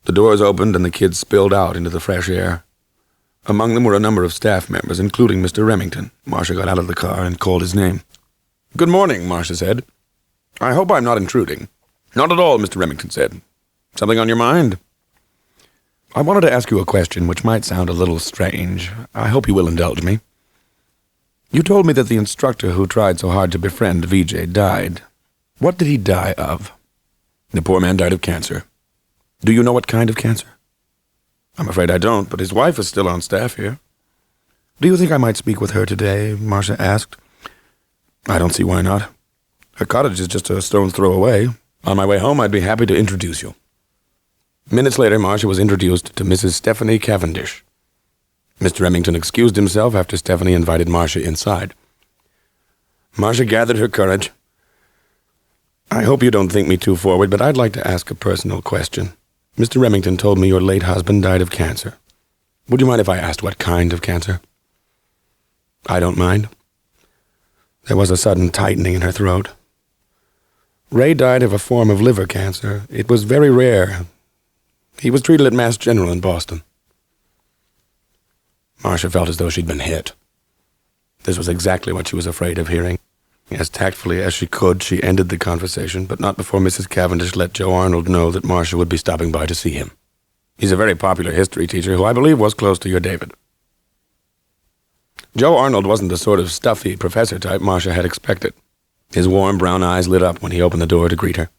The doors opened and the kids spilled out into the fresh air. Among them were a number of staff members, including Mr. Remington. Marcia got out of the car and called his name. Good morning, Marcia said. I hope I'm not intruding. Not at all, Mr. Remington said. Something on your mind? I wanted to ask you a question which might sound a little strange. I hope you will indulge me. You told me that the instructor who tried so hard to befriend VJ died. What did he die of? The poor man died of cancer. Do you know what kind of cancer? I'm afraid I don't, but his wife is still on staff here. Do you think I might speak with her today? Marcia asked. I don't see why not. Her cottage is just a stone's throw away. On my way home, I'd be happy to introduce you. Minutes later, Marcia was introduced to Mrs. Stephanie Cavendish. Mr. Remington excused himself after Stephanie invited Marcia inside. Marcia gathered her courage. I hope you don't think me too forward, but I'd like to ask a personal question. Mr. Remington told me your late husband died of cancer. Would you mind if I asked what kind of cancer? I don't mind. There was a sudden tightening in her throat. Ray died of a form of liver cancer. It was very rare. He was treated at Mass General in Boston. Marcia felt as though she'd been hit. This was exactly what she was afraid of hearing. As tactfully as she could, she ended the conversation, but not before Mrs. Cavendish let Joe Arnold know that Marcia would be stopping by to see him. He's a very popular history teacher who I believe was close to your David. Joe Arnold wasn't the sort of stuffy professor type Marcia had expected. His warm brown eyes lit up when he opened the door to greet her.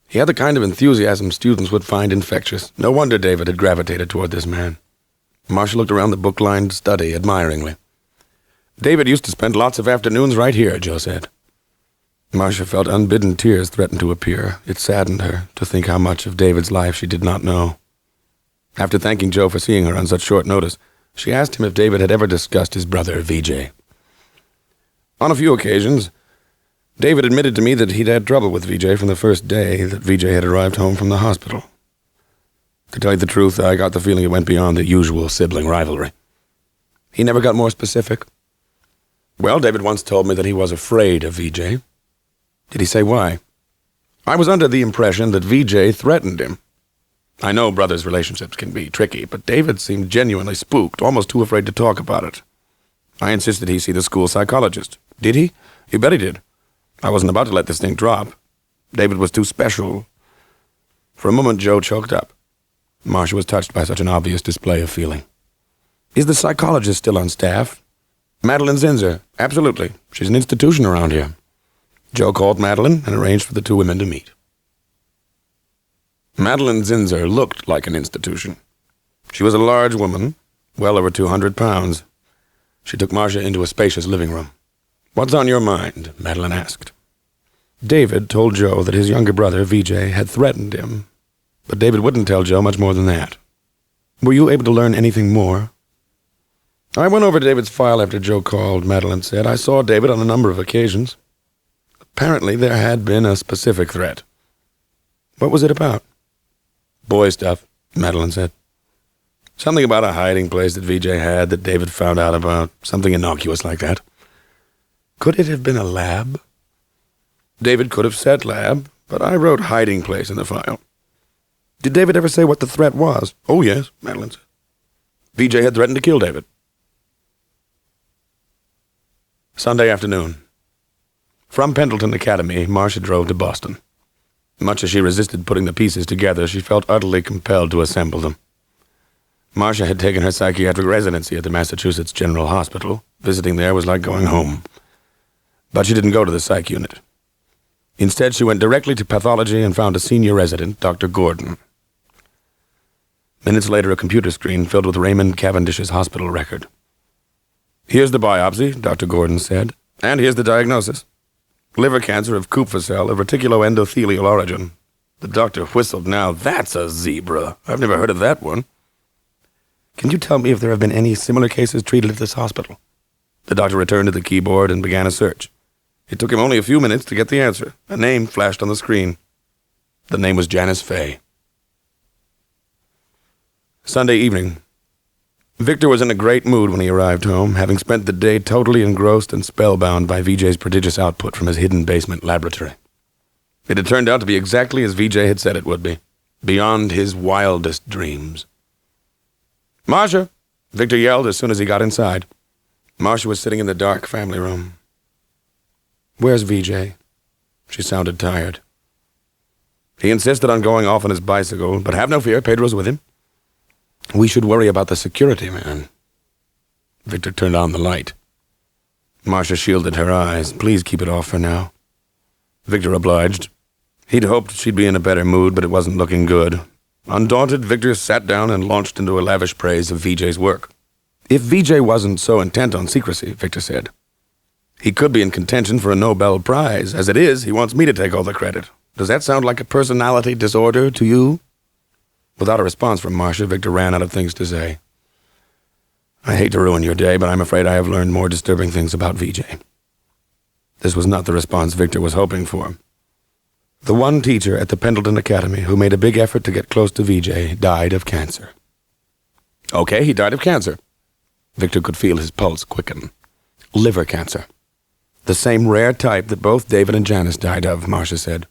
He had the kind of enthusiasm students would find infectious. No wonder David had gravitated toward this man. Marcia looked around the book-lined study admiringly. David used to spend lots of afternoons right here, Joe said. Marcia felt unbidden tears threaten to appear. It saddened her to think how much of David's life she did not know. After thanking Joe for seeing her on such short notice, she asked him if David had ever discussed his brother, VJ. On a few occasions, David admitted to me that he'd had trouble with VJ from the first day that VJ had arrived home from the hospital. To tell you the truth, I got the feeling it went beyond the usual sibling rivalry. He never got more specific. Well, David once told me that he was afraid of VJ. Did he say why? I was under the impression that VJ threatened him. I know brothers' relationships can be tricky, but David seemed genuinely spooked, almost too afraid to talk about it. I insisted he see the school psychologist. Did he? You bet he did. I wasn't about to let this thing drop. David was too special. For a moment, Joe choked up. Marcia was touched by such an obvious display of feeling. Is the psychologist still on staff? Madeline Zinzer. Absolutely. She's an institution around here. Joe called Madeline and arranged for the two women to meet. Madeline Zinzer looked like an institution. She was a large woman, well over 200 pounds. She took Marcia into a spacious living room. "What's on your mind?" Madeline asked. David told Joe that his younger brother, VJ, had threatened him, but David wouldn't tell Joe much more than that. "Were you able to learn anything more?" "I went over David's file after Joe called," Madeline said. "I saw David on a number of occasions. Apparently there had been a specific threat." "What was it about?" "Boy stuff," Madeline said. "Something about a hiding place that VJ had that David found out about. Something innocuous like that." "Could it have been a lab?" "David could have said lab, but I wrote hiding place in the file." "Did David ever say what the threat was?" "Oh, yes," Madeline said. "VJ had threatened to kill David." Sunday afternoon. From Pendleton Academy, Marcia drove to Boston. Much as she resisted putting the pieces together, she felt utterly compelled to assemble them. Marcia had taken her psychiatric residency at the Massachusetts General Hospital. Visiting there was like going home. But she didn't go to the psych unit. Instead, she went directly to pathology and found a senior resident, Dr. Gordon. Minutes later, a computer screen filled with Raymond Cavendish's hospital record. "Here's the biopsy," Dr. Gordon said, "and here's the diagnosis. Liver cancer of Kupffer cell of reticuloendothelial origin." The doctor whistled. "Now that's a zebra. I've never heard of that one." "Can you tell me if there have been any similar cases treated at this hospital?" The doctor returned to the keyboard and began a search. It took him only a few minutes to get the answer. A name flashed on the screen. The name was Janice Fay. Sunday evening. Victor was in a great mood when he arrived home, having spent the day totally engrossed and spellbound by VJ's prodigious output from his hidden basement laboratory. It had turned out to be exactly as VJ had said it would be, beyond his wildest dreams. "Marcia!" Victor yelled as soon as he got inside. Marcia was sitting in the dark family room. "Where's VJ?" She sounded tired. "He insisted on going off on his bicycle, but have no fear, Pedro's with him." "We should worry about the security man." Victor turned on the light. Marcia shielded her eyes. "Please keep it off for now." Victor obliged. He'd hoped she'd be in a better mood, but it wasn't looking good. Undaunted, Victor sat down and launched into a lavish praise of VJ's work. "If VJ wasn't so intent on secrecy," Victor said, "he could be in contention for a Nobel Prize. As it is, he wants me to take all the credit. Does that sound like a personality disorder to you?" Without a response from Marcia, Victor ran out of things to say. "I hate to ruin your day, but I'm afraid I have learned more disturbing things about VJ." This was not the response Victor was hoping for. The one teacher at the Pendleton Academy who made a big effort to get close to VJ died of cancer. Okay, he died of cancer. Victor could feel his pulse quicken. Liver cancer. The same rare type that both David and Janice died of, Marcia said.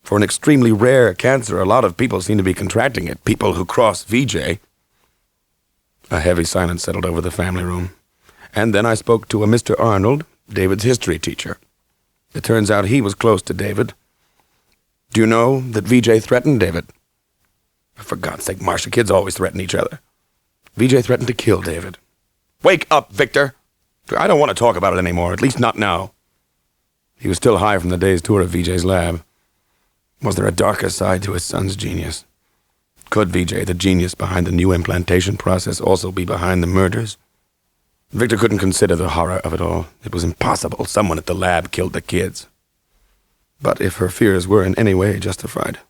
For an extremely rare cancer, a lot of people seem to be contracting it, people who cross VJ. A heavy silence settled over the family room. And then I spoke to a Mr. Arnold, David's history teacher. It turns out he was close to David. Do you know that VJ threatened David? For God's sake, Marcia, kids always threaten each other. VJ threatened to kill David. Wake up, Victor! I don't want to talk about it anymore, at least not now. He was still high from the day's tour of VJ's lab. Was there a darker side to his son's genius? Could VJ, the genius behind the new implantation process, also be behind the murders? Victor couldn't consider the horror of it all. It was impossible. Someone at the lab killed the kids. But if her fears were in any way justified,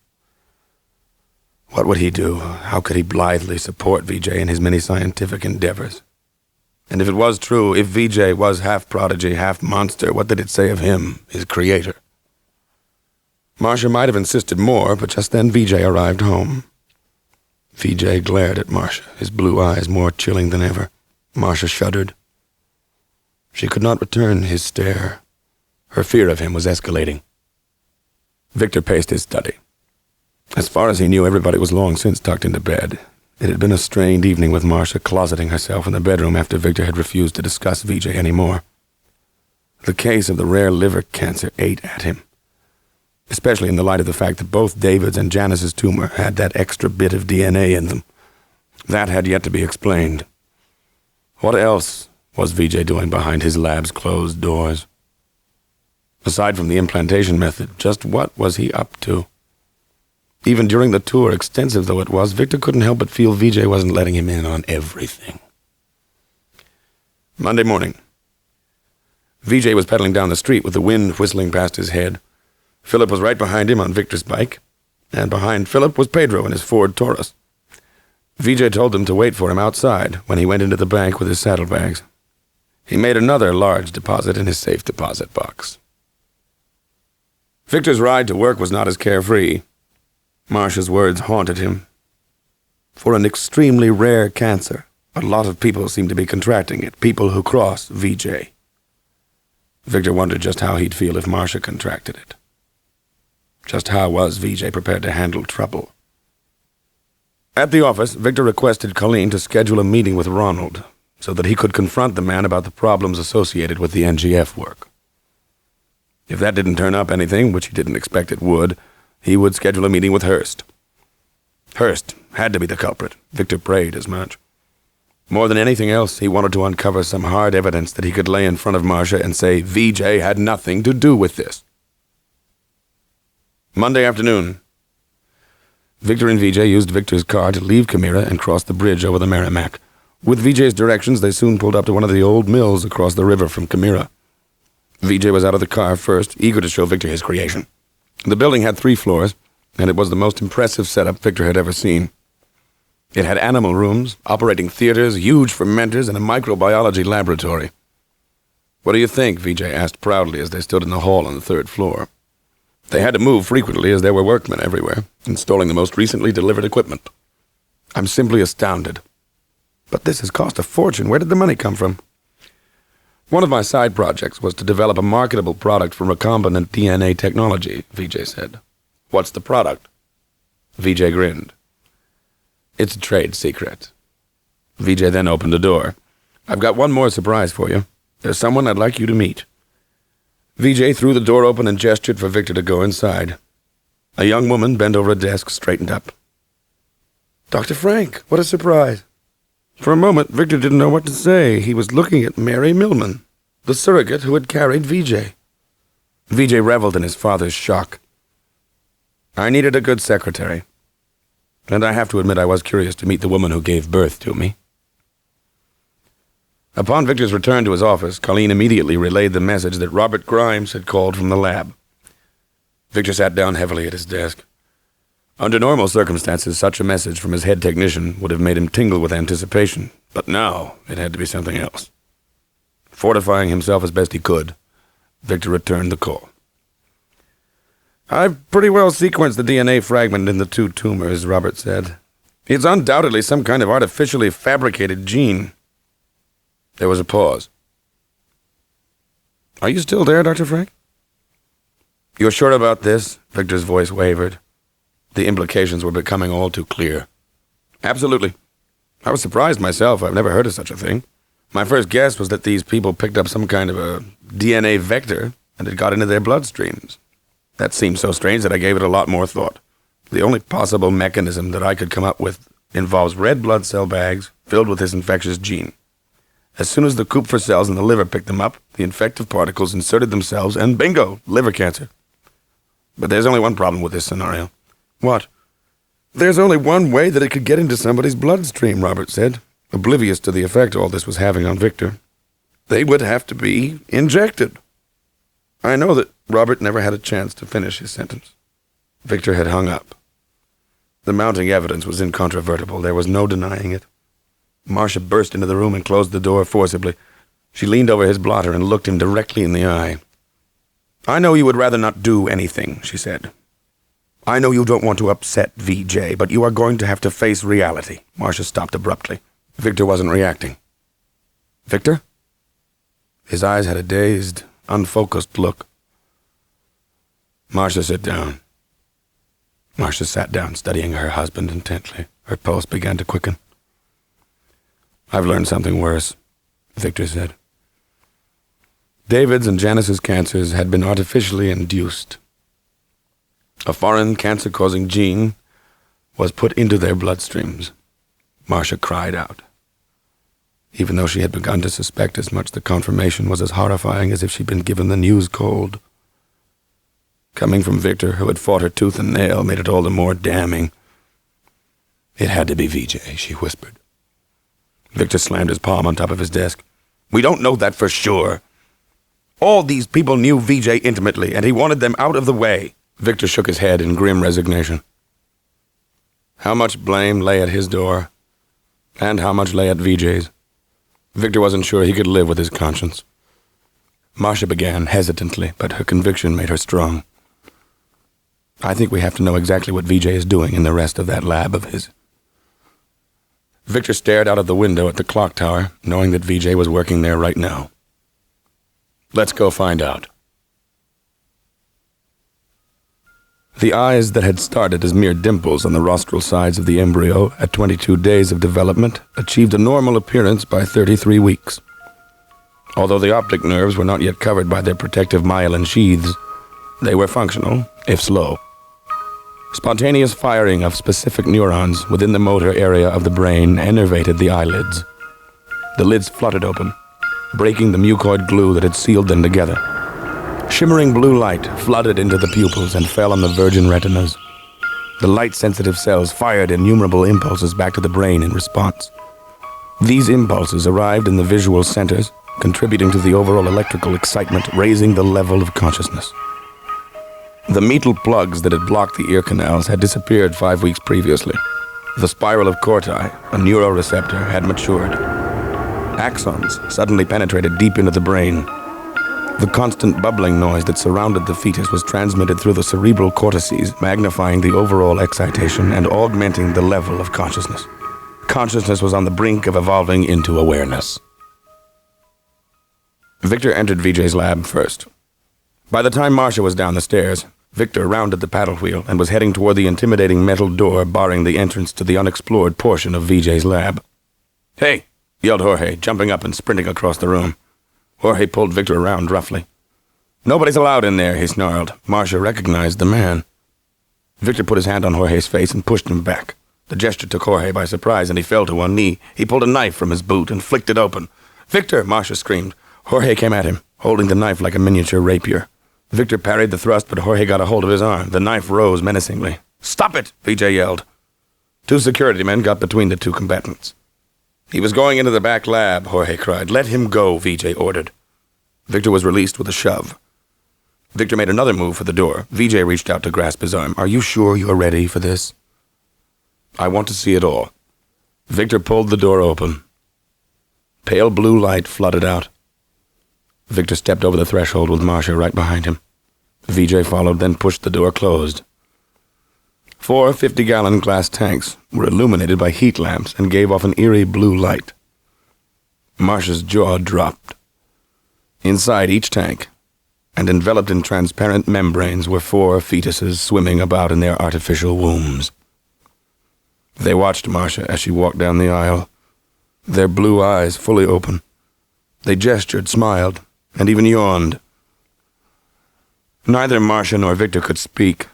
what would he do? How could he blithely support VJ in his many scientific endeavors? And if it was true, if VJ was half prodigy, half monster, what did it say of him, his creator? Marcia might have insisted more, but just then VJ arrived home. VJ glared at Marcia, his blue eyes more chilling than ever. Marcia shuddered. She could not return his stare. Her fear of him was escalating. Victor paced his study. As far as he knew, everybody was long since tucked into bed. It had been a strained evening with Marcia closeting herself in the bedroom after Victor had refused to discuss VJ anymore. The case of the rare liver cancer ate at him, especially in the light of the fact that both David's and Janice's tumor had that extra bit of DNA in them. That had yet to be explained. What else was VJ doing behind his lab's closed doors? Aside from the implantation method, just what was he up to? Even during the tour, extensive though it was, Victor couldn't help but feel VJ wasn't letting him in on everything. Monday morning. VJ was pedaling down the street with the wind whistling past his head. Philip was right behind him on Victor's bike, and behind Philip was Pedro in his Ford Taurus. VJ told them to wait for him outside when he went into the bank with his saddlebags. He made another large deposit in his safe deposit box. Victor's ride to work was not as carefree. Marcia's words haunted him. For an extremely rare cancer, a lot of people seem to be contracting it, people who cross VJ. Victor wondered just how he'd feel if Marcia contracted it. Just how was VJ prepared to handle trouble? At the office, Victor requested Colleen to schedule a meeting with Ronald so that he could confront the man about the problems associated with the NGF work. If that didn't turn up anything, which he didn't expect it would, he would schedule a meeting with Hurst. Hurst had to be the culprit. Victor prayed as much. More than anything else, he wanted to uncover some hard evidence that he could lay in front of Marcia and say VJ had nothing to do with this. Monday afternoon. Victor and VJ used Victor's car to leave Chimera and cross the bridge over the Merrimack. With VJ's directions, they soon pulled up to one of the old mills across the river from Chimera. VJ was out of the car first, eager to show Victor his creation. The building had 3 floors, and it was the most impressive setup Victor had ever seen. It had animal rooms, operating theaters, huge fermenters, and a microbiology laboratory. What do you think? VJ asked proudly as they stood in the hall on the 3rd floor. They had to move frequently as there were workmen everywhere, installing the most recently delivered equipment. I'm simply astounded. But this has cost a fortune. Where did the money come from? One of my side projects was to develop a marketable product for recombinant DNA technology, VJ said. What's the product? VJ grinned. It's a trade secret. VJ then opened the door. I've got one more surprise for you. There's someone I'd like you to meet. VJ threw the door open and gestured for Victor to go inside. A young woman bent over a desk, straightened up. Dr. Frank, what a surprise. For a moment, Victor didn't know what to say. He was looking at Mary Millman, the surrogate who had carried VJ. VJ reveled in his father's shock. I needed a good secretary, and I have to admit I was curious to meet the woman who gave birth to me. Upon Victor's return to his office, Colleen immediately relayed the message that Robert Grimes had called from the lab. Victor sat down heavily at his desk. Under normal circumstances, such a message from his head technician would have made him tingle with anticipation, but now it had to be something else. Fortifying himself as best he could, Victor returned the call. I've pretty well sequenced the DNA fragment in the 2 tumors, Robert said. It's undoubtedly some kind of artificially fabricated gene. There was a pause. Are you still there, Dr. Frank? You're sure about this? Victor's voice wavered. The implications were becoming all too clear. Absolutely. I was surprised myself. I've never heard of such a thing. My first guess was that these people picked up some kind of a DNA vector, and it got into their bloodstreams. That seemed so strange that I gave it a lot more thought. The only possible mechanism that I could come up with involves red blood cell bags filled with this infectious gene. As soon as the Kupfer cells in the liver picked them up, the infective particles inserted themselves, and bingo, liver cancer. But there's only one problem with this scenario. What? There's only one way that it could get into somebody's bloodstream, Robert said, oblivious to the effect all this was having on Victor. They would have to be injected. I know that Robert never had a chance to finish his sentence. Victor had hung up. The mounting evidence was incontrovertible. There was no denying it. Marcia burst into the room and closed the door forcibly. She leaned over his blotter and looked him directly in the eye. I know you would rather not do anything, she said. I know you don't want to upset VJ, but you are going to have to face reality. Marcia stopped abruptly. Victor wasn't reacting. Victor? His eyes had a dazed, unfocused look. Marcia, sit down. Marcia sat down, studying her husband intently. Her pulse began to quicken. I've learned something worse, Victor said. David's and Janice's cancers had been artificially induced. A foreign cancer-causing gene was put into their bloodstreams. Marcia cried out. Even though she had begun to suspect as much, the confirmation was as horrifying as if she'd been given the news cold. Coming from Victor, who had fought her tooth and nail, made it all the more damning. It had to be VJ, she whispered. Victor slammed his palm on top of his desk. We don't know that for sure. All these people knew VJ intimately, and he wanted them out of the way. Victor shook his head in grim resignation. How much blame lay at his door, and how much lay at VJ's? Victor wasn't sure he could live with his conscience. Marcia began hesitantly, but her conviction made her strong. I think we have to know exactly what VJ is doing in the rest of that lab of his. Victor stared out of the window at the clock tower, knowing that VJ was working there right now. Let's go find out. The eyes that had started as mere dimples on the rostral sides of the embryo at 22 days of development achieved a normal appearance by 33 weeks. Although the optic nerves were not yet covered by their protective myelin sheaths, they were functional, if slow. Spontaneous firing of specific neurons within the motor area of the brain enervated the eyelids. The lids fluttered open, breaking the mucoid glue that had sealed them together. Shimmering blue light flooded into the pupils and fell on the virgin retinas. The light-sensitive cells fired innumerable impulses back to the brain in response. These impulses arrived in the visual centers, contributing to the overall electrical excitement, raising the level of consciousness. The metal plugs that had blocked the ear canals had disappeared 5 weeks previously. The spiral of corti, a neuroreceptor, had matured. Axons suddenly penetrated deep into the brain. The constant bubbling noise that surrounded the fetus was transmitted through the cerebral cortices, magnifying the overall excitation and augmenting the level of consciousness. Consciousness was on the brink of evolving into awareness. Victor entered VJ's lab first. By the time Marcia was down the stairs, Victor rounded the paddle wheel and was heading toward the intimidating metal door barring the entrance to the unexplored portion of VJ's lab. Hey! Yelled Jorge, jumping up and sprinting across the room. Jorge pulled Victor around roughly. Nobody's allowed in there, he snarled. Marcia recognized the man. Victor put his hand on Jorge's face and pushed him back. The gesture took Jorge by surprise, and he fell to one knee. He pulled a knife from his boot and flicked it open. Victor! Marcia screamed. Jorge came at him, holding the knife like a miniature rapier. Victor parried the thrust, but Jorge got a hold of his arm. The knife rose menacingly. Stop it! VJ yelled. 2 security men got between the 2 combatants. He was going into the back lab, Jorge cried. Let him go, VJ ordered. Victor was released with a shove. Victor made another move for the door. VJ reached out to grasp his arm. Are you sure you're ready for this? I want to see it all. Victor pulled the door open. Pale blue light flooded out. Victor stepped over the threshold with Marcia right behind him. VJ followed, then pushed the door closed. 4 50-gallon glass tanks were illuminated by heat lamps and gave off an eerie blue light. Marcia's jaw dropped. Inside each tank, and enveloped in transparent membranes, were 4 fetuses swimming about in their artificial wombs. They watched Marcia as she walked down the aisle, their blue eyes fully open. They gestured, smiled, and even yawned. Neither Marcia nor Victor could speak.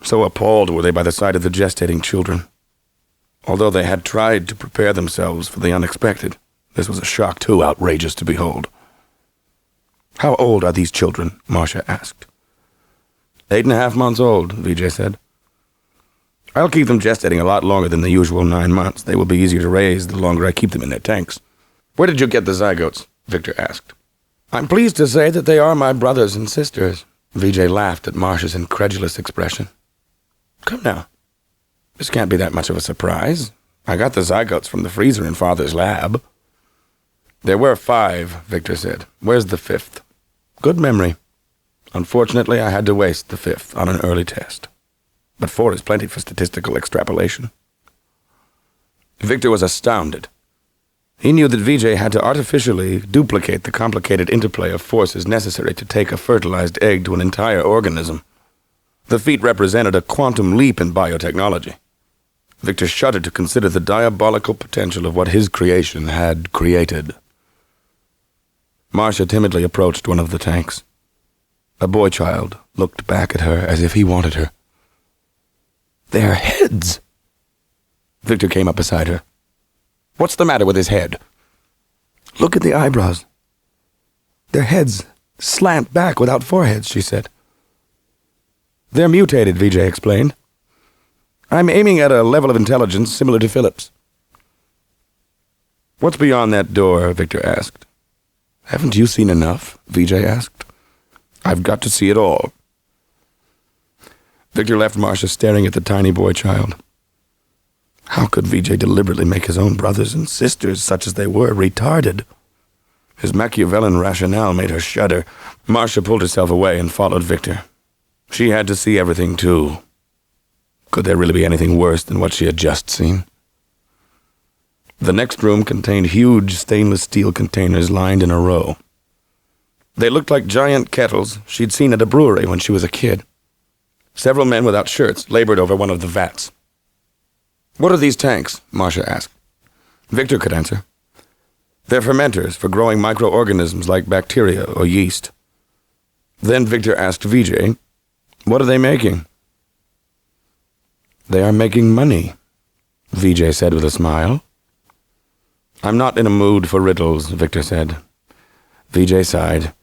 So appalled were they by the sight of the gestating children. Although they had tried to prepare themselves for the unexpected, this was a shock too outrageous to behold. "How old are these children?" Marcia asked. 8.5 months old, Vijay said. "I'll keep them gestating a lot longer than the usual 9 months. They will be easier to raise the longer I keep them in their tanks." "Where did you get the zygotes?" Victor asked. "I'm pleased to say that they are my brothers and sisters." Vijay laughed at Marcia's incredulous expression. "Come now. This can't be that much of a surprise. I got the zygotes from the freezer in Father's lab." "There were 5, Victor said. Where's the 5th? "Good memory. Unfortunately, I had to waste the 5th on an early test. But 4 is plenty for statistical extrapolation." Victor was astounded. He knew that Vijay had to artificially duplicate the complicated interplay of forces necessary to take a fertilized egg to an entire organism. The feat represented a quantum leap in biotechnology. Victor shuddered to consider the diabolical potential of what his creation had created. Marcia timidly approached one of the tanks. A boy child looked back at her as if he wanted her. "Their heads!" Victor came up beside her. "What's the matter with his head?" "Look at the eyebrows. Their heads slant back without foreheads," she said. "They're mutated," Vijay explained. "I'm aiming at a level of intelligence similar to Philip's." "What's beyond that door?" Victor asked. "Haven't you seen enough?" Vijay asked. "I've got to see it all." Victor left Marcia staring at the tiny boy child. How could Vijay deliberately make his own brothers and sisters, such as they were, retarded? His Machiavellian rationale made her shudder. Marcia pulled herself away and followed Victor. She had to see everything, too. Could there really be anything worse than what she had just seen? The next room contained huge stainless steel containers lined in a row. They looked like giant kettles she'd seen at a brewery when she was a kid. Several men without shirts labored over one of the vats. "What are these tanks?" Marcia asked. Victor could answer. "They're fermenters for growing microorganisms like bacteria or yeast." Then Victor asked Vijay, "What are they making?" "They are making money," Vijay said with a smile. "I'm not in a mood for riddles," Victor said. Vijay sighed.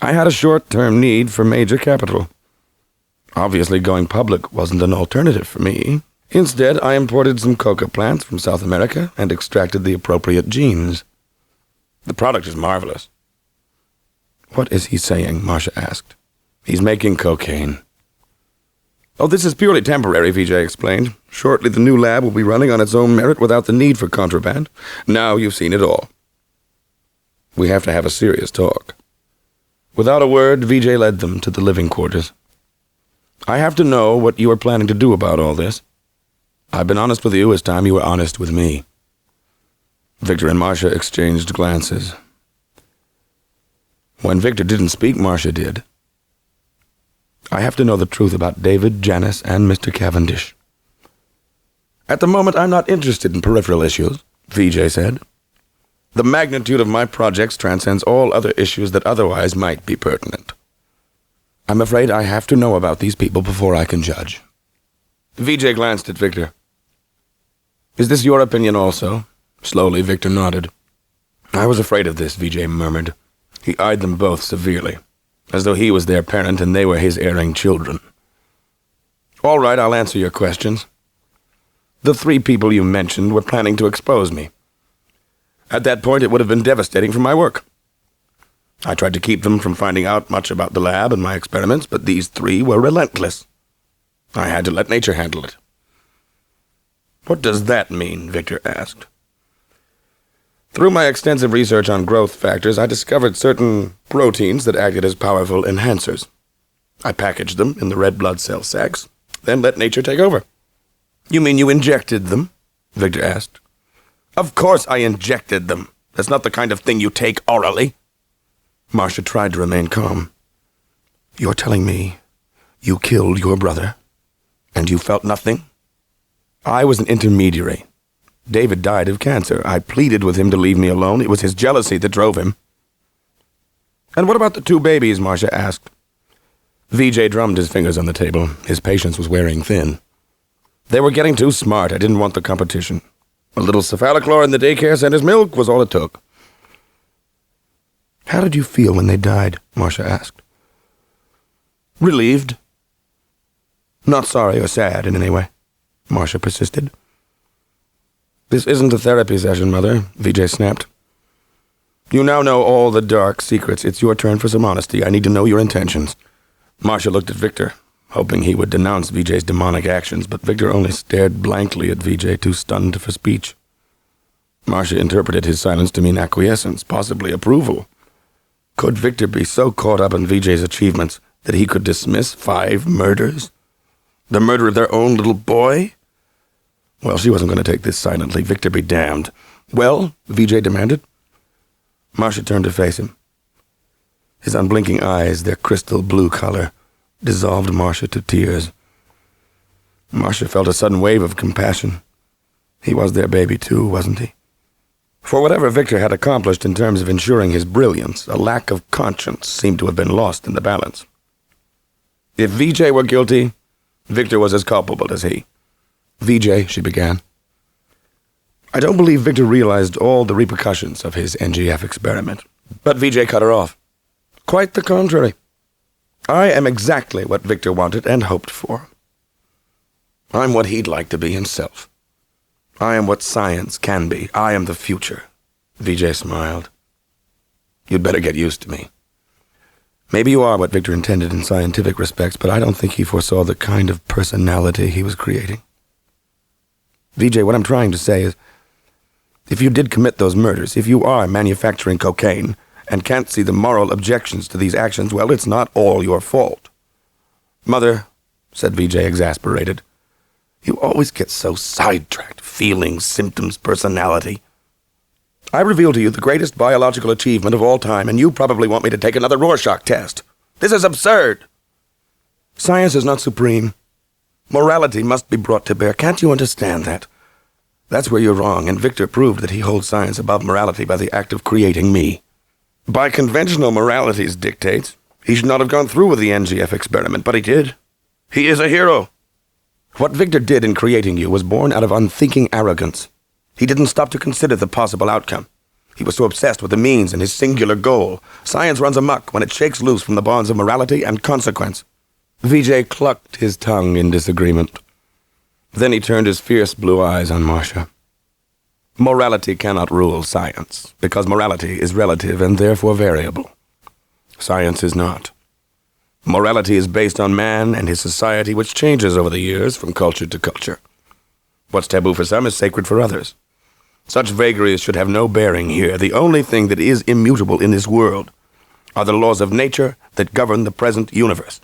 "I had a short-term need for major capital. Obviously, going public wasn't an alternative for me. Instead, I imported some coca plants from South America and extracted the appropriate genes. The product is marvelous." "What is he saying?" Marcia asked. "He's making cocaine." "Oh, this is purely temporary," Vijay explained. "Shortly the new lab will be running on its own merit without the need for contraband. Now you've seen it all. We have to have a serious talk." Without a word, Vijay led them to the living quarters. "I have to know what you are planning to do about all this. I've been honest with you as time you were honest with me." Victor and Marcia exchanged glances. When Victor didn't speak, Marcia did. "I have to know the truth about David, Janice, and Mr. Cavendish." "At the moment, I'm not interested in peripheral issues," Vijay said. "The magnitude of my projects transcends all other issues that otherwise might be pertinent. I'm afraid I have to know about these people before I can judge." Vijay glanced at Victor. "Is this your opinion also?" Slowly, Victor nodded. "I was afraid of this," Vijay murmured. He eyed them both severely, as though he was their parent and they were his erring children. "All right, I'll answer your questions. The 3 people you mentioned were planning to expose me. At that point, it would have been devastating for my work. I tried to keep them from finding out much about the lab and my experiments, but these 3 were relentless. I had to let nature handle it." "What does that mean?" Victor asked. "Through my extensive research on growth factors, I discovered certain proteins that acted as powerful enhancers. I packaged them in the red blood cell sacs, then let nature take over." "You mean you injected them?" Victor asked. "Of course I injected them. That's not the kind of thing you take orally." Marcia tried to remain calm. "You're telling me you killed your brother, and you felt nothing?" "I was an intermediary. David died of cancer. I pleaded with him to leave me alone. It was his jealousy that drove him." "And what about the 2 babies?" Marcia asked. VJ drummed his fingers on the table. His patience was wearing thin. They were getting too smart. I didn't want the competition. A little cephalochlor in the daycare center's milk was all it took. How did you feel when they died? Marcia asked. Relieved. Not sorry or sad in any way, Marcia persisted. This isn't a therapy session, Mother, VJ snapped. You now know all the dark secrets. It's your turn for some honesty. I need to know your intentions. Marcia looked at Victor, hoping he would denounce VJ's demonic actions, but Victor only stared blankly at VJ, too stunned for speech. Marcia interpreted his silence to mean acquiescence, possibly approval. Could Victor be so caught up in VJ's achievements that he could dismiss 5 murders? The murder of their own little boy? Well, she wasn't going to take this silently. Victor be damned. Well, VJ demanded. Marcia turned to face him. His unblinking eyes, their crystal blue color, dissolved Marcia to tears. Marcia felt a sudden wave of compassion. He was their baby too, wasn't he? For whatever Victor had accomplished in terms of ensuring his brilliance, a lack of conscience seemed to have been lost in the balance. If VJ were guilty, Victor was as culpable as he. VJ, she began. I don't believe Victor realized all the repercussions of his NGF experiment. But VJ cut her off. Quite the contrary. I am exactly what Victor wanted and hoped for. I'm what he'd like to be himself. I am what science can be. I am the future. VJ smiled. You'd better get used to me. Maybe you are what Victor intended in scientific respects, but I don't think he foresaw the kind of personality he was creating. VJ, what I'm trying to say is, if you did commit those murders, if you are manufacturing cocaine and can't see the moral objections to these actions, well, it's not all your fault. Mother, said VJ, exasperated, you always get so sidetracked. Feelings, symptoms, personality. I reveal to you the greatest biological achievement of all time, and you probably want me to take another Rorschach test. This is absurd. Science is not supreme. Morality must be brought to bear. Can't you understand that? That's where you're wrong, and Victor proved that he holds science above morality by the act of creating me. By conventional morality's dictates, he should not have gone through with the NGF experiment, but he did. He is a hero. What Victor did in creating you was born out of unthinking arrogance. He didn't stop to consider the possible outcome. He was so obsessed with the means and his singular goal. Science runs amok when it shakes loose from the bonds of morality and consequence. VJ clucked his tongue in disagreement. Then he turned his fierce blue eyes on Marcia. Morality cannot rule science, because morality is relative and therefore variable. Science is not. Morality is based on man and his society, which changes over the years from culture to culture. What's taboo for some is sacred for others. Such vagaries should have no bearing here. The only thing that is immutable in this world are the laws of nature that govern the present universe.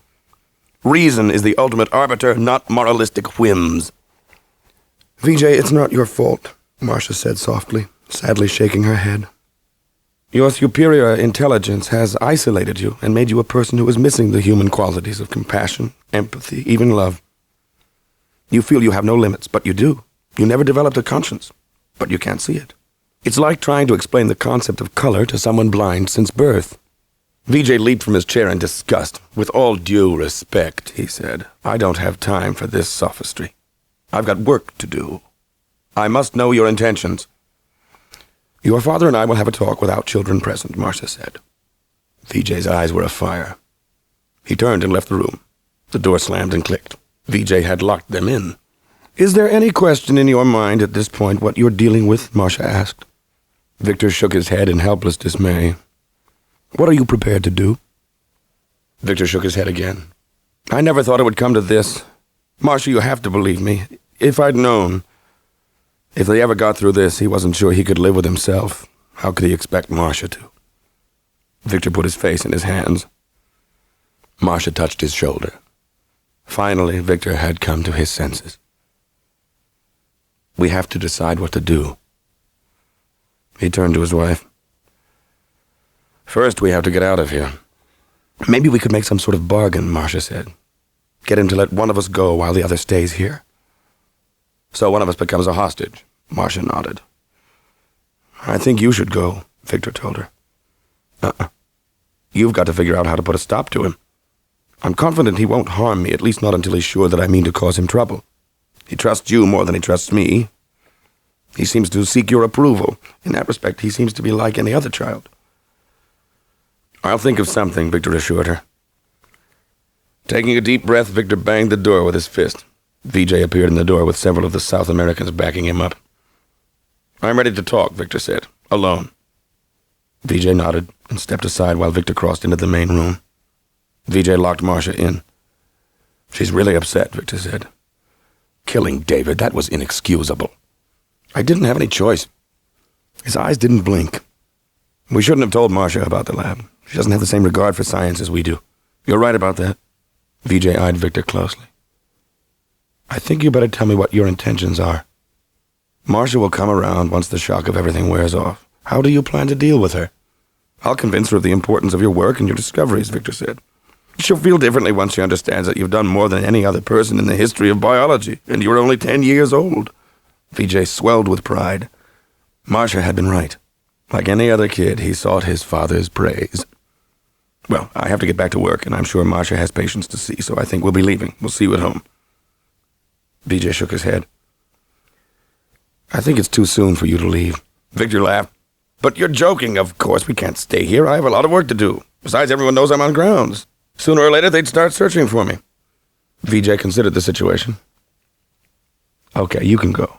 Reason is the ultimate arbiter, not moralistic whims. VJ, it's not your fault, Marcia said softly, sadly shaking her head. Your superior intelligence has isolated you and made you a person who is missing the human qualities of compassion, empathy, even love. You feel you have no limits, but you do. You never developed a conscience, but you can't see it. It's like trying to explain the concept of color to someone blind since birth. VJ leaped from his chair in disgust. With all due respect, he said, I don't have time for this sophistry. I've got work to do. I must know your intentions. Your father and I will have a talk without children present, Marcia said. VJ's eyes were afire. He turned and left the room. The door slammed and clicked. VJ had locked them in. Is there any question in your mind at this point what you're dealing with? Marcia asked. Victor shook his head in helpless dismay. What are you prepared to do? Victor shook his head again. I never thought it would come to this. Marcia, you have to believe me. If I'd known, if they ever got through this, he wasn't sure he could live with himself. How could he expect Marcia to? Victor put his face in his hands. Marcia touched his shoulder. Finally, Victor had come to his senses. We have to decide what to do. He turned to his wife. First, we have to get out of here. Maybe we could make some sort of bargain, Marcia said. Get him to let one of us go while the other stays here. So one of us becomes a hostage, Marcia nodded. I think you should go, Victor told her. You've got to figure out how to put a stop to him. I'm confident he won't harm me, at least not until he's sure that I mean to cause him trouble. He trusts you more than he trusts me. He seems to seek your approval. In that respect, he seems to be like any other child. I'll think of something, Victor assured her. Taking a deep breath, Victor banged the door with his fist. VJ appeared in the door with several of the South Americans backing him up. I'm ready to talk, Victor said. Alone. VJ nodded and stepped aside while Victor crossed into the main room. VJ locked Marcia in. She's really upset, Victor said. Killing David, that was inexcusable. I didn't have any choice. His eyes didn't blink. We shouldn't have told Marcia about the lab. She doesn't have the same regard for science as we do. You're right about that. VJ eyed Victor closely. I think you better tell me what your intentions are. Marcia will come around once the shock of everything wears off. How do you plan to deal with her? I'll convince her of the importance of your work and your discoveries, Victor said. She'll feel differently once she understands that you've done more than any other person in the history of biology, and you're only 10 years old. VJ swelled with pride. Marcia had been right. Like any other kid, he sought his father's praise. Well, I have to get back to work, and I'm sure Marcia has patients to see, so I think we'll be leaving. We'll see you at home. VJ shook his head. I think it's too soon for you to leave. Victor laughed. But you're joking, of course. We can't stay here. I have a lot of work to do. Besides, everyone knows I'm on grounds. Sooner or later, they'd start searching for me. VJ considered the situation. Okay, you can go,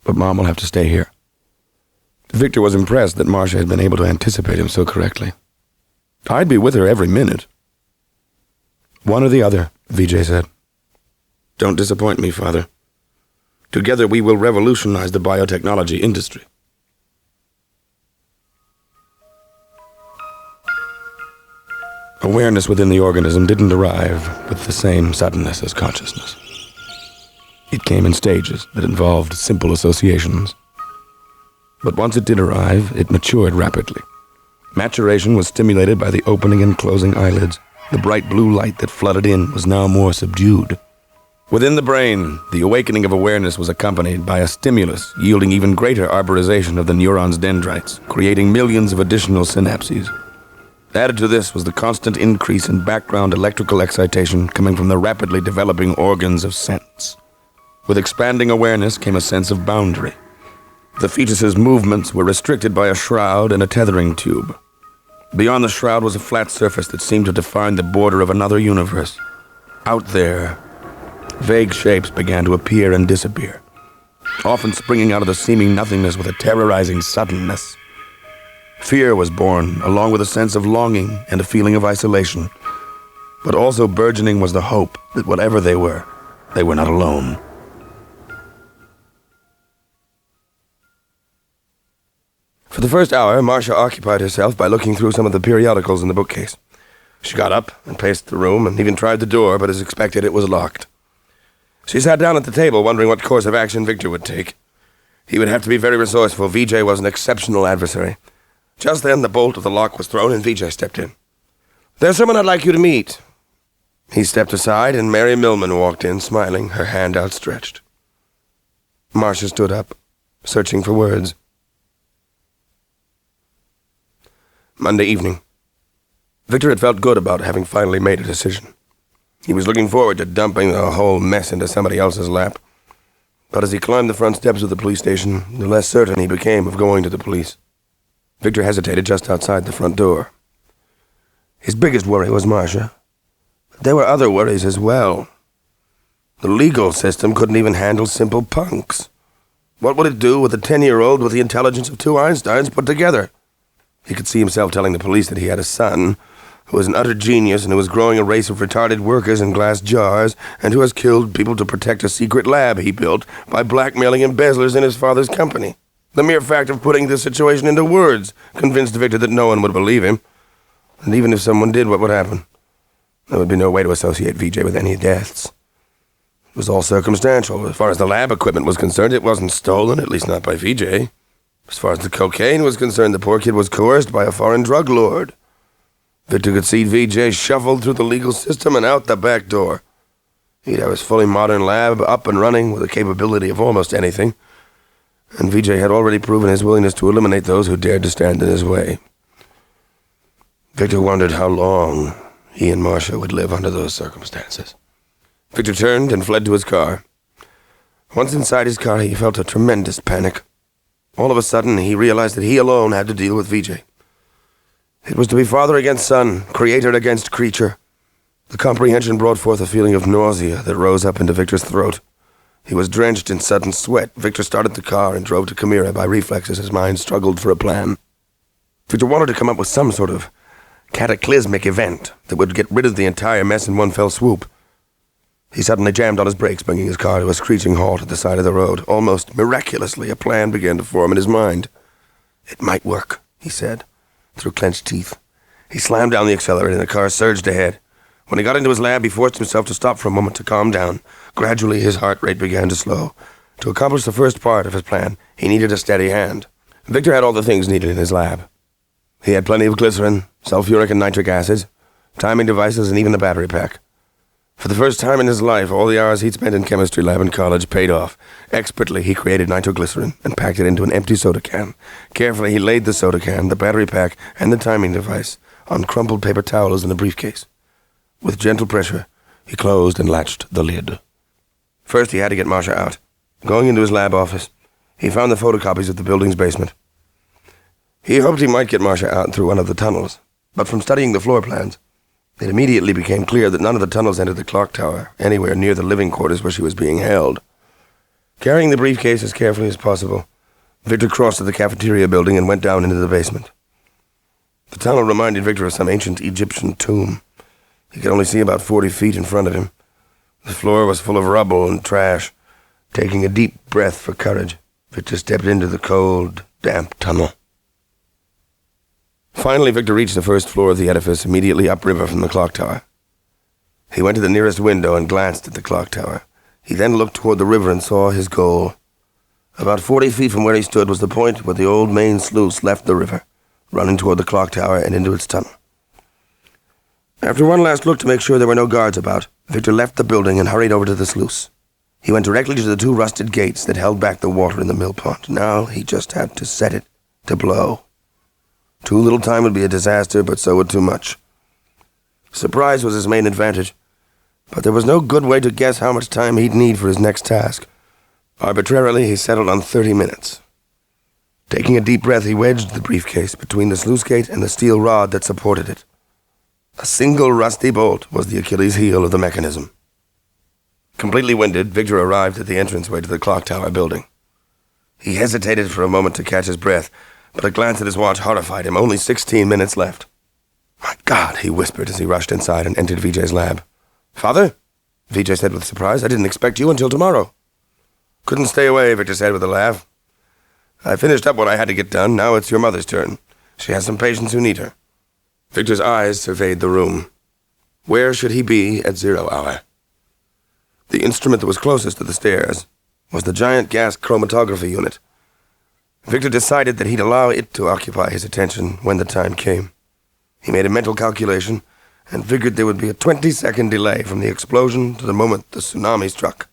but Mom will have to stay here. Victor was impressed that Marcia had been able to anticipate him so correctly. I'd be with her every minute. One or the other, VJ said. Don't disappoint me, Father. Together we will revolutionize the biotechnology industry. Awareness within the organism didn't arrive with the same suddenness as consciousness. It came in stages that involved simple associations. But once it did arrive, it matured rapidly. Maturation was stimulated by the opening and closing eyelids. The bright blue light that flooded in was now more subdued. Within the brain, the awakening of awareness was accompanied by a stimulus yielding even greater arborization of the neuron's dendrites, creating millions of additional synapses. Added to this was the constant increase in background electrical excitation coming from the rapidly developing organs of sense. With expanding awareness came a sense of boundary. The fetus's movements were restricted by a shroud and a tethering tube. Beyond the shroud was a flat surface that seemed to define the border of another universe. Out there, vague shapes began to appear and disappear, often springing out of the seeming nothingness with a terrorizing suddenness. Fear was born, along with a sense of longing and a feeling of isolation. But also burgeoning was the hope that whatever they were not alone. For the first hour, Marcia occupied herself by looking through some of the periodicals in the bookcase. She got up and paced the room and even tried the door, but as expected, it was locked. She sat down at the table, wondering what course of action Victor would take. He would have to be very resourceful. VJ was an exceptional adversary. Just then, the bolt of the lock was thrown, and VJ stepped in. There's someone I'd like you to meet. He stepped aside, and Mary Millman walked in, smiling, her hand outstretched. Marcia stood up, searching for words. Monday evening. Victor had felt good about having finally made a decision. He was looking forward to dumping the whole mess into somebody else's lap. But as he climbed the front steps of the police station, the less certain he became of going to the police. Victor hesitated just outside the front door. His biggest worry was Marcia. But there were other worries as well. The legal system couldn't even handle simple punks. What would it do with a 10-year-old with the intelligence of two Einsteins put together? He could see himself telling the police that he had a son who was an utter genius and who was growing a race of retarded workers in glass jars and who has killed people to protect a secret lab he built by blackmailing embezzlers in his father's company. The mere fact of putting the situation into words convinced Victor that no one would believe him. And even if someone did, what would happen? There would be no way to associate VJ with any deaths. It was all circumstantial. As far as the lab equipment was concerned, it wasn't stolen, at least not by VJ. As far as the cocaine was concerned, the poor kid was coerced by a foreign drug lord. Victor could see VJ shuffled through the legal system and out the back door. He'd have his fully modern lab up and running with the capability of almost anything. And VJ had already proven his willingness to eliminate those who dared to stand in his way. Victor wondered how long he and Marcia would live under those circumstances. Victor turned and fled to his car. Once inside his car, he felt a tremendous panic. All of a sudden, he realized that he alone had to deal with VJ. It was to be father against son, creator against creature. The comprehension brought forth a feeling of nausea that rose up into Victor's throat. He was drenched in sudden sweat. Victor started the car and drove to Chimera by reflex as his mind struggled for a plan. Victor wanted to come up with some sort of cataclysmic event that would get rid of the entire mess in one fell swoop. He suddenly jammed on his brakes, bringing his car to a screeching halt at the side of the road. Almost miraculously, a plan began to form in his mind. It might work, he said, through clenched teeth. He slammed down the accelerator and the car surged ahead. When he got into his lab, he forced himself to stop for a moment to calm down. Gradually, his heart rate began to slow. To accomplish the first part of his plan, he needed a steady hand. Victor had all the things needed in his lab. He had plenty of glycerin, sulfuric and nitric acids, timing devices, and even the battery pack. For the first time in his life, all the hours he'd spent in chemistry lab in college paid off. Expertly, he created nitroglycerin and packed it into an empty soda can. Carefully, he laid the soda can, the battery pack, and the timing device on crumpled paper towels in the briefcase. With gentle pressure, he closed and latched the lid. First, he had to get Marcia out. Going into his lab office, he found the photocopies of the building's basement. He hoped he might get Marcia out through one of the tunnels, but from studying the floor plans, it immediately became clear that none of the tunnels entered the clock tower, anywhere near the living quarters where she was being held. Carrying the briefcase as carefully as possible, Victor crossed to the cafeteria building and went down into the basement. The tunnel reminded Victor of some ancient Egyptian tomb. He could only see about 40 feet in front of him. The floor was full of rubble and trash. Taking a deep breath for courage, Victor stepped into the cold, damp tunnel. Finally, Victor reached the first floor of the edifice immediately upriver from the clock tower. He went to the nearest window and glanced at the clock tower. He then looked toward the river and saw his goal. About 40 feet from where he stood was the point where the old main sluice left the river, running toward the clock tower and into its tunnel. After one last look to make sure there were no guards about, Victor left the building and hurried over to the sluice. He went directly to the two rusted gates that held back the water in the mill pond. Now he just had to set it to blow. Too little time would be a disaster, but so would too much. Surprise was his main advantage, but there was no good way to guess how much time he'd need for his next task. Arbitrarily, he settled on 30 minutes. Taking a deep breath, he wedged the briefcase between the sluice gate and the steel rod that supported it. A single rusty bolt was the Achilles heel of the mechanism. Completely winded, Victor arrived at the entranceway to the clock tower building. He hesitated for a moment to catch his breath, but a glance at his watch horrified him. Only 16 minutes left. "My God," he whispered as he rushed inside and entered VJ's lab. "Father?" VJ said with surprise. "I didn't expect you until tomorrow." "Couldn't stay away," Victor said with a laugh. "I finished up what I had to get done. Now it's your mother's turn. She has some patients who need her." Victor's eyes surveyed the room. Where should he be at 0 hour? The instrument that was closest to the stairs was the giant gas chromatography unit. Victor decided that he'd allow it to occupy his attention when the time came. He made a mental calculation and figured there would be a 20-second delay from the explosion to the moment the tsunami struck.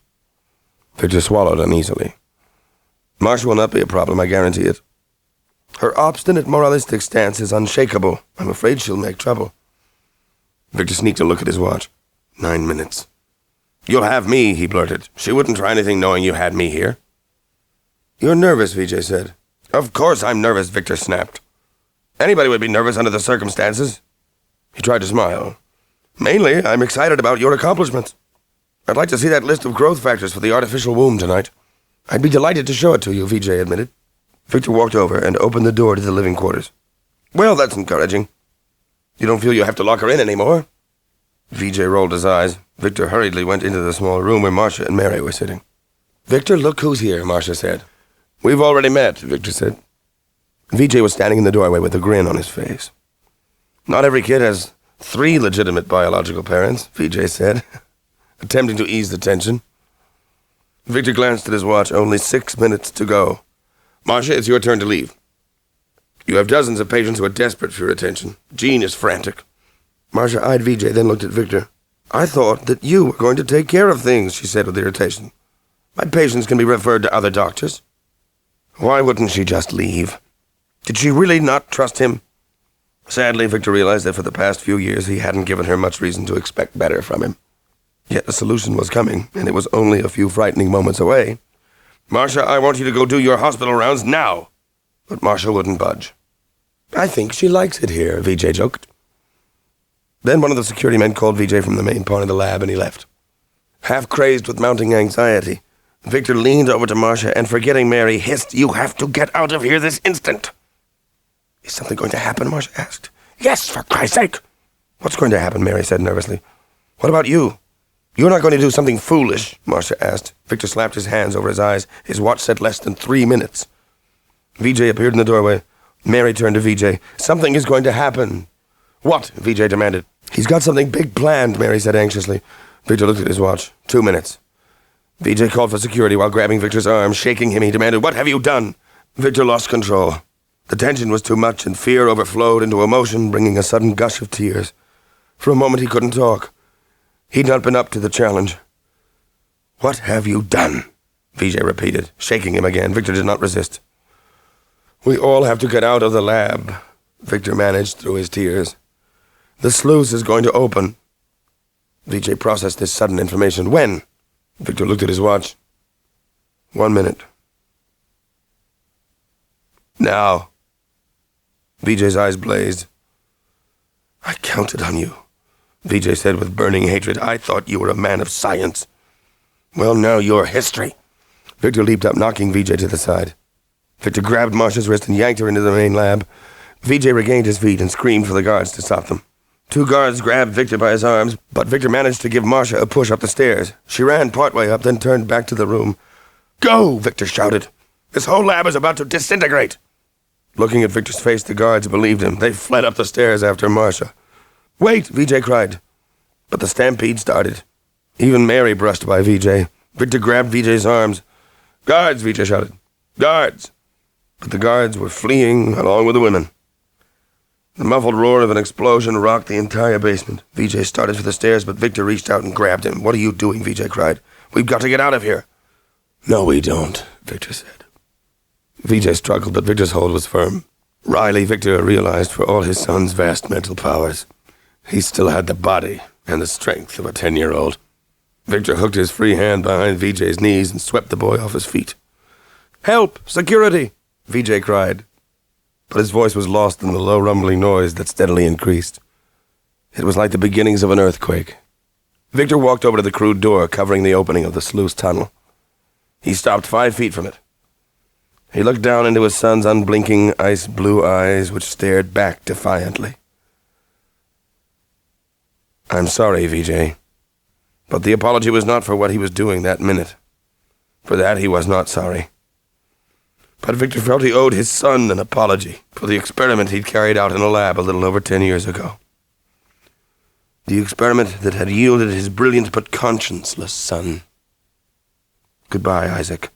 Victor swallowed uneasily. Marcia will not be a problem, I guarantee it. Her obstinate moralistic stance is unshakable. I'm afraid she'll make trouble. Victor sneaked a look at his watch. 9 minutes. "You'll have me," he blurted. "She wouldn't try anything knowing you had me here." "You're nervous," VJ said. "Of course I'm nervous," Victor snapped. "Anybody would be nervous under the circumstances." He tried to smile. "Mainly, I'm excited about your accomplishments. I'd like to see that list of growth factors for the artificial womb tonight." "I'd be delighted to show it to you," VJ admitted. Victor walked over and opened the door to the living quarters. "Well, that's encouraging. You don't feel you have to lock her in anymore?" VJ rolled his eyes. Victor hurriedly went into the small room where Marcia and Mary were sitting. "Victor, look who's here," Marcia said. "We've already met," Victor said. VJ was standing in the doorway with a grin on his face. "Not every kid has 3 legitimate biological parents," VJ said, attempting to ease the tension. Victor glanced at his watch. Only 6 minutes to go. "Marcia, it's your turn to leave. You have dozens of patients who are desperate for your attention. Jean is frantic." Marcia eyed VJ, then looked at Victor. "I thought that you were going to take care of things," she said with irritation. "My patients can be referred to other doctors." Why wouldn't she just leave? Did she really not trust him? Sadly, Victor realized that for the past few years he hadn't given her much reason to expect better from him. Yet a solution was coming, and it was only a few frightening moments away. "Marcia, I want you to go do your hospital rounds now." But Marcia wouldn't budge. "I think she likes it here," VJ joked. Then one of the security men called VJ from the main part of the lab, and he left. Half crazed with mounting anxiety, Victor leaned over to Marcia and, forgetting Mary, hissed, "You have to get out of here this instant." "Is something going to happen?" Marcia asked. "Yes, for Christ's sake." "What's going to happen?" Mary said nervously. "What about you?" "You're not going to do something foolish?" Marcia asked. Victor slapped his hands over his eyes. His watch said less than 3 minutes. VJ appeared in the doorway. Mary turned to VJ. "Something is going to happen." "What?" VJ demanded. "He's got something big planned," Mary said anxiously. Victor looked at his watch. 2 minutes. VJ called for security while grabbing Victor's arm. Shaking him, he demanded, "What have you done?" Victor lost control. The tension was too much, and fear overflowed into emotion, bringing a sudden gush of tears. For a moment he couldn't talk. He'd not been up to the challenge. "What have you done?" VJ repeated, shaking him again. Victor did not resist. "We all have to get out of the lab," Victor managed through his tears. "The sluice is going to open." VJ processed this sudden information. "When?" Victor looked at his watch. 1 minute. "Now." VJ's eyes blazed. "I counted on you," VJ said with burning hatred. "I thought you were a man of science." "Well, now you're history." Victor leaped up, knocking VJ to the side. Victor grabbed Marcia's wrist and yanked her into the main lab. VJ regained his feet and screamed for the guards to stop them. 2 guards grabbed Victor by his arms, but Victor managed to give Marcia a push up the stairs. She ran partway up, then turned back to the room. "Go!" Victor shouted. "This whole lab is about to disintegrate." Looking at Victor's face, the guards believed him. They fled up the stairs after Marcia. "Wait!" VJ cried. But the stampede started. Even Mary brushed by VJ. Victor grabbed VJ's arms. "Guards!" VJ shouted. "Guards!" But the guards were fleeing along with the women. The muffled roar of an explosion rocked the entire basement. VJ started for the stairs, but Victor reached out and grabbed him. "What are you doing?" VJ cried. "We've got to get out of here." "No, we don't," Victor said. VJ struggled, but Victor's hold was firm. Wryly, Victor realized, for all his son's vast mental powers, he still had the body and the strength of a 10-year-old. Victor hooked his free hand behind VJ's knees and swept the boy off his feet. "Help! Security!" VJ cried. But his voice was lost in the low rumbling noise that steadily increased. It was like the beginnings of an earthquake. Victor walked over to the crude door covering the opening of the sluice tunnel. He stopped 5 feet from it. He looked down into his son's unblinking ice-blue eyes, which stared back defiantly. "I'm sorry, VJ. But the apology was not for what he was doing that minute. For that he was not sorry. But Victor felt he owed his son an apology for the experiment he'd carried out in a lab a little over 10 years ago. The experiment that had yielded his brilliant but conscienceless son. Goodbye, Isaac.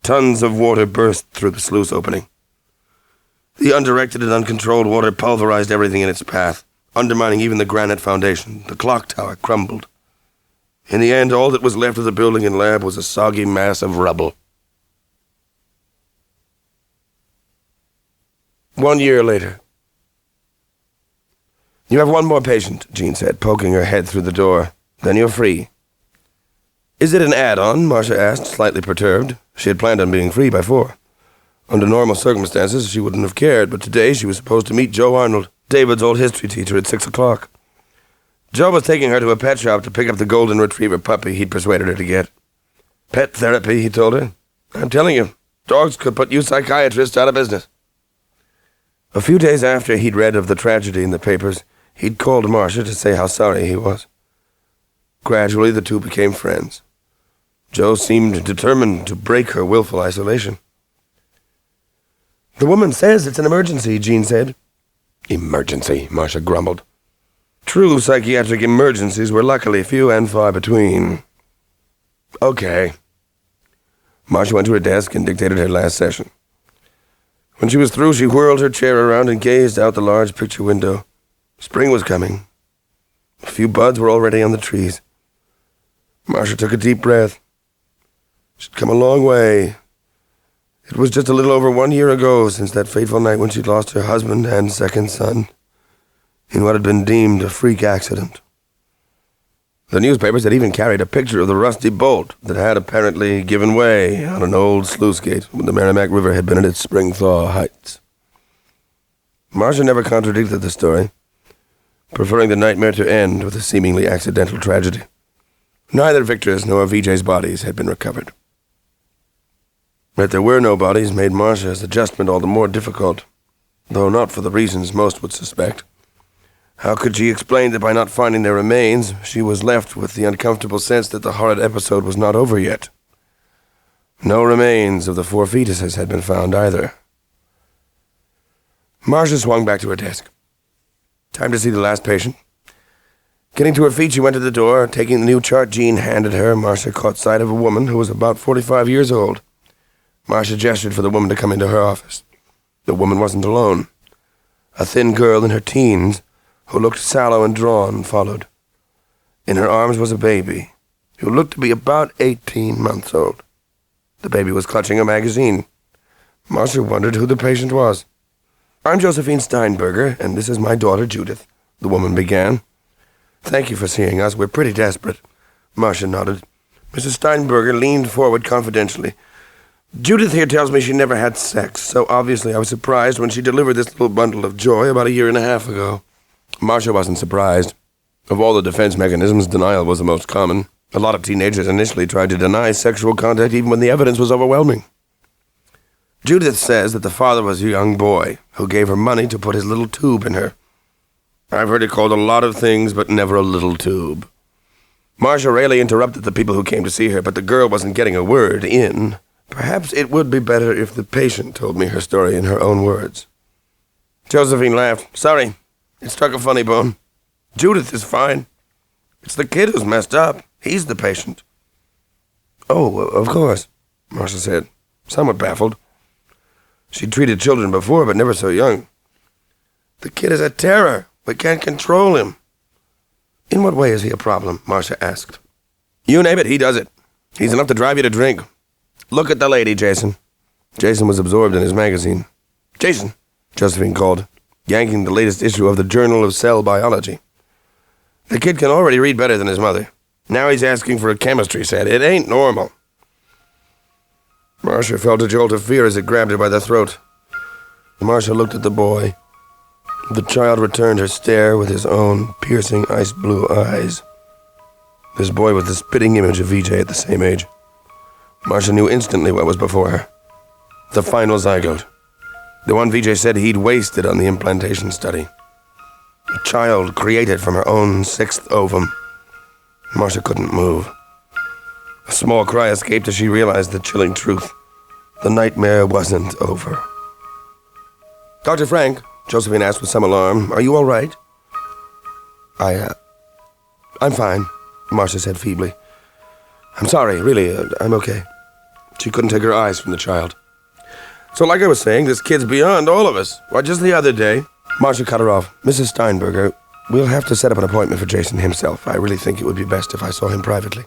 Tons of water burst through the sluice opening. The undirected and uncontrolled water pulverized everything in its path, undermining even the granite foundation. The clock tower crumbled. In the end, all that was left of the building and lab was a soggy mass of rubble. 1 year later. "You have one more patient," Jean said, poking her head through the door. "Then you're free." "Is it an add-on?" Marcia asked, slightly perturbed. She had planned on being free by 4. Under normal circumstances, she wouldn't have cared, but today she was supposed to meet Joe Arnold, David's old history teacher, at 6 o'clock. Joe was taking her to a pet shop to pick up the golden retriever puppy he'd persuaded her to get. "Pet therapy," he told her. "I'm telling you, dogs could put you psychiatrists out of business." A few days after he'd read of the tragedy in the papers, he'd called Marcia to say how sorry he was. Gradually, the two became friends. Joe seemed determined to break her willful isolation. "The woman says it's an emergency," Jean said. "Emergency," Marcia grumbled. True psychiatric emergencies were luckily few and far between. "Okay." Marcia went to her desk and dictated her last session. When she was through, she whirled her chair around and gazed out the large picture window. Spring was coming. A few buds were already on the trees. Marcia took a deep breath. She'd come a long way. It was just a little over 1 year ago since that fateful night when she'd lost her husband and second son in what had been deemed a freak accident. The newspapers had even carried a picture of the rusty bolt that had apparently given way on an old sluice gate when the Merrimack River had been at its spring thaw heights. Marcia never contradicted the story, preferring the nightmare to end with a seemingly accidental tragedy. Neither Victor's nor VJ's bodies had been recovered. That there were no bodies made Marcia's adjustment all the more difficult, though not for the reasons most would suspect. How could she explain that by not finding their remains, she was left with the uncomfortable sense that the horrid episode was not over yet? No remains of the 4 fetuses had been found either. Marcia swung back to her desk. Time to see the last patient. Getting to her feet, she went to the door. Taking the new chart Jean handed her, Marcia caught sight of a woman who was about 45 years old. Marcia gestured for the woman to come into her office. The woman wasn't alone. A thin girl in her teens, who looked sallow and drawn, followed. In her arms was a baby, who looked to be about 18 months old. The baby was clutching a magazine. Marcia wondered who the patient was. "I'm Josephine Steinberger, and this is my daughter, Judith," the woman began. "Thank you for seeing us. We're pretty desperate." Marcia nodded. Mrs. Steinberger leaned forward confidentially. "Judith here tells me she never had sex, so obviously I was surprised when she delivered this little bundle of joy about 1.5 years ago." Marcia wasn't surprised. Of all the defense mechanisms, denial was the most common. A lot of teenagers initially tried to deny sexual contact even when the evidence was overwhelming. "Judith says that the father was a young boy who gave her money to put his little tube in her. I've heard it called a lot of things, but never a little tube." Marcia rarely interrupted the people who came to see her, but the girl wasn't getting a word in. Perhaps it would be better if the patient told me her story in her own words. Josephine laughed. "Sorry, it struck a funny bone. Judith is fine. It's the kid who's messed up. He's the patient." "Oh, of course," Marcia said, somewhat baffled. She'd treated children before, but never so young. "The kid is a terror. We can't control him." "In what way is he a problem?" Marcia asked. "You name it, he does it. He's enough to drive you to drink. Look at the lady, Jason." Jason was absorbed in his magazine. "Jason," Josephine called, yanking the latest issue of the Journal of Cell Biology. "The kid can already read better than his mother. Now he's asking for a chemistry set. It ain't normal." Marcia felt a jolt of fear as it grabbed her by the throat. Marcia looked at the boy. The child returned her stare with his own piercing ice-blue eyes. This boy was the spitting image of VJ at the same age. Marcia knew instantly what was before her. The final zygote. The one VJ said he'd wasted on the implantation study. A child created from her own 6th ovum. Marcia couldn't move. A small cry escaped as she realized the chilling truth. The nightmare wasn't over. "Dr. Frank," Josephine asked with some alarm, "are you all right?" I'm fine," Marcia said feebly. "I'm sorry, really, I'm okay." She couldn't take her eyes from the child. "So like I was saying, this kid's beyond all of us. Why, just the other day..." Marcia cut her off. "Mrs. Steinberger, we'll have to set up an appointment for Jason himself. I really think it would be best if I saw him privately."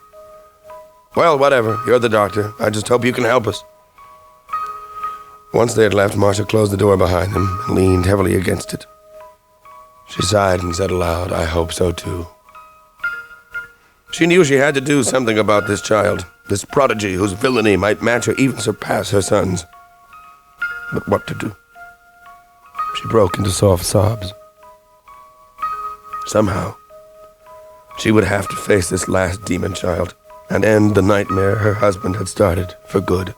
"Well, whatever. You're the doctor. I just hope you can help us." Once they had left, Marcia closed the door behind them and leaned heavily against it. She sighed and said aloud, "I hope so too." She knew she had to do something about this child, this prodigy whose villainy might match or even surpass her son's. But what to do? She broke into soft sobs. Somehow, she would have to face this last demon child and end the nightmare her husband had started for good.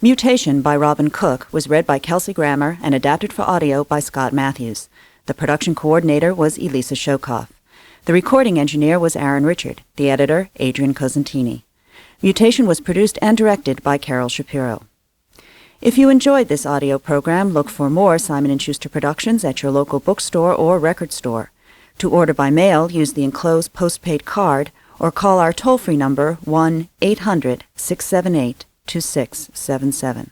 Mutation by Robin Cook was read by Kelsey Grammer and adapted for audio by Scott Matthews. The production coordinator was Elisa Shokoff. The recording engineer was Aaron Richard. The editor, Adrian Cosentini. Mutation was produced and directed by Carol Shapiro. If you enjoyed this audio program, look for more Simon & Schuster Productions at your local bookstore or record store. To order by mail, use the enclosed postpaid card or call our toll-free number 1-800-678-2677.